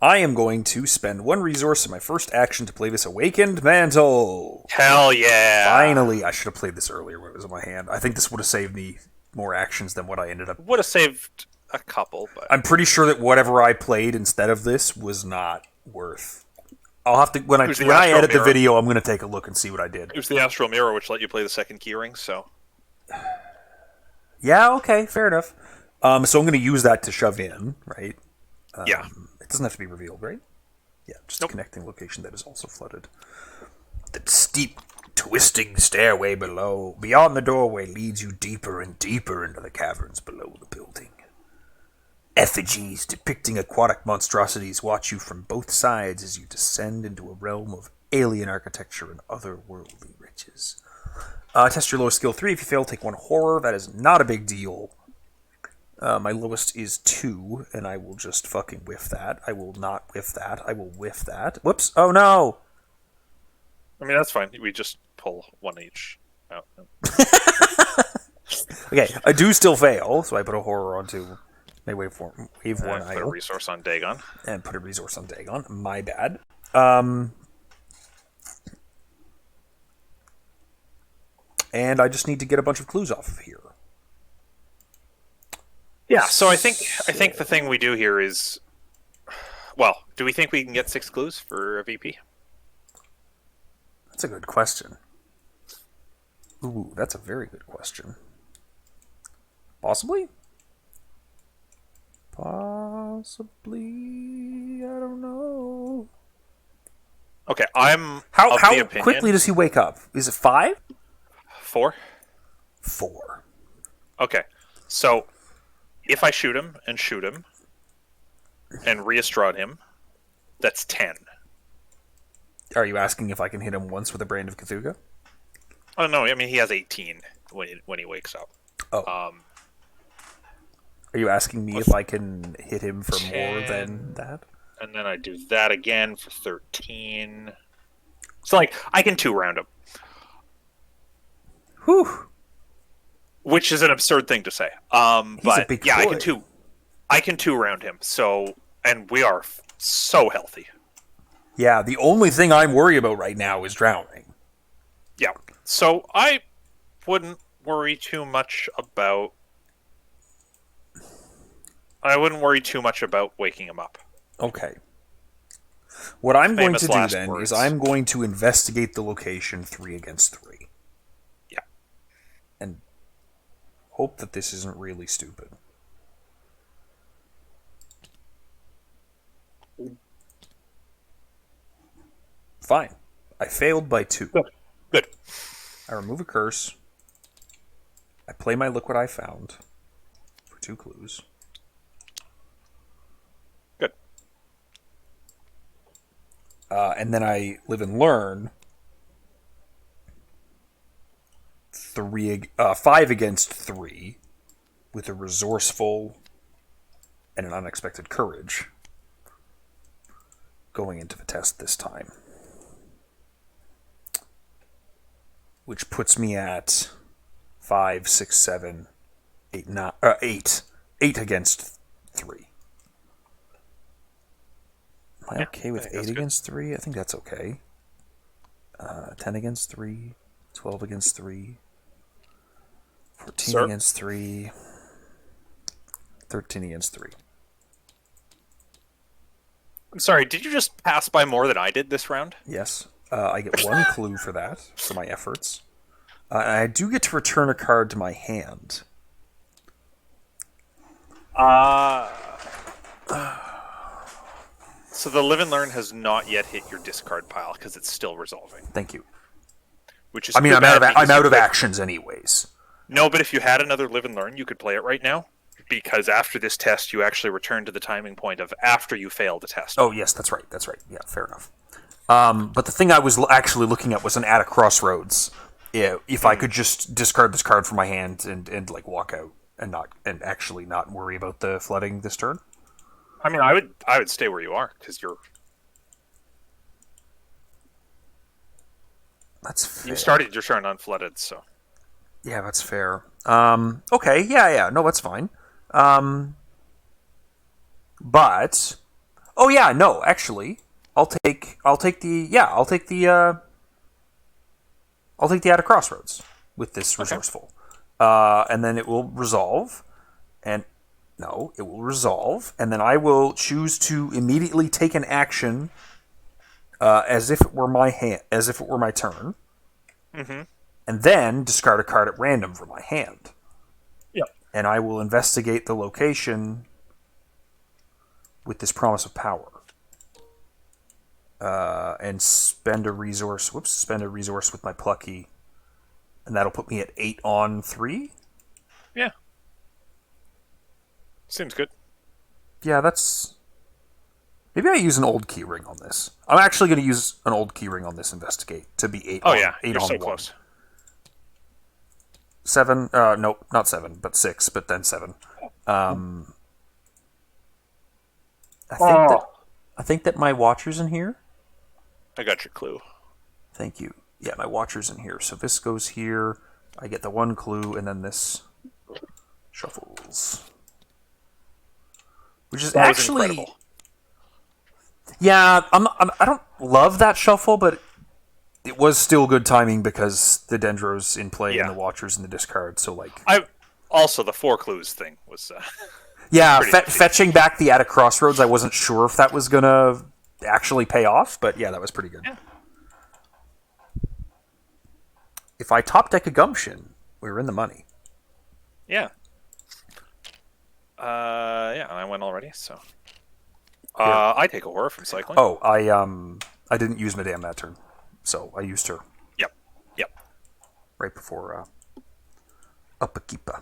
Speaker 1: I am going to spend 1 resource in my first action to play this Awakened Mantle.
Speaker 2: Hell yeah.
Speaker 1: Finally. I should have played this earlier when it was in my hand. I think this would have saved me more actions than what I ended up...
Speaker 2: Would have saved a couple, but...
Speaker 1: I'm pretty sure that whatever I played instead of this was not worth... I'll have to... When I edit the video, I'm going to take a look and see what I did.
Speaker 2: It was the Astral Mirror, which let you play the second keyring, so...
Speaker 1: Yeah, okay, fair enough. So I'm going to use that to shove in, right?
Speaker 2: Yeah.
Speaker 1: It doesn't have to be revealed, right? Yeah, just
Speaker 2: Nope.
Speaker 1: a connecting location that is also flooded. The steep, twisting stairway below, beyond the doorway, leads you deeper and deeper into the caverns below the building. Effigies depicting aquatic monstrosities watch you from both sides as you descend into a realm of alien architecture and otherworldly riches. Test your lowest skill 3. If you fail, take 1 horror. That is not a big deal. My lowest is 2, and I will just fucking whiff that. I will not whiff that. I will whiff that. Whoops. Oh, no!
Speaker 2: I mean, that's fine. We just pull 1 each out.
Speaker 1: Okay, I do still fail, so I put a horror onto my wave 1
Speaker 2: Put a
Speaker 1: idol.
Speaker 2: resource on Dagon.
Speaker 1: And put a resource on Dagon. My bad. And I just need to get a bunch of clues off of here.
Speaker 2: Yeah, so I think the thing we do here is... Well, do we think we can get 6 clues for a VP?
Speaker 1: That's a good question. Ooh, that's a very good question. Possibly? Possibly. I don't know.
Speaker 2: Okay, I'm
Speaker 1: How
Speaker 2: of the opinion...
Speaker 1: quickly does he wake up? Is it 5?
Speaker 2: 4?
Speaker 1: 4.
Speaker 2: Okay, so if I shoot him and re-estrade him, that's 10.
Speaker 1: Are you asking if I can hit him once with a Brand of Cthulhu?
Speaker 2: Oh no, I mean he has 18 when he wakes up.
Speaker 1: Oh. Are you asking me if I can hit him for
Speaker 2: 10,
Speaker 1: more than that?
Speaker 2: And then I do that again for 13. So like I can 2-round him.
Speaker 1: Whew.
Speaker 2: Which is an absurd thing to say. But yeah,
Speaker 1: boy.
Speaker 2: I can 2-round him. So, and we are so healthy.
Speaker 1: Yeah, the only thing I'm worried about right now is drowning.
Speaker 2: Yeah. So I wouldn't worry too much about waking him up.
Speaker 1: Okay. What I'm going
Speaker 2: Famous
Speaker 1: to do
Speaker 2: last
Speaker 1: then
Speaker 2: words.
Speaker 1: is I'm going to investigate the location 3 against 3.
Speaker 2: Yeah.
Speaker 1: And hope that this isn't really stupid. Fine. I failed by 2.
Speaker 2: Good.
Speaker 1: I remove a curse. I play my Look What I Found for 2 clues.
Speaker 2: Good.
Speaker 1: And then I live and learn 5 against 3 with a resourceful and an unexpected courage going into the test this time. Which puts me at 5, 6, 7, 8, 9, 8. 8 against 3. Am I okay with 8 against 3? I think that's okay. 10 against 3. 12 against 3. 14 against 3. 13 against 3.
Speaker 2: I'm sorry, did you just pass by more than I did this round?
Speaker 1: Yes. I get 1 clue for that, for my efforts. I do get to return a card to my hand.
Speaker 2: So the Live and Learn has not yet hit your discard pile because it's still resolving.
Speaker 1: Thank you.
Speaker 2: Which is
Speaker 1: I mean, I'm out of actions anyways.
Speaker 2: No, but if you had another live and learn, you could play it right now. Because after this test, you actually return to the timing point of after you fail the test.
Speaker 1: Oh, yes, that's right. That's right. Yeah, fair enough. But the thing I was actually looking at was an at a crossroads. Yeah, if I could just discard this card from my hand and like walk out and actually not worry about the flooding this turn.
Speaker 2: I mean, I would stay where you are because
Speaker 1: That's fair.
Speaker 2: You started your turn unflooded, so
Speaker 1: yeah, that's fair. Okay, yeah, no, that's fine. But oh yeah, no, actually, I'll take the at a crossroads with this resourceful, and then it will resolve, and no, it will resolve, and then I will choose to immediately take an action, as if it were my turn, and then discard a card at random from my hand.
Speaker 2: Yep.
Speaker 1: And I will investigate the location with this promise of power. And spend a resource with my plucky. And that'll put me at 8 on 3?
Speaker 2: Yeah. Seems good.
Speaker 1: Yeah, that's... Maybe I use an old key ring on this. I'm actually going to use an old key ring on this investigate to be 8
Speaker 2: Oh,
Speaker 1: on,
Speaker 2: yeah.
Speaker 1: 8
Speaker 2: You're
Speaker 1: on
Speaker 2: so
Speaker 1: 1.
Speaker 2: close.
Speaker 1: 7, nope, not 7, but 6, but then 7. I think that my watcher's in here.
Speaker 2: I got your clue.
Speaker 1: Thank you. Yeah, my watcher's in here. So this goes here. I get the 1 clue, and then this shuffles. Which is actually...
Speaker 2: incredible.
Speaker 1: Yeah, I don't love that shuffle, but it was still good timing because the Dendro's in play and the watcher's in the discard, so like...
Speaker 2: Also, the 4 clues thing was...
Speaker 1: yeah, fetching back the at a crossroads, I wasn't sure if that was going to actually pay off, but yeah, that was pretty good.
Speaker 2: Yeah.
Speaker 1: If I top deck a Gumption, we were in the money.
Speaker 2: Yeah. Yeah, I went already, so... I take a horror from cycling.
Speaker 1: Oh, I didn't use Madame that turn, so I used her.
Speaker 2: Yep.
Speaker 1: Right before Upakipa.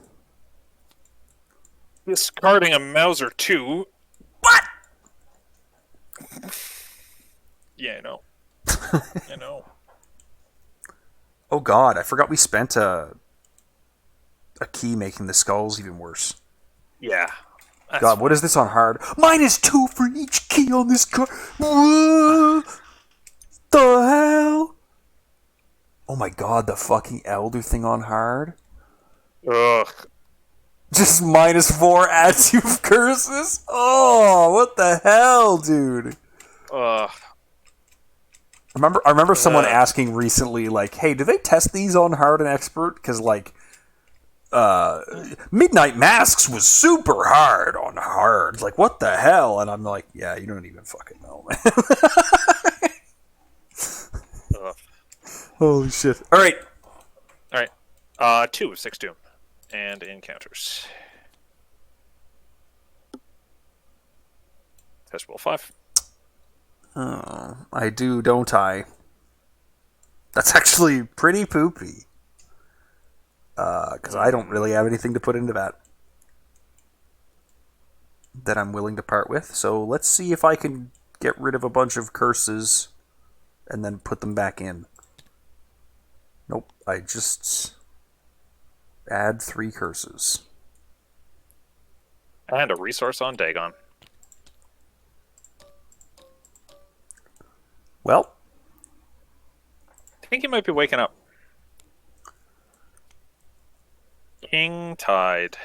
Speaker 2: Discarding a Mauser 2.
Speaker 1: What?
Speaker 2: Yeah, I know. I know.
Speaker 1: Oh god, I forgot we spent a key making the skulls even worse.
Speaker 2: Yeah.
Speaker 1: God, what is this on hard? -2 for each key on this card. What the hell? Oh my god, the fucking Elder thing on hard.
Speaker 2: Ugh.
Speaker 1: Just -4 adds you curses? Oh, what the hell, dude?
Speaker 2: Ugh.
Speaker 1: I remember someone asking recently, like, hey, do they test these on hard and expert? Because, like, Midnight Masks was super hard on hard. Like, what the hell? And I'm like, yeah, you don't even fucking know, man. Holy shit. All right.
Speaker 2: 2 of 6 Doom. And encounters. Test roll 5.
Speaker 1: I do, don't I? That's actually pretty poopy. Because I don't really have anything to put into that I'm willing to part with. So let's see if I can get rid of a bunch of curses and then put them back in. Nope, I just add 3 curses.
Speaker 2: And a resource on Dagon.
Speaker 1: Well,
Speaker 2: I think he might be waking up. King Tide.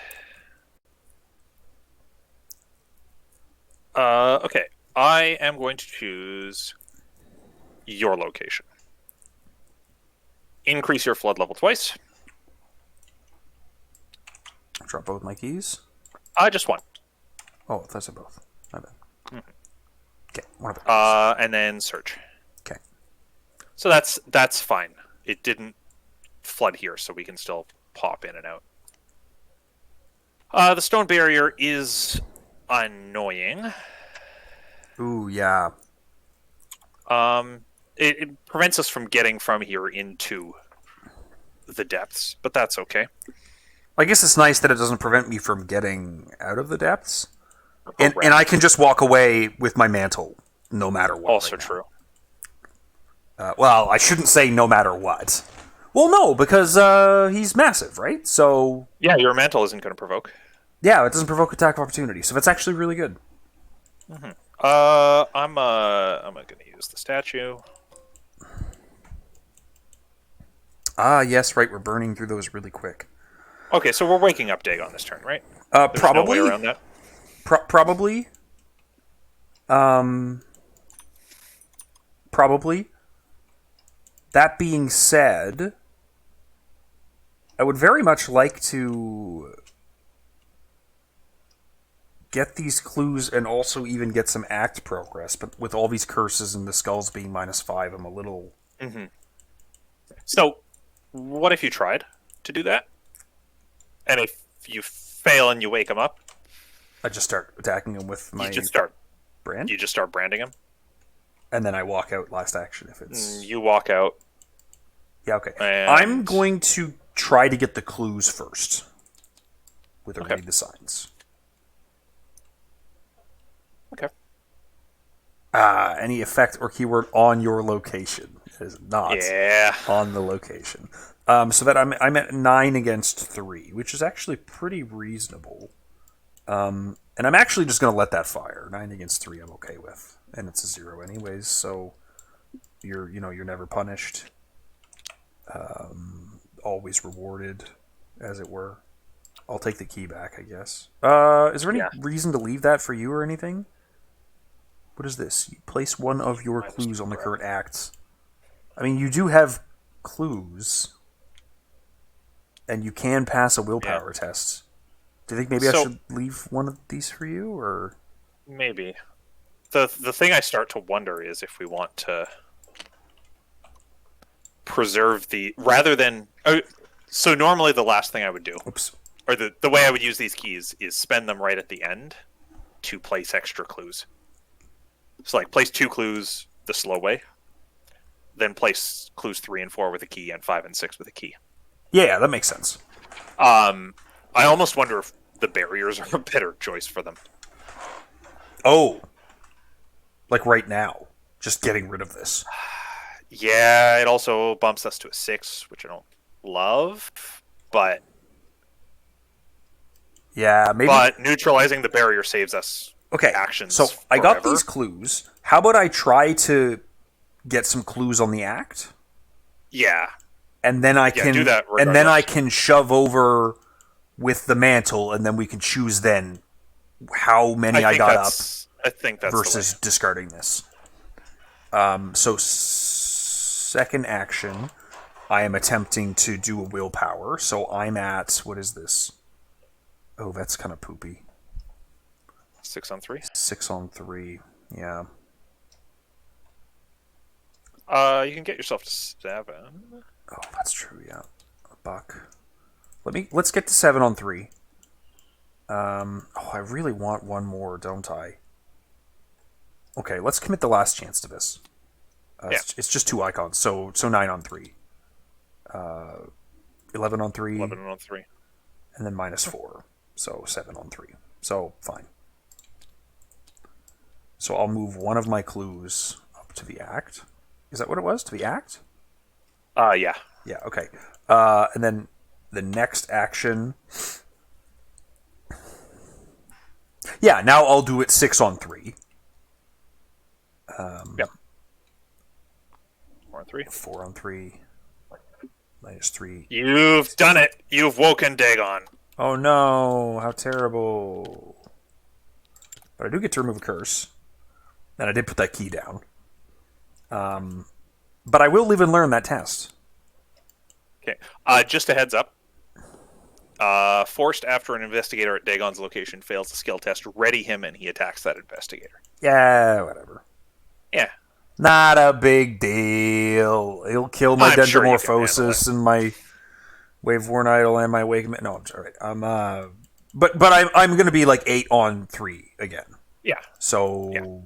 Speaker 2: Okay. I am going to choose your location. Increase your flood level twice.
Speaker 1: drop both my keys.
Speaker 2: Just one.
Speaker 1: Oh, those are both. My bad. Okay, one of it.
Speaker 2: And then search.
Speaker 1: Okay.
Speaker 2: So that's fine. It didn't flood here, so we can still pop in and out. The stone barrier is annoying.
Speaker 1: Ooh, yeah.
Speaker 2: It prevents us from getting from here into the depths, but that's okay.
Speaker 1: I guess it's nice that it doesn't prevent me from getting out of the depths. And
Speaker 2: Correct.
Speaker 1: I can just walk away with my mantle, no matter what.
Speaker 2: Also
Speaker 1: right now.
Speaker 2: true.
Speaker 1: Well, I shouldn't say no matter what. Well, no, because he's massive, right? So
Speaker 2: Yeah, your mantle isn't going to provoke.
Speaker 1: yeah, it doesn't provoke attack of opportunity, so that's actually really good.
Speaker 2: I'm going to use the statue.
Speaker 1: Ah, yes, right. We're burning through those really quick.
Speaker 2: Okay, so we're waking up Dagon this turn, right?
Speaker 1: Probably.
Speaker 2: No way around that.
Speaker 1: Probably. Probably. That being said, I would very much like to get these clues and also even get some act progress, but with all these curses and the skulls being -5, I'm a little...
Speaker 2: So, what if you tried to do that? And if you fail and you wake him up,
Speaker 1: I just start attacking him with my
Speaker 2: you just start
Speaker 1: branding,
Speaker 2: him.
Speaker 1: and then I walk out last action if it's...
Speaker 2: You walk out.
Speaker 1: Yeah, okay.
Speaker 2: And...
Speaker 1: I'm going to try to get the clues first with a read the signs.
Speaker 2: Okay.
Speaker 1: Any effect or keyword on your location. It is not on the location. So that I'm at 9 against 3, which is actually pretty reasonable. And I'm actually just going to let that fire. 9 against 3 I'm okay with. And it's a 0 anyways, so you're never punished. Always rewarded, as it were. I'll take the key back, I guess. Is there any reason to leave that for you or anything? What is this? You place one of your clues on the current acts. I mean, you do have clues, and you can pass a willpower test. Do you think maybe I should leave one of these for you, or
Speaker 2: maybe? The thing I start to wonder is if we want to preserve the rather than. So normally the last thing I would do, or the way I would use these keys is spend them right at the end to place extra clues. So like place 2 clues the slow way, then place clues 3 and 4 with a key and 5 and 6 with a key.
Speaker 1: Yeah, that makes sense.
Speaker 2: I almost wonder if the barriers are a better choice for them.
Speaker 1: Oh, like right now, just getting rid of this.
Speaker 2: Yeah, it also bumps us to a 6, which I don't love, but
Speaker 1: yeah, maybe.
Speaker 2: But neutralizing the barrier saves us.
Speaker 1: Okay,
Speaker 2: actions.
Speaker 1: So
Speaker 2: forever.
Speaker 1: I got these clues. How about I try to get some clues on the act?
Speaker 2: Yeah,
Speaker 1: and then I can
Speaker 2: do that.
Speaker 1: And then I can shove over with the mantle, and then we can choose then how many I got up.
Speaker 2: I think that's
Speaker 1: versus discarding this. So second action, I am attempting to do a willpower. So I'm at, what is this? Oh, that's kind of poopy.
Speaker 2: 6 on 3.
Speaker 1: 6 on 3. Yeah.
Speaker 2: You can get yourself to 7.
Speaker 1: Oh, that's true. Yeah, a buck. Let's get to 7 on 3. I really want one more, don't I? Okay, let's commit the last chance to this. It's just 2 icons, so 9 on 3. 11 on 3.
Speaker 2: 11 on 3.
Speaker 1: And then -4, so 7 on 3. So fine. So I'll move one of my clues up to the act. Is that what it was? To the act?
Speaker 2: Yeah.
Speaker 1: Yeah, okay. And then the next action... Yeah, now I'll do it 6 on 3.
Speaker 2: Yep. 4 on 3.
Speaker 1: 4 on 3. -3.
Speaker 2: You've done it! You've woken Dagon.
Speaker 1: Oh no, how terrible. But I do get to remove a curse. And I did put that key down. But I will live and learn that test.
Speaker 2: Okay. Just a heads up. Forced after an investigator at Dagon's location fails the skill test, ready him and he attacks that investigator.
Speaker 1: Yeah, whatever.
Speaker 2: Yeah.
Speaker 1: Not a big deal. He'll kill my Dendromorphosis and my Waveworn Idol and my Wake... No, I'm sorry. But I'm going to be like 8 on 3 again.
Speaker 2: Yeah.
Speaker 1: So... Yeah.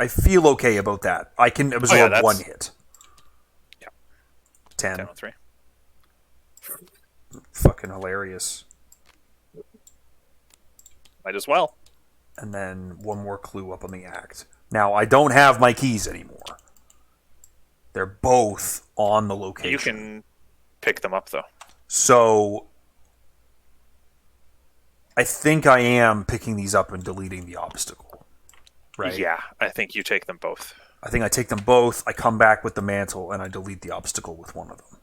Speaker 1: I feel okay about that. I can absorb 1 hit.
Speaker 2: Yeah.
Speaker 1: 10.
Speaker 2: 10 on 3.
Speaker 1: Fucking hilarious.
Speaker 2: Might as well.
Speaker 1: And then one more clue up on the act. Now, I don't have my keys anymore. They're both on the location.
Speaker 2: You can pick them up, though.
Speaker 1: So, I think I am picking these up and deleting the obstacle. Right?
Speaker 2: Yeah, I think you take them both.
Speaker 1: I think I take them both, I come back with the mantle, and I delete the obstacle with one of them.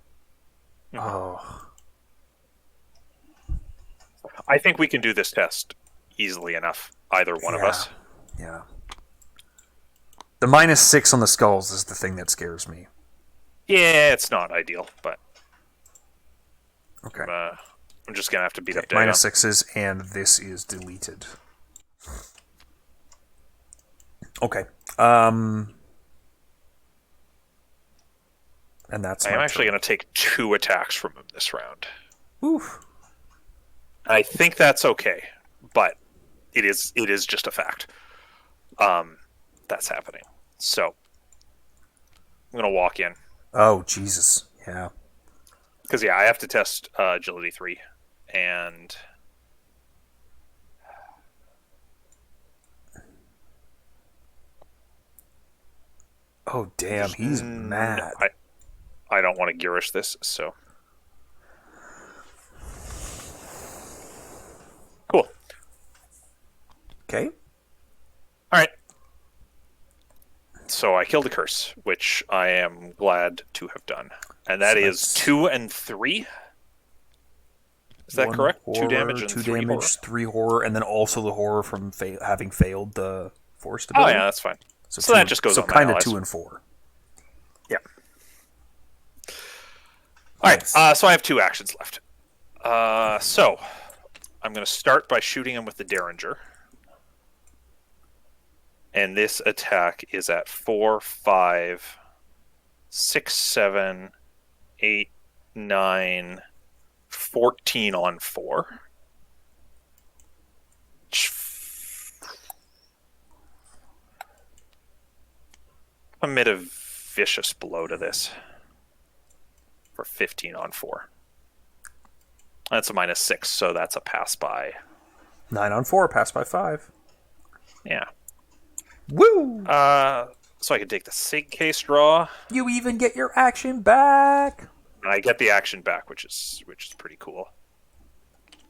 Speaker 2: Mm-hmm.
Speaker 1: Oh.
Speaker 2: I think we can do this test easily enough, either one of us.
Speaker 1: Yeah. The -6 on the skulls is the thing that scares me.
Speaker 2: Yeah, it's not ideal, but
Speaker 1: Okay.
Speaker 2: I'm just going to have to beat up Dagon.
Speaker 1: -6s, and this is deleted. Okay. And that's
Speaker 2: I'm actually going to take 2 attacks from him this round.
Speaker 1: Oof.
Speaker 2: I think that's okay, but it is just a fact. That's happening. So I'm going to walk in.
Speaker 1: Oh, Jesus. Yeah.
Speaker 2: Because, I have to test Agility 3. And
Speaker 1: oh, damn. He's mad.
Speaker 2: I don't want to Girish this, so. Cool.
Speaker 1: Okay.
Speaker 2: All right. So I killed a curse, which I am glad to have done. And that is 2 and 3. Is that correct?
Speaker 1: Horror,
Speaker 2: 2 damage and
Speaker 1: 2
Speaker 2: 3
Speaker 1: damage,
Speaker 2: horror.
Speaker 1: 3 horror, and then also the horror from having failed the force
Speaker 2: Oh,
Speaker 1: ability.
Speaker 2: yeah, that's fine.
Speaker 1: So
Speaker 2: that just goes on my
Speaker 1: kind of
Speaker 2: allies.
Speaker 1: 2 and 4.
Speaker 2: Yeah. All right, so I have 2 actions left. So I'm going to start by shooting him with the Derringer. And this attack is at 4, 5, 6, 7, 8, 9, 14 on 4. Commit a vicious blow to this for 15 on 4. That's a -6, so that's a pass by.
Speaker 1: 9 on 4, pass by 5.
Speaker 2: Yeah.
Speaker 1: Woo!
Speaker 2: So I can take the Sig case draw.
Speaker 1: You even get your action back.
Speaker 2: And I get the action back, which is pretty cool.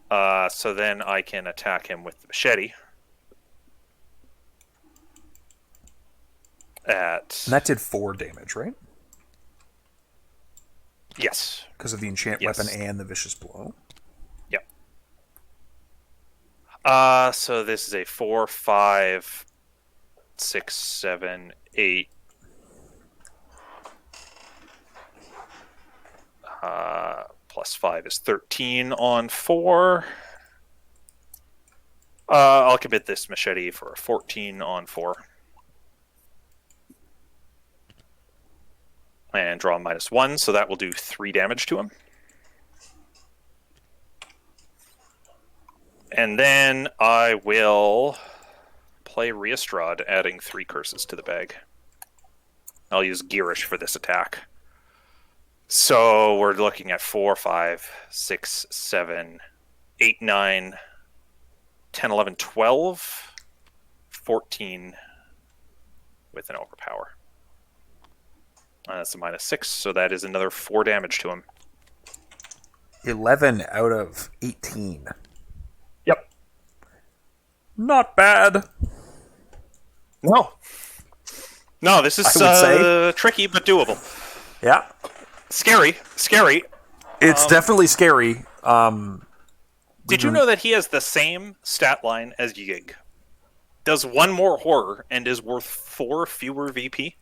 Speaker 2: So then I can attack him with the machete. And
Speaker 1: that did 4 damage, right?
Speaker 2: Yes.
Speaker 1: Because of the enchant weapon and the vicious blow.
Speaker 2: Yep. So this is a 4, 5, 6, 7, 8. Plus 5 is 13 on 4. I'll commit this machete for a 14 on 4. And draw a -1, so that will do 3 damage to him. And then I will play Riestrad, adding 3 curses to the bag. I'll use Girish for this attack. So we're looking at 4, 5, 6, 7, 8, 9, 10, 11, 12, 14 with an overpower. That's a -6, so that is another 4 damage to him.
Speaker 1: 11 out of 18.
Speaker 2: Yep.
Speaker 1: Not bad.
Speaker 2: No, this is tricky but doable.
Speaker 1: Yeah.
Speaker 2: Scary.
Speaker 1: It's definitely scary.
Speaker 2: Did you know that he has the same stat line as Yig? Does 1 more horror and is worth 4 fewer VP?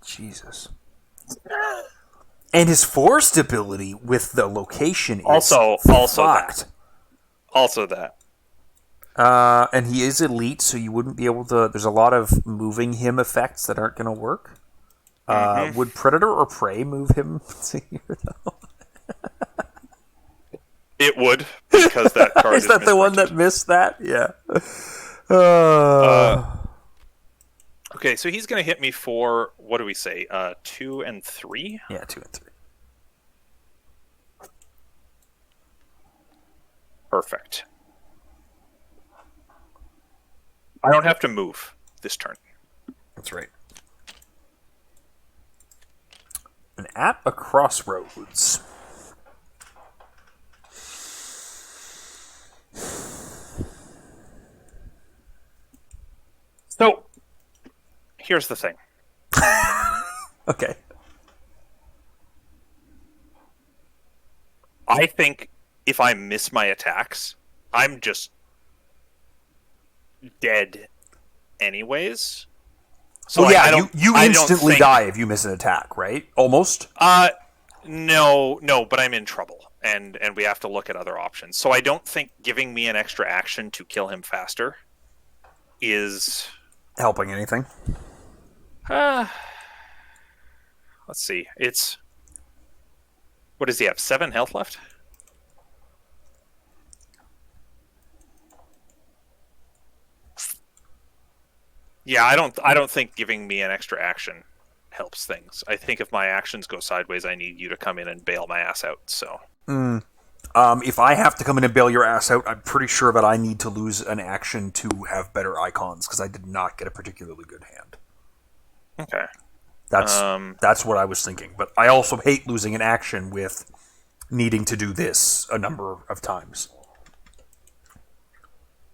Speaker 1: Jesus. And his forced ability with the location is
Speaker 2: also
Speaker 1: fucked.
Speaker 2: Also that.
Speaker 1: And he is elite, so you wouldn't be able to... There's a lot of moving him effects that aren't going to work. Would Predator or Prey move him here, though?
Speaker 2: It would, because that card
Speaker 1: is that the one that missed that? Yeah.
Speaker 2: Okay, so he's going to hit me for, what do we say, 2 and 3?
Speaker 1: Yeah, 2 and 3.
Speaker 2: Perfect. I don't have to move this turn.
Speaker 1: That's right. And at a crossroads.
Speaker 2: So, here's the thing.
Speaker 1: Okay.
Speaker 2: I think if I miss my attacks, I'm just dead anyways. So
Speaker 1: well, yeah,
Speaker 2: I don't,
Speaker 1: you
Speaker 2: I
Speaker 1: instantly
Speaker 2: don't think,
Speaker 1: die if you miss an attack, right? Almost?
Speaker 2: No, but I'm in trouble, and we have to look at other options. So I don't think giving me an extra action to kill him faster is
Speaker 1: Helping anything?
Speaker 2: let's see. It's what does he have? 7 health left? Yeah, I don't think giving me an extra action helps things. I think if my actions go sideways, I need you to come in and bail my ass out. So,
Speaker 1: If I have to come in and bail your ass out, I'm pretty sure that I need to lose an action to have better icons, because I did not get a particularly good hand.
Speaker 2: okay.
Speaker 1: That's what I was thinking. But I also hate losing an action with needing to do this a number of times.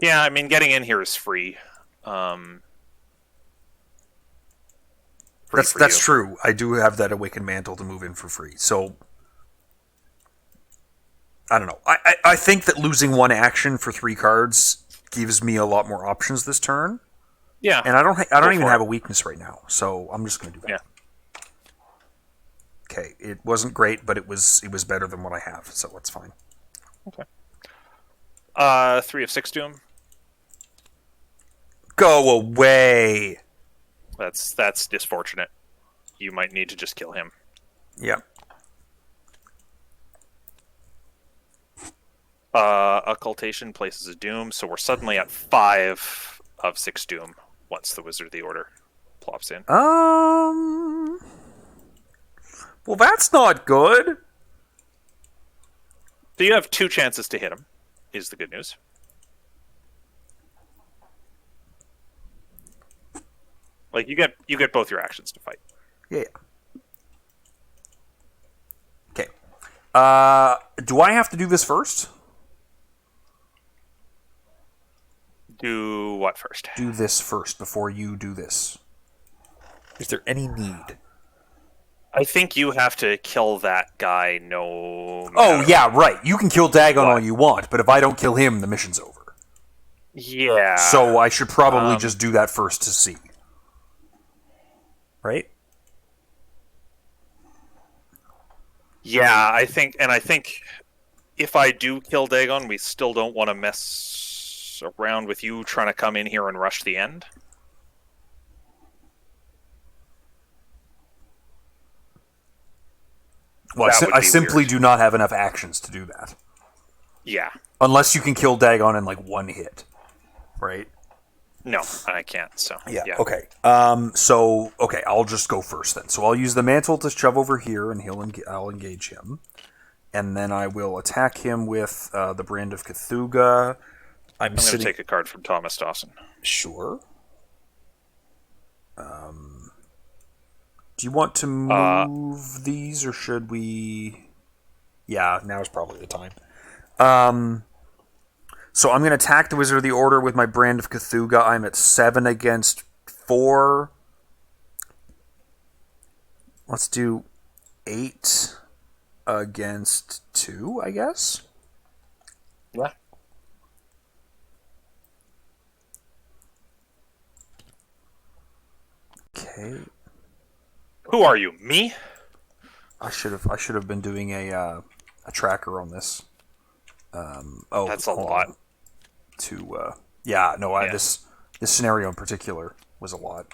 Speaker 2: Yeah, I mean, getting in here is free.
Speaker 1: That's true. I do have that Awakened Mantle to move in for free. So, I don't know. I think that losing one action for 3 cards gives me a lot more options this turn.
Speaker 2: Yeah,
Speaker 1: And I don't even have a weakness right now, so I'm just going to do that.
Speaker 2: Yeah.
Speaker 1: Okay, it wasn't great, but it was better than what I have, so it's fine.
Speaker 2: Okay. 3 of 6 to him.
Speaker 1: Go away.
Speaker 2: That's disfortunate. You might need to just kill him.
Speaker 1: Yeah.
Speaker 2: Occultation places a doom, so we're suddenly at 5 of 6 doom once the Wizard of the Order plops in.
Speaker 1: Well, that's not good.
Speaker 2: So you have 2 chances to hit him, is the good news. Like, you get both your actions to fight.
Speaker 1: Yeah. Okay. Do I have to do this first?
Speaker 2: Do what first?
Speaker 1: Do this first before you do this. Is there any need?
Speaker 2: I think you have to kill that guy no matter.
Speaker 1: Oh, yeah, right. You can kill Dagon
Speaker 2: What?
Speaker 1: all you want, but if I don't kill him, the mission's over.
Speaker 2: Yeah.
Speaker 1: So I should probably just do that first to see. Right?
Speaker 2: Yeah, I think if I do kill Dagon, we still don't want to mess around with you trying to come in here and rush the end.
Speaker 1: Well, I simply do not have enough actions to do that.
Speaker 2: Yeah.
Speaker 1: Unless you can kill Dagon in, like, one hit. Right?
Speaker 2: No, I can't, so...
Speaker 1: Yeah. Okay. Okay, I'll just go first then. So I'll use the mantle to shove over here, and I'll engage him. And then I will attack him with the Brand of Cthulhu.
Speaker 2: I'm going to take a card from Thomas Dawson.
Speaker 1: Sure. Do you want to move these, or should we... Yeah, now's probably the time. So I'm going to attack the Wizard of the Order with my Brand of Cthulhu. I'm at 7 against 4. Let's do 8 against 2, I guess?
Speaker 2: Yeah.
Speaker 1: Okay.
Speaker 2: Who are you? Me?
Speaker 1: I should have been doing a tracker on this.
Speaker 2: That's a lot.
Speaker 1: This scenario in particular was a lot.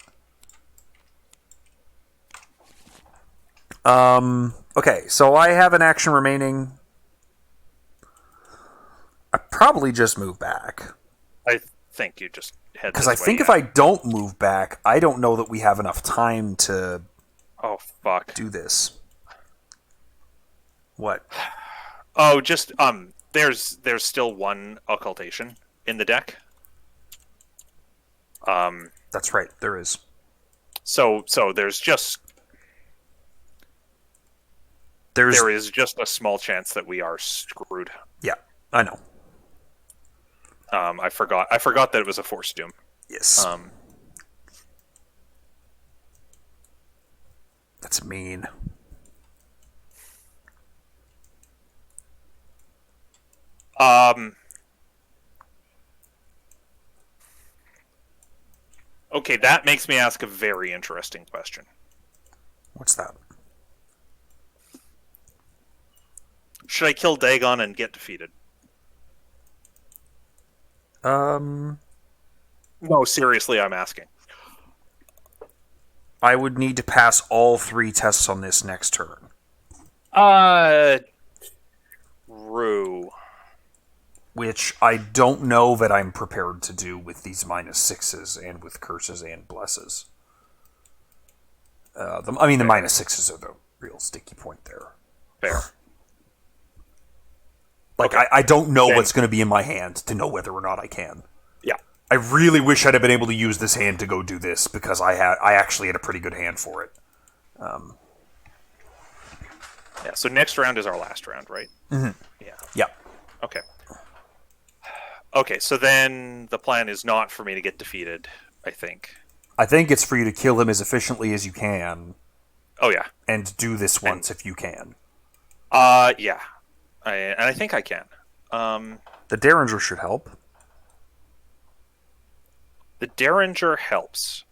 Speaker 1: Okay, so I have an action remaining. I probably just move back.
Speaker 2: I think you just head
Speaker 1: because I think if I don't move back, I don't know that we have enough time to.
Speaker 2: Oh fuck!
Speaker 1: Do this. What?
Speaker 2: Oh, just there's still one occultation in the deck.
Speaker 1: That's right, there is.
Speaker 2: So there is just a small chance that we are screwed.
Speaker 1: Yeah, I know.
Speaker 2: I forgot that it was a Force Doom.
Speaker 1: Yes. That's mean.
Speaker 2: Okay, that makes me ask a very interesting question.
Speaker 1: What's that?
Speaker 2: Should I kill Dagon and get defeated? No, seriously, I'm asking.
Speaker 1: I would need to pass all 3 tests on this next turn.
Speaker 2: True.
Speaker 1: Which I don't know that I'm prepared to do with these -6s and with curses and blesses. The -6s are the real sticky point there.
Speaker 2: Fair.
Speaker 1: Like, okay. I don't know what's going to be in my hand to know whether or not I can.
Speaker 2: Yeah.
Speaker 1: I really wish I'd have been able to use this hand to go do this, because I actually had a pretty good hand for it.
Speaker 2: Yeah, so next round is our last round, right?
Speaker 1: Mm-hmm.
Speaker 2: Yeah.
Speaker 1: Yeah.
Speaker 2: Okay. Okay, so then the plan is not for me to get defeated, I think.
Speaker 1: I think it's for you to kill him as efficiently as you can.
Speaker 2: Oh, yeah.
Speaker 1: And do this once if you can.
Speaker 2: Yeah. I think I can.
Speaker 1: The Derringer should help.
Speaker 2: The Derringer helps.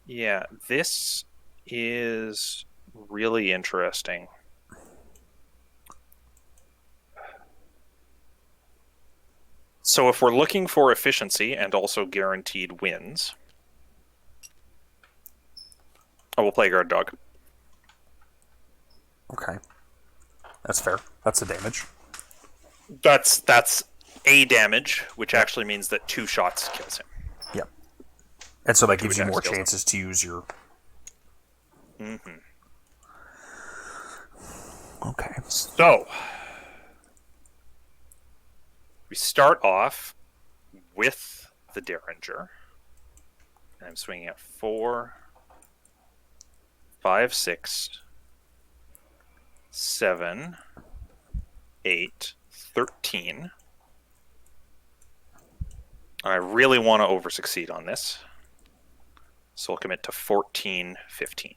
Speaker 2: Yeah, this is really interesting. So if we're looking for efficiency and also guaranteed wins, I will play Guard Dog.
Speaker 1: Okay. That's fair. That's a damage.
Speaker 2: That's a damage, which actually means that 2 shots kills him.
Speaker 1: Yep. And so that gives you more chances to use your...
Speaker 2: Mm-hmm.
Speaker 1: Okay.
Speaker 2: So, we start off with the Derringer. And I'm swinging at 4, 5, 6, 7, 8, 13. I really want to over-succeed on this. So I'll commit to 14, 15.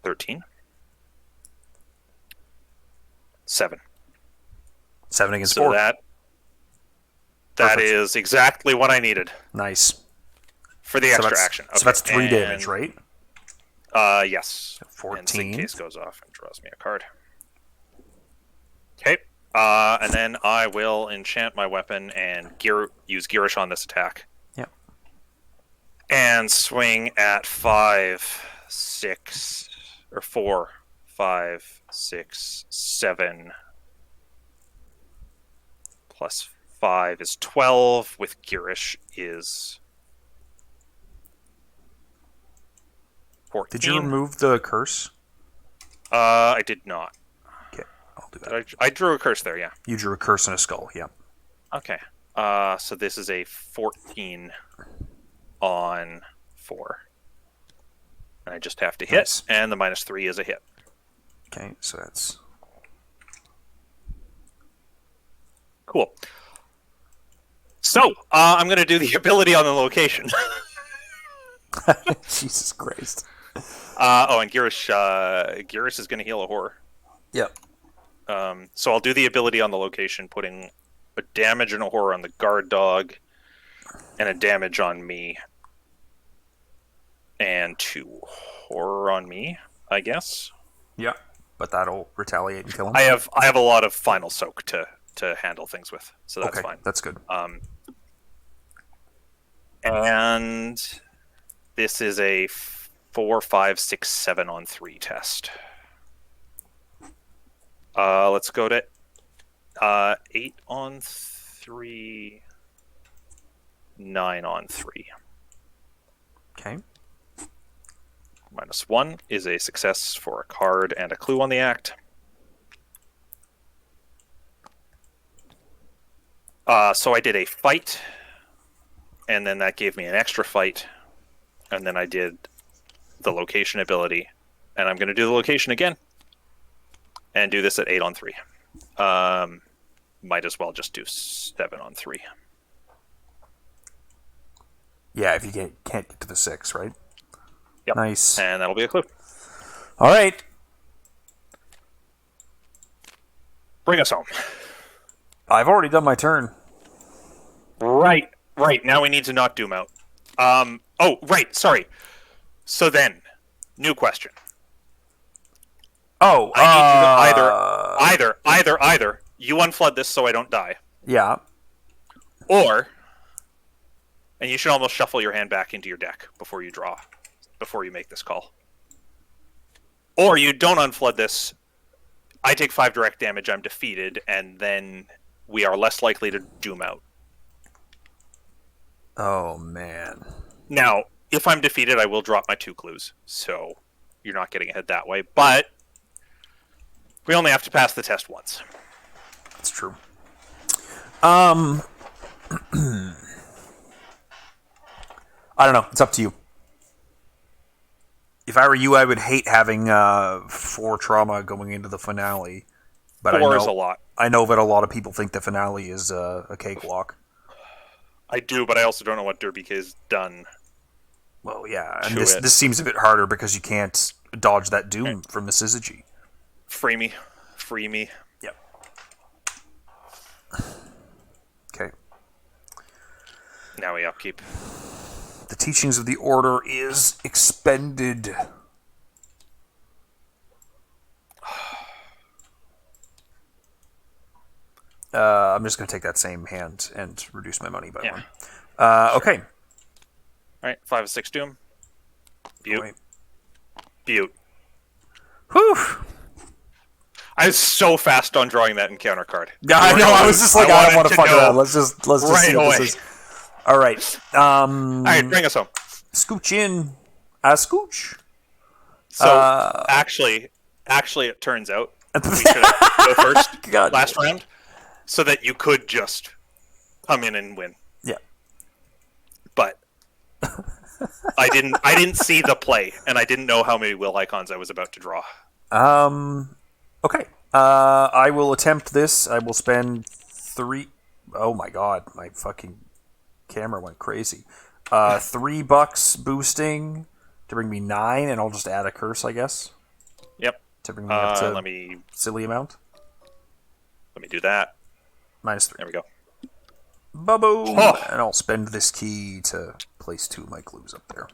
Speaker 2: 13. 7.
Speaker 1: 7 against
Speaker 2: so
Speaker 1: 4.
Speaker 2: That is exactly what I needed.
Speaker 1: Nice.
Speaker 2: For the extra action. Okay.
Speaker 1: So that's 3 damage, right?
Speaker 2: Yes.
Speaker 1: 14.
Speaker 2: And Sync Case goes off and draws me a card. Okay. And then I will enchant my weapon and use Girish on this attack.
Speaker 1: Yep.
Speaker 2: And swing at 5, 6, or 4, 5, 6, 7. Plus 5 is 12, with Girish is 14.
Speaker 1: Did you remove the curse?
Speaker 2: I did not.
Speaker 1: Okay, I'll do that.
Speaker 2: I drew a curse there, yeah.
Speaker 1: You drew a curse and a skull, yeah.
Speaker 2: Okay. So this is a 14 on 4. And I just have to hit,
Speaker 1: Nice.
Speaker 2: and the -3 is a hit.
Speaker 1: Okay, so that's...
Speaker 2: Cool. So, I'm going to do the ability on the location.
Speaker 1: Jesus Christ.
Speaker 2: And Girish is going to heal a horror.
Speaker 1: Yep.
Speaker 2: So I'll do the ability on the location, putting a damage and a horror on the guard dog, and a damage on me, and 2 horror on me, I guess.
Speaker 1: Yeah, but that'll retaliate and kill him.
Speaker 2: I have a lot of final soak to handle things with, so that's fine.
Speaker 1: That's good.
Speaker 2: And this is a 4, 5, 6, 7 on 3 test. Let's go to 8 on 3. 9 on 3.
Speaker 1: Okay.
Speaker 2: -1 is a success for a card and a clue on the act. So I did a fight, and then that gave me an extra fight, and then I did the location ability, and I'm going to do the location again, and do this at 8 on 3. Might as well just do 7 on 3.
Speaker 1: Yeah, if you can't get to the 6, right?
Speaker 2: Yep.
Speaker 1: Nice.
Speaker 2: And that'll be a clue.
Speaker 1: All right.
Speaker 2: Bring us home.
Speaker 1: I've already done my turn.
Speaker 2: Right. Now we need to not doom out. Oh, right. Sorry. So then, new question.
Speaker 1: Oh,
Speaker 2: I need you to either. You unflood this so I don't die.
Speaker 1: Yeah.
Speaker 2: Or, and you should almost shuffle your hand back into your deck before you make this call. Or you don't unflood this. I take 5 direct damage, I'm defeated, and then we are less likely to doom out.
Speaker 1: Oh, man.
Speaker 2: Now, if I'm defeated, I will drop my 2 clues, so you're not getting ahead that way. But we only have to pass the test once.
Speaker 1: That's true. I don't know. It's up to you. If I were you, I would hate having 4 trauma going into the finale. But
Speaker 2: 4 is a lot.
Speaker 1: I know that a lot of people think the finale is a cakewalk.
Speaker 2: I do, but I also don't know what DerBK's done.
Speaker 1: Well, yeah, and this seems a bit harder because you can't dodge that doom from the syzygy.
Speaker 2: Free me.
Speaker 1: Yep. Okay.
Speaker 2: Now we upkeep.
Speaker 1: The teachings of the order is expended. I'm just going to take that same hand and reduce my money by 1.
Speaker 2: Sure.
Speaker 1: Okay.
Speaker 2: All right, 5 of 6 doom. Butte.
Speaker 1: Whew.
Speaker 2: I was so fast on drawing that encounter card.
Speaker 1: Yeah, I know. I was just like, I don't want to fuck around. Let's just
Speaker 2: right
Speaker 1: see what this is. All right.
Speaker 2: All right, bring us home.
Speaker 1: Scooch in. Scooch.
Speaker 2: So actually, it turns out we should go first last round, so that you could just come in and win.
Speaker 1: Yeah.
Speaker 2: But I didn't see the play, and I didn't know how many will icons I was about to draw.
Speaker 1: Okay. I will attempt this. I will spend 3. Oh my god, my fucking camera went crazy. $3 boosting to bring me 9, and I'll just add a curse, I guess.
Speaker 2: Yep.
Speaker 1: To bring me up to
Speaker 2: a
Speaker 1: silly amount.
Speaker 2: Let me do that.
Speaker 1: -3.
Speaker 2: There we go.
Speaker 1: Ba-boom! Oh. And I'll spend this key to place 2 of my clues up there.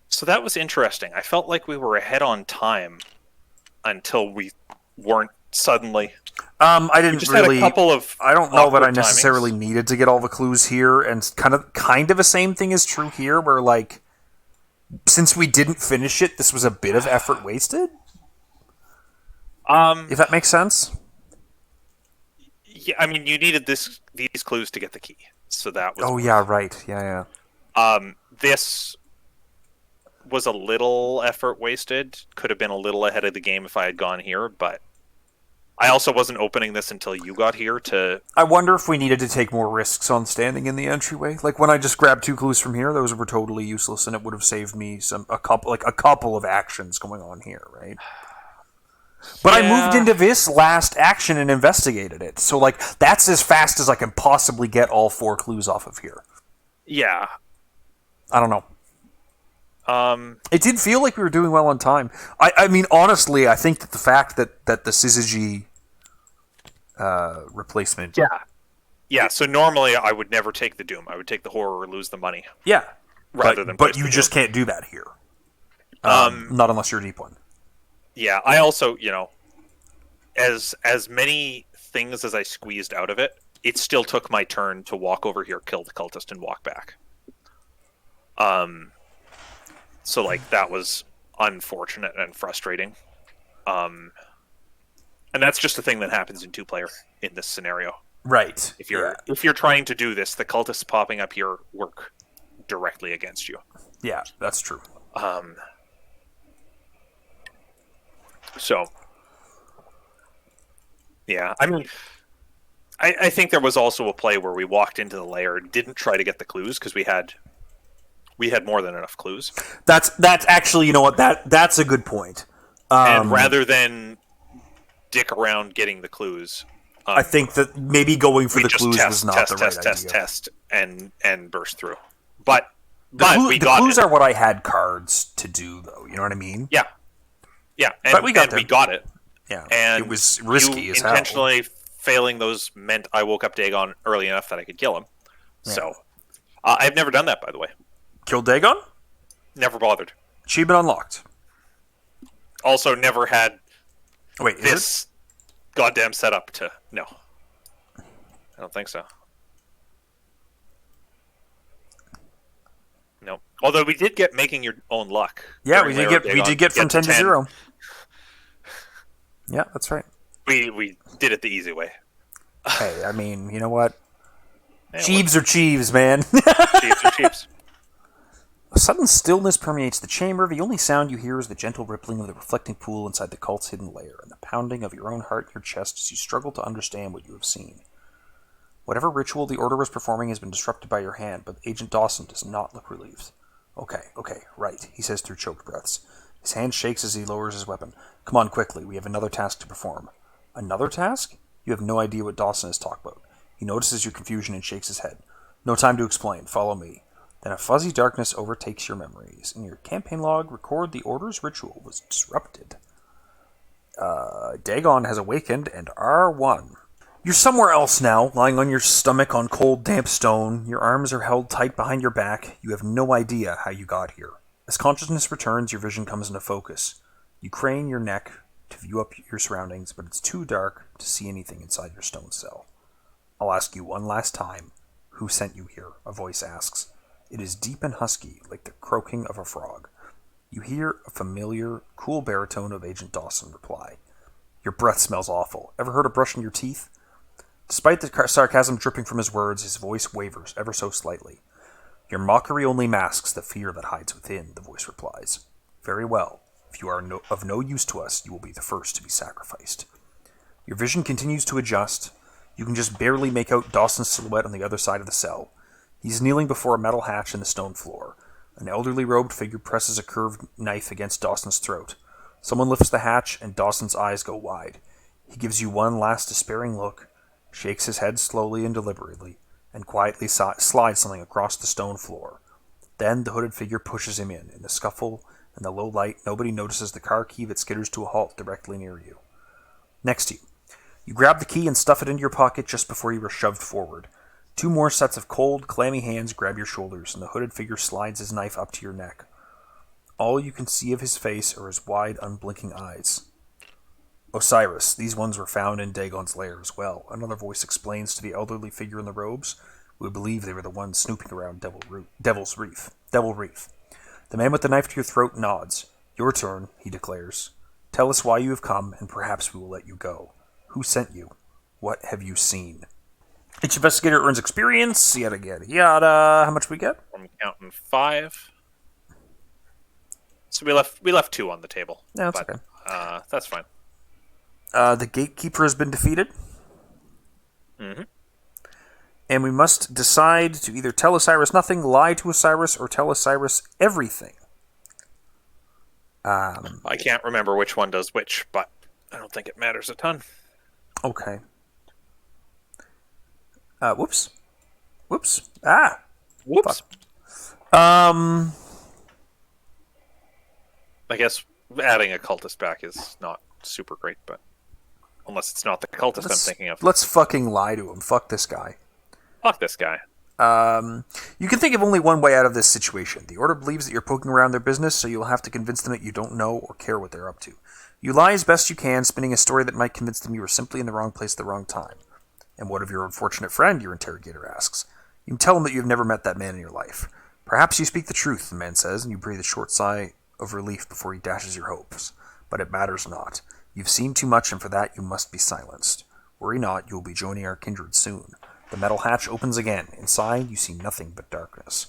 Speaker 2: So that was interesting. I felt like we were ahead on time until we weren't suddenly.
Speaker 1: I didn't really.
Speaker 2: Had a couple of
Speaker 1: I don't know that I
Speaker 2: timings.
Speaker 1: necessarily needed to get all the clues here, and kind of the same thing is true here, where like, since we didn't finish it, this was a bit of effort wasted. If that makes sense.
Speaker 2: Yeah, I mean, you needed these clues to get the key, so that was.
Speaker 1: Oh yeah, right. Yeah.
Speaker 2: This was a little effort wasted. Could have been a little ahead of the game if I had gone here, but I also wasn't opening this until you got here to...
Speaker 1: I wonder if we needed to take more risks on standing in the entryway. Like, when I just grabbed 2 clues from here, those were totally useless, and it would have saved me a couple of actions going on here, right? But I moved into this last action and investigated it. So, like, that's as fast as I can possibly get all 4 clues off of here.
Speaker 2: Yeah.
Speaker 1: I don't know. It did feel like we were doing well on time. I mean, honestly, I think that the fact that the syzygy replacement...
Speaker 2: Yeah, so normally I would never take the Doom. I would take the Horror or lose the money.
Speaker 1: Yeah.
Speaker 2: Rather than
Speaker 1: but you just can't do that here. Not unless you're a deep one.
Speaker 2: Yeah, I also, as many things as I squeezed out of it, it still took my turn to walk over here, kill the cultist, and walk back. So, like, that was unfortunate and frustrating. And that's just a thing that happens in 2-player in this scenario.
Speaker 1: Right.
Speaker 2: If you're trying to do this, the cultists popping up here work directly against you.
Speaker 1: Yeah, that's true.
Speaker 2: So, yeah, I mean, I think there was also a play where we walked into the lair and didn't try to get the clues because we had more than enough clues.
Speaker 1: That's actually, you know what, that's a good point.
Speaker 2: And rather than dick around getting the clues,
Speaker 1: I think that maybe going for the clues was not the right idea.
Speaker 2: Test, and burst through. But
Speaker 1: the clues are what I had cards to do, though. You know what I mean?
Speaker 2: Yeah. And,
Speaker 1: but we got
Speaker 2: it.
Speaker 1: Yeah,
Speaker 2: and
Speaker 1: it was risky as hell.
Speaker 2: Intentionally failing those meant I woke up Dagon early enough that I could kill him. Yeah. So I've never done that, by the way.
Speaker 1: Killed Dagon?
Speaker 2: Never bothered.
Speaker 1: Achievement unlocked.
Speaker 2: Also, never had
Speaker 1: this
Speaker 2: goddamn setup to... No. I don't think so. No. Although we did get making your own luck.
Speaker 1: Yeah, we did get from 10 to 0. Yeah, that's right.
Speaker 2: We did it the easy way.
Speaker 1: Hey, I mean, you know what? Cheeves are Cheeves, man.
Speaker 2: Cheeves are Cheeves.
Speaker 1: A sudden stillness permeates the chamber. The only sound you hear is the gentle rippling of the reflecting pool inside the cult's hidden lair, and the pounding of your own heart in your chest as you struggle to understand what you have seen. Whatever ritual the Order was performing has been disrupted by your hand, but Agent Dawson does not look relieved. Okay, right, he says through choked breaths. His hand shakes as he lowers his weapon. Come on, quickly, we have another task to perform. Another task? You have no idea what Dawson is talking about. He notices your confusion and shakes his head. No time to explain, follow me. Then a fuzzy darkness overtakes your memories. In your campaign log, record the Order's ritual was disrupted. Dagon has awakened and R1. You're somewhere else now, lying on your stomach on cold, damp stone. Your arms are held tight behind your back. You have no idea how you got here. As consciousness returns, your vision comes into focus. You crane your neck to view up your surroundings, but it's too dark to see anything inside your stone cell. I'll ask you one last time. Who sent you here? A voice asks. It is deep and husky, like the croaking of a frog. You hear a familiar, cool baritone of Agent Dawson reply. Your breath smells awful. Ever heard of brushing your teeth? Despite the sarcasm dripping from his words, his voice wavers ever so slightly. Your mockery only masks the fear that hides within, the voice replies. Very well. If you are of no use to us, you will be the first to be sacrificed. Your vision continues to adjust. You can just barely make out Dawson's silhouette on the other side of the cell. He's kneeling before a metal hatch in the stone floor. An elderly robed figure presses a curved knife against Dawson's throat. Someone lifts the hatch, and Dawson's eyes go wide. He gives you one last despairing look, shakes his head slowly and deliberately, and quietly slides something across the stone floor. Then the hooded figure pushes him in. In the scuffle and the low light, nobody notices the car key that skitters to a halt directly near you. Next to you. You grab the key and stuff it into your pocket just before you are shoved forward. 2 more sets of cold, clammy hands grab your shoulders, and the hooded figure slides his knife up to your neck. All you can see of his face are his wide, unblinking eyes. Osiris, these ones were found in Dagon's lair as well. Another voice explains to the elderly figure in the robes, who would believe they were the ones snooping around Devil Reef. The man with the knife to your throat nods. Your turn, he declares. Tell us why you have come, and perhaps we will let you go. Who sent you? What have you seen? Each investigator earns experience, yada yada yada. How much we get?
Speaker 2: I'm counting 5. So we left 2 on the table.
Speaker 1: Yeah, that's okay.
Speaker 2: That's fine.
Speaker 1: The gatekeeper has been defeated.
Speaker 2: Mm-hmm.
Speaker 1: And we must decide to either tell Osiris nothing, lie to Osiris, or tell Osiris everything.
Speaker 2: I can't remember which one does which, but I don't think it matters a ton.
Speaker 1: Okay. Whoops. Ah.
Speaker 2: Whoops.
Speaker 1: Fuck.
Speaker 2: I guess adding a cultist back is not super great, but unless it's not the cultist I'm thinking of.
Speaker 1: Let's fucking lie to him. Fuck this guy.
Speaker 2: Fuck this guy.
Speaker 1: You can think of only one way out of this situation. The Order believes that you're poking around their business, so you'll have to convince them that you don't know or care what they're up to. You lie as best you can, spinning a story that might convince them you were simply in the wrong place at the wrong time. And what of your unfortunate friend, your interrogator asks. You can tell him that you've never met that man in your life. Perhaps you speak the truth, the man says, and you breathe a short sigh of relief before he dashes your hopes. But it matters not. You've seen too much, and for that you must be silenced. Worry not, you will be joining our kindred soon. The metal hatch opens again. Inside, you see nothing but darkness.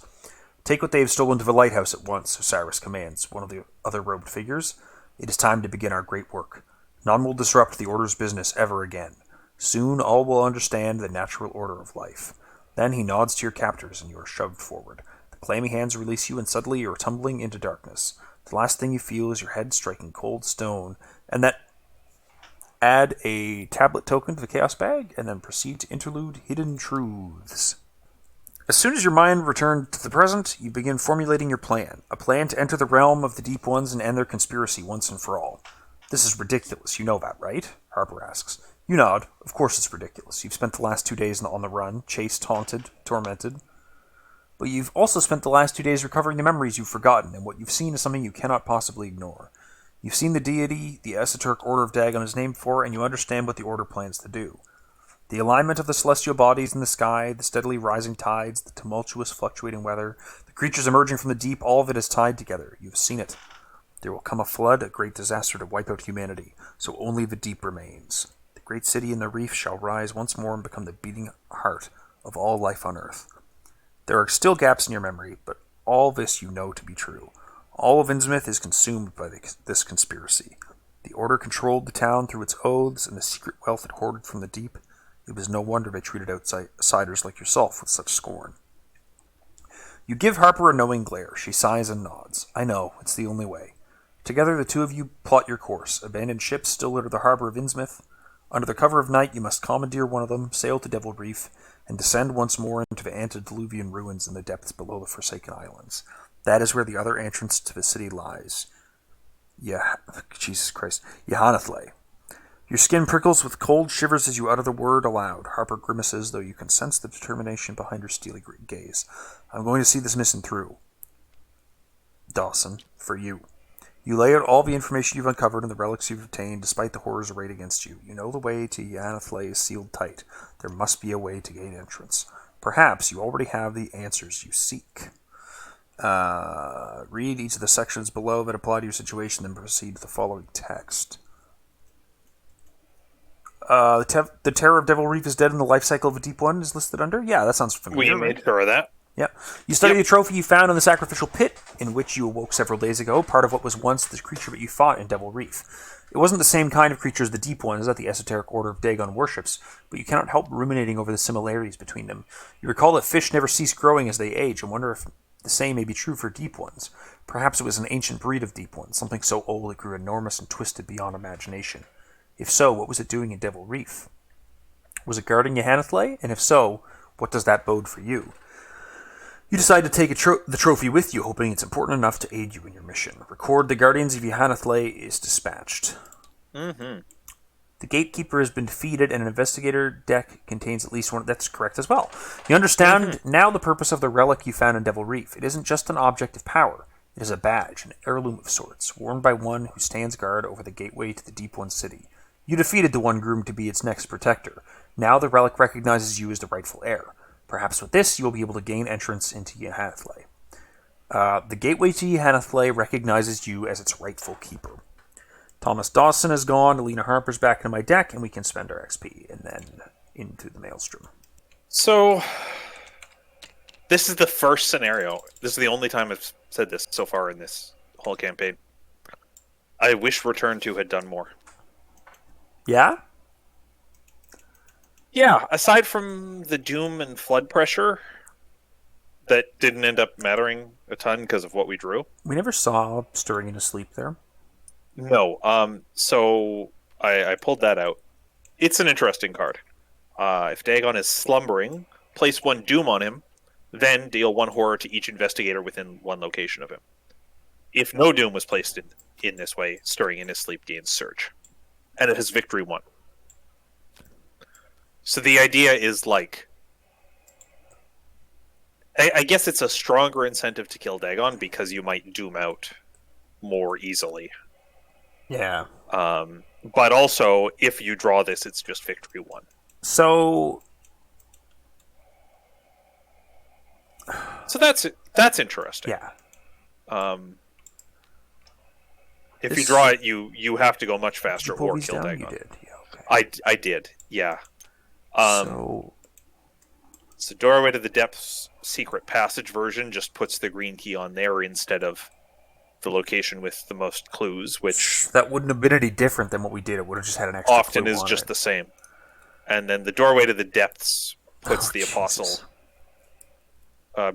Speaker 1: Take what they have stolen to the lighthouse at once, Osiris commands one of the other robed figures. It is time to begin our great work. None will disrupt the Order's business ever again. Soon all will understand the natural order of life. Then he nods to your captors, and you are shoved forward. The clammy hands release you, and suddenly you are tumbling into darkness. The last thing you feel is your head striking cold stone, and that add a tablet token to the Chaos Bag, and then proceed to interlude Hidden Truths. As soon as your mind returned to the present, you begin formulating your plan. A plan to enter the realm of the Deep Ones and end their conspiracy once and for all. This is ridiculous, you know that, right? Harper asks. You nod. Of course it's ridiculous. You've spent the last 2 days on the run, chased, haunted, tormented. But you've also spent the last 2 days recovering the memories you've forgotten, and what you've seen is something you cannot possibly ignore. You've seen the deity the esoteric Order of Dagon is named for, and you understand what the Order plans to do. The alignment of the celestial bodies in the sky, the steadily rising tides, the tumultuous fluctuating weather, the creatures emerging from the deep, all of it is tied together. You've seen it. There will come a flood, a great disaster to wipe out humanity, so only the deep remains. The great city in the reef shall rise once more and become the beating heart of all life on earth. There are still gaps in your memory, but all this you know to be true. All of Innsmouth is consumed by this conspiracy. The Order controlled the town through its oaths and the secret wealth it hoarded from the deep. It was no wonder they treated outsiders like yourself with such scorn. You give Harper a knowing glare. She sighs and nods. I know, it's the only way. Together the two of you plot your course. Abandoned ships still litter the harbor of Innsmouth. Under the cover of night you must commandeer one of them, sail to Devil Reef, and descend once more into the antediluvian ruins in the depths below the Forsaken Islands. That is where the other entrance to the city lies. Jesus Christ. Yahanathle. Your skin prickles with cold shivers as you utter the word aloud. Harper grimaces, though you can sense the determination behind her steely gaze. I'm going to see this mission through. Dawson, for you. You lay out all the information you've uncovered and the relics you've obtained, despite the horrors arrayed against you. You know the way to Yahanathle is sealed tight. There must be a way to gain entrance. Perhaps you already have the answers you seek. Read each of the sections below that apply to your situation, then proceed to the following text. The Terror of Devil Reef is dead and the life cycle of a Deep One is listed under? Yeah, that sounds familiar.
Speaker 2: We made sure of that.
Speaker 1: Yeah. You study the trophy you found in the sacrificial pit, in which you awoke several days ago, part of what was once the creature that you fought in Devil Reef. It wasn't the same kind of creature as the Deep Ones that the esoteric Order of Dagon worships, but you cannot help ruminating over the similarities between them. You recall that fish never cease growing as they age, and wonder if the same may be true for Deep Ones. Perhaps it was an ancient breed of Deep Ones, something so old it grew enormous and twisted beyond imagination. If so, what was it doing in Devil Reef? Was it guarding Yahanathle? And if so, what does that bode for you? You decide to take the trophy with you, hoping it's important enough to aid you in your mission. Record the Guardians of Yahanathle is dispatched.
Speaker 2: Mm-hmm.
Speaker 1: The Gatekeeper has been defeated, and an investigator deck contains at least one. That's correct as well. You understand now the purpose of the relic you found in Devil Reef. It isn't just an object of power. It is a badge, an heirloom of sorts, worn by one who stands guard over the gateway to the Deep One city. You defeated the one groomed to be its next protector. Now the relic recognizes you as the rightful heir. Perhaps with this, you will be able to gain entrance into Yahanathle. The gateway to Yahanathle recognizes you as its rightful keeper. Thomas Dawson is gone, Alina Harper's back into my deck, and we can spend our XP, and then into the Maelstrom.
Speaker 2: So, this is the first scenario. This is the only time I've said this so far in this whole campaign. I wish Return 2 had done more.
Speaker 1: Yeah?
Speaker 2: Yeah, aside from the doom and flood pressure, that didn't end up mattering a ton because of what we drew.
Speaker 1: We never saw Stirring into Sleep there.
Speaker 2: No, so I pulled that out. It's an interesting card. If Dagon is slumbering, place one doom on him, then deal one horror to each investigator within one location of him. If no doom was placed in this way, Stirring in his Sleep gains Surge. And it has Victory 1. So the idea is like... I guess it's a stronger incentive to kill Dagon because you might doom out more easily.
Speaker 1: Yeah.
Speaker 2: But also, if you draw this, it's just Victory 1.
Speaker 1: So
Speaker 2: that's interesting.
Speaker 1: Yeah.
Speaker 2: If you draw it, you have to go much faster or kill
Speaker 1: down?
Speaker 2: Dagon.
Speaker 1: You did. Yeah, okay.
Speaker 2: I did, yeah.
Speaker 1: So
Speaker 2: So Doorway to the Depths secret passage version just puts the green key on there instead of the location with the most clues, which
Speaker 1: that wouldn't have been any different than what we did. It would have just had an extra
Speaker 2: often
Speaker 1: clue
Speaker 2: is
Speaker 1: on
Speaker 2: just
Speaker 1: it.
Speaker 2: the same. And then the Doorway to the Depths puts the
Speaker 1: Jesus.
Speaker 2: Apostle...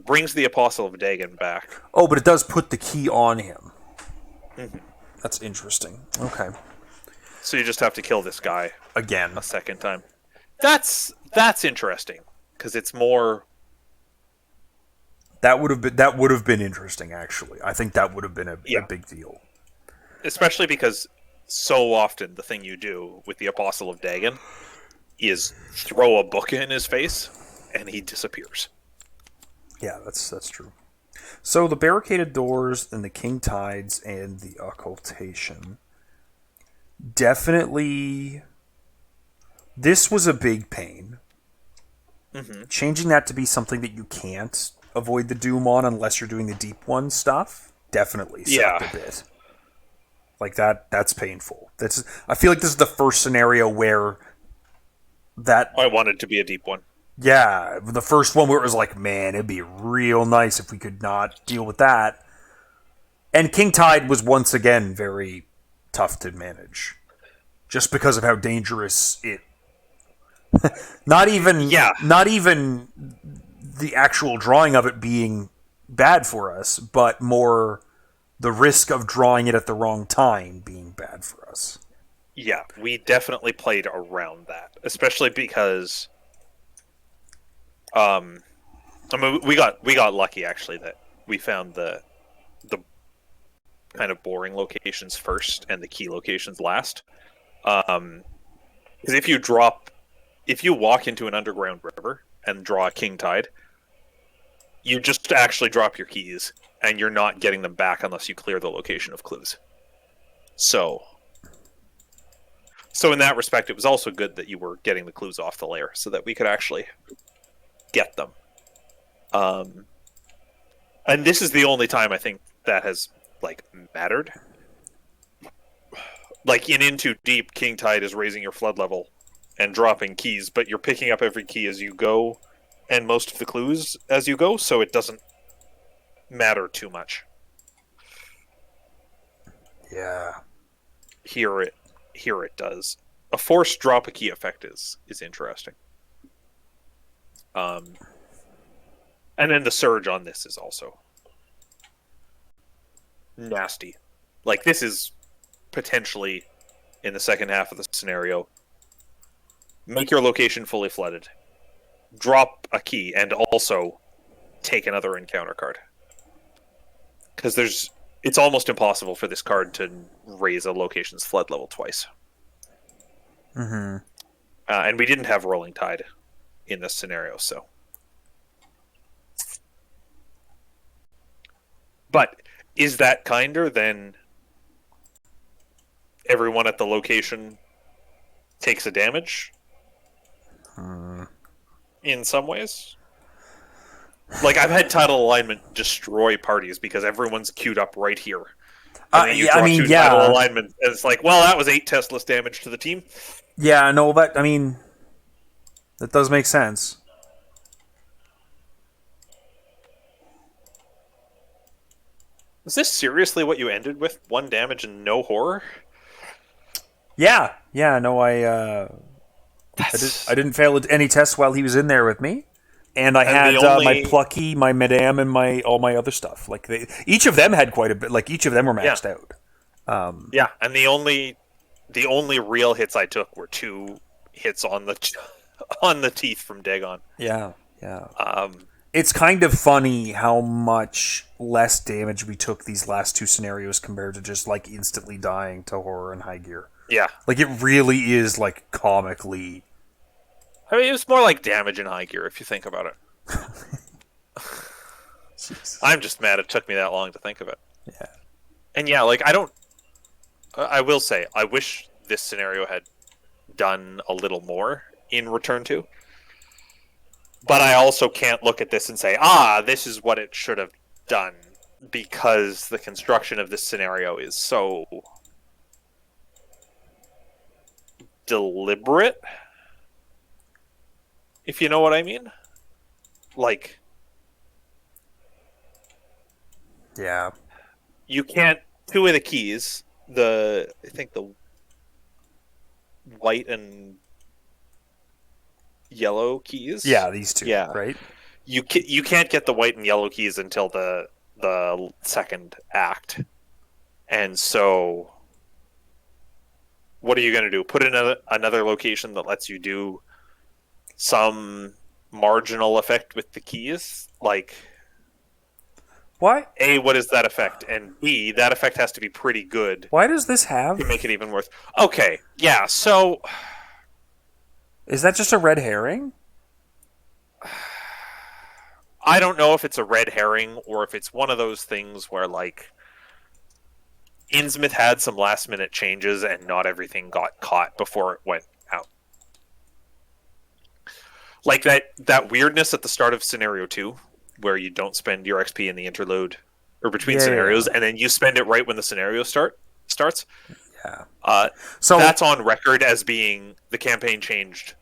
Speaker 2: brings the Apostle of Dagon back.
Speaker 1: Oh, but it does put the key on him.
Speaker 2: Mm-hmm.
Speaker 1: That's interesting. Okay.
Speaker 2: So you just have to kill this guy
Speaker 1: Again.
Speaker 2: a second time. That's interesting, because it's more...
Speaker 1: That would have been interesting, actually. I think that would have been a big deal.
Speaker 2: Especially because so often the thing you do with the Apostle of Dagon is throw a book in his face and he disappears.
Speaker 1: Yeah, that's true. So the barricaded doors and the king tides and the occultation. Definitely, this was a big pain.
Speaker 2: Mm-hmm.
Speaker 1: Changing that to be something that you can't avoid the doom on unless you're doing the deep one stuff definitely sucked a bit. Like that's painful. I feel like this is the first scenario where that
Speaker 2: I wanted to be a deep one.
Speaker 1: Yeah, the first one where it was like, man, it'd be real nice if we could not deal with that. And King Tide was once again very tough to manage. Just because of how dangerous it... not even the actual drawing of it being bad for us, but more the risk of drawing it at the wrong time being bad for us.
Speaker 2: Yeah, we definitely played around that. Especially because... I mean, we got lucky actually that we found the kind of boring locations first and the key locations last. Because if you walk into an underground river and draw a king tide, you just actually drop your keys and you're not getting them back unless you clear the location of clues. So in that respect, it was also good that you were getting the clues off the lair so that we could actually get them. And this is the only time I think that has mattered. Like in Into Deep, King Tide is raising your flood level and dropping keys, but you're picking up every key as you go and most of the clues as you go, so it doesn't matter too much.
Speaker 1: Yeah.
Speaker 2: Here it does. A forced drop a key effect is interesting. And then the surge on this is also nasty. Like, this is potentially, in the second half of the scenario, make your location fully flooded, drop a key, and also take another encounter card. Because it's almost impossible for this card to raise a location's flood level twice.
Speaker 1: Mm-hmm.
Speaker 2: And we didn't have Rolling Tide in this scenario, so... But is that kinder than everyone at the location takes a damage? In some ways? Like, I've had title alignment destroy parties because everyone's queued up right here. And then you draw two title alignment, and it's like, well, that was 8 testless damage to the team.
Speaker 1: Yeah, no, that does make sense.
Speaker 2: Is this seriously what you ended with? 1 damage and no horror?
Speaker 1: Yeah, no, I didn't fail any tests while he was in there with me, and I had my plucky, my madame, and all my other stuff. Like each of them had quite a bit. Like each of them were maxed out.
Speaker 2: Yeah, and the only real hits I took were 2 hits on the teeth from Dagon.
Speaker 1: Yeah. It's kind of funny how much less damage we took these last 2 scenarios compared to just instantly dying to horror and high gear.
Speaker 2: Yeah.
Speaker 1: Like, it really is comically...
Speaker 2: I mean, it was more like damage in high gear if you think about it. I'm just mad it took me that long to think of it.
Speaker 1: Yeah.
Speaker 2: And yeah, I will say, I wish this scenario had done a little more in Return 2. But I also can't look at this and say, this is what it should have done, because the construction of this scenario is so deliberate, if you know what I mean. Like,
Speaker 1: Yeah.
Speaker 2: you can't. Two of the keys, I think the white and yellow keys.
Speaker 1: Yeah, these two,
Speaker 2: Yeah,
Speaker 1: right?
Speaker 2: you can't get the white and yellow keys until the second act, and so what are you going to do? Put in another location that lets you do some marginal effect with the keys, like.
Speaker 1: Why?
Speaker 2: A, what is that effect? And B, that effect has to be pretty good
Speaker 1: Why does this have?
Speaker 2: to make it even worth. Okay, yeah, so
Speaker 1: Is that just a red herring?
Speaker 2: I don't know if it's a red herring or if it's one of those things where, like, Innsmouth had some last minute changes and not everything got caught before it went out. Like that weirdness at the start of scenario 2, where you don't spend your XP in the interlude or between scenarios, and then you spend it right when the scenario starts.
Speaker 1: Yeah.
Speaker 2: So that's on record as being the campaign changed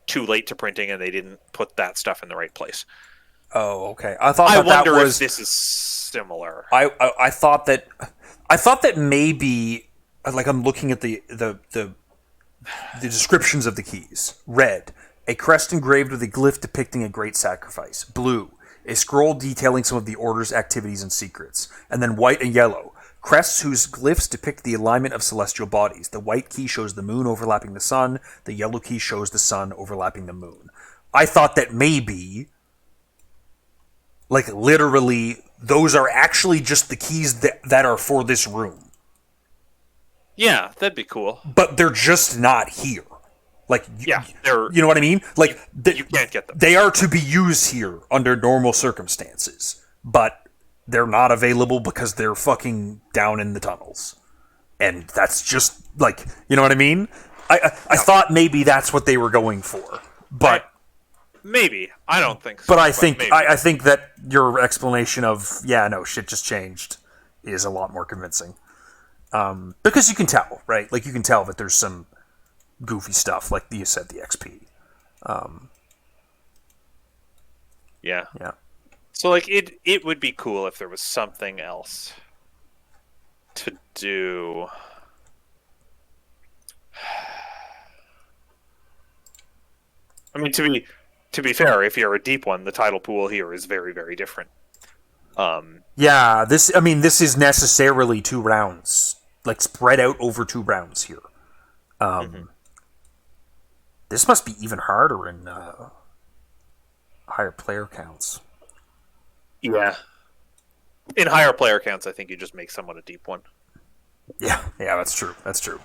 Speaker 2: too late to printing, and they didn't put that stuff in the right place.
Speaker 1: Oh, okay. I thought
Speaker 2: I
Speaker 1: that
Speaker 2: wonder
Speaker 1: was.
Speaker 2: if this is similar.
Speaker 1: I thought that maybe, like, I'm looking at the descriptions of the keys. Red, a crest engraved with a glyph depicting a great sacrifice. Blue, a scroll detailing some of the Order's activities and secrets. And then white and yellow, crests whose glyphs depict the alignment of celestial bodies. The white key shows the moon overlapping the sun. The yellow key shows the sun overlapping the moon. I thought that maybe, like, literally, those are actually just the keys that are for this room.
Speaker 2: Yeah, that'd be cool.
Speaker 1: But they're just not here. Like,
Speaker 2: they're.
Speaker 1: You know what I mean? Like,
Speaker 2: You can't get them.
Speaker 1: They are to be used here under normal circumstances, but they're not available because they're fucking down in the tunnels. And that's just, like, you know what I mean? I thought maybe that's what they were going for, but
Speaker 2: maybe I don't think so.
Speaker 1: But I think
Speaker 2: maybe.
Speaker 1: I think that your explanation of shit just changed is a lot more convincing. Because you can tell, right? Like, you can tell that there's some goofy stuff, like you said, the XP.
Speaker 2: Yeah.
Speaker 1: Yeah.
Speaker 2: So, like, it would be cool if there was something else to do. I mean, to be fair, if you're a deep one, the title pool here is very, very different.
Speaker 1: Yeah, this is necessarily 2 rounds, like, spread out over 2 rounds here. This must be even harder in higher player counts.
Speaker 2: Yeah. In higher player counts, I think you just make someone a deep one.
Speaker 1: Yeah, that's true. That's true.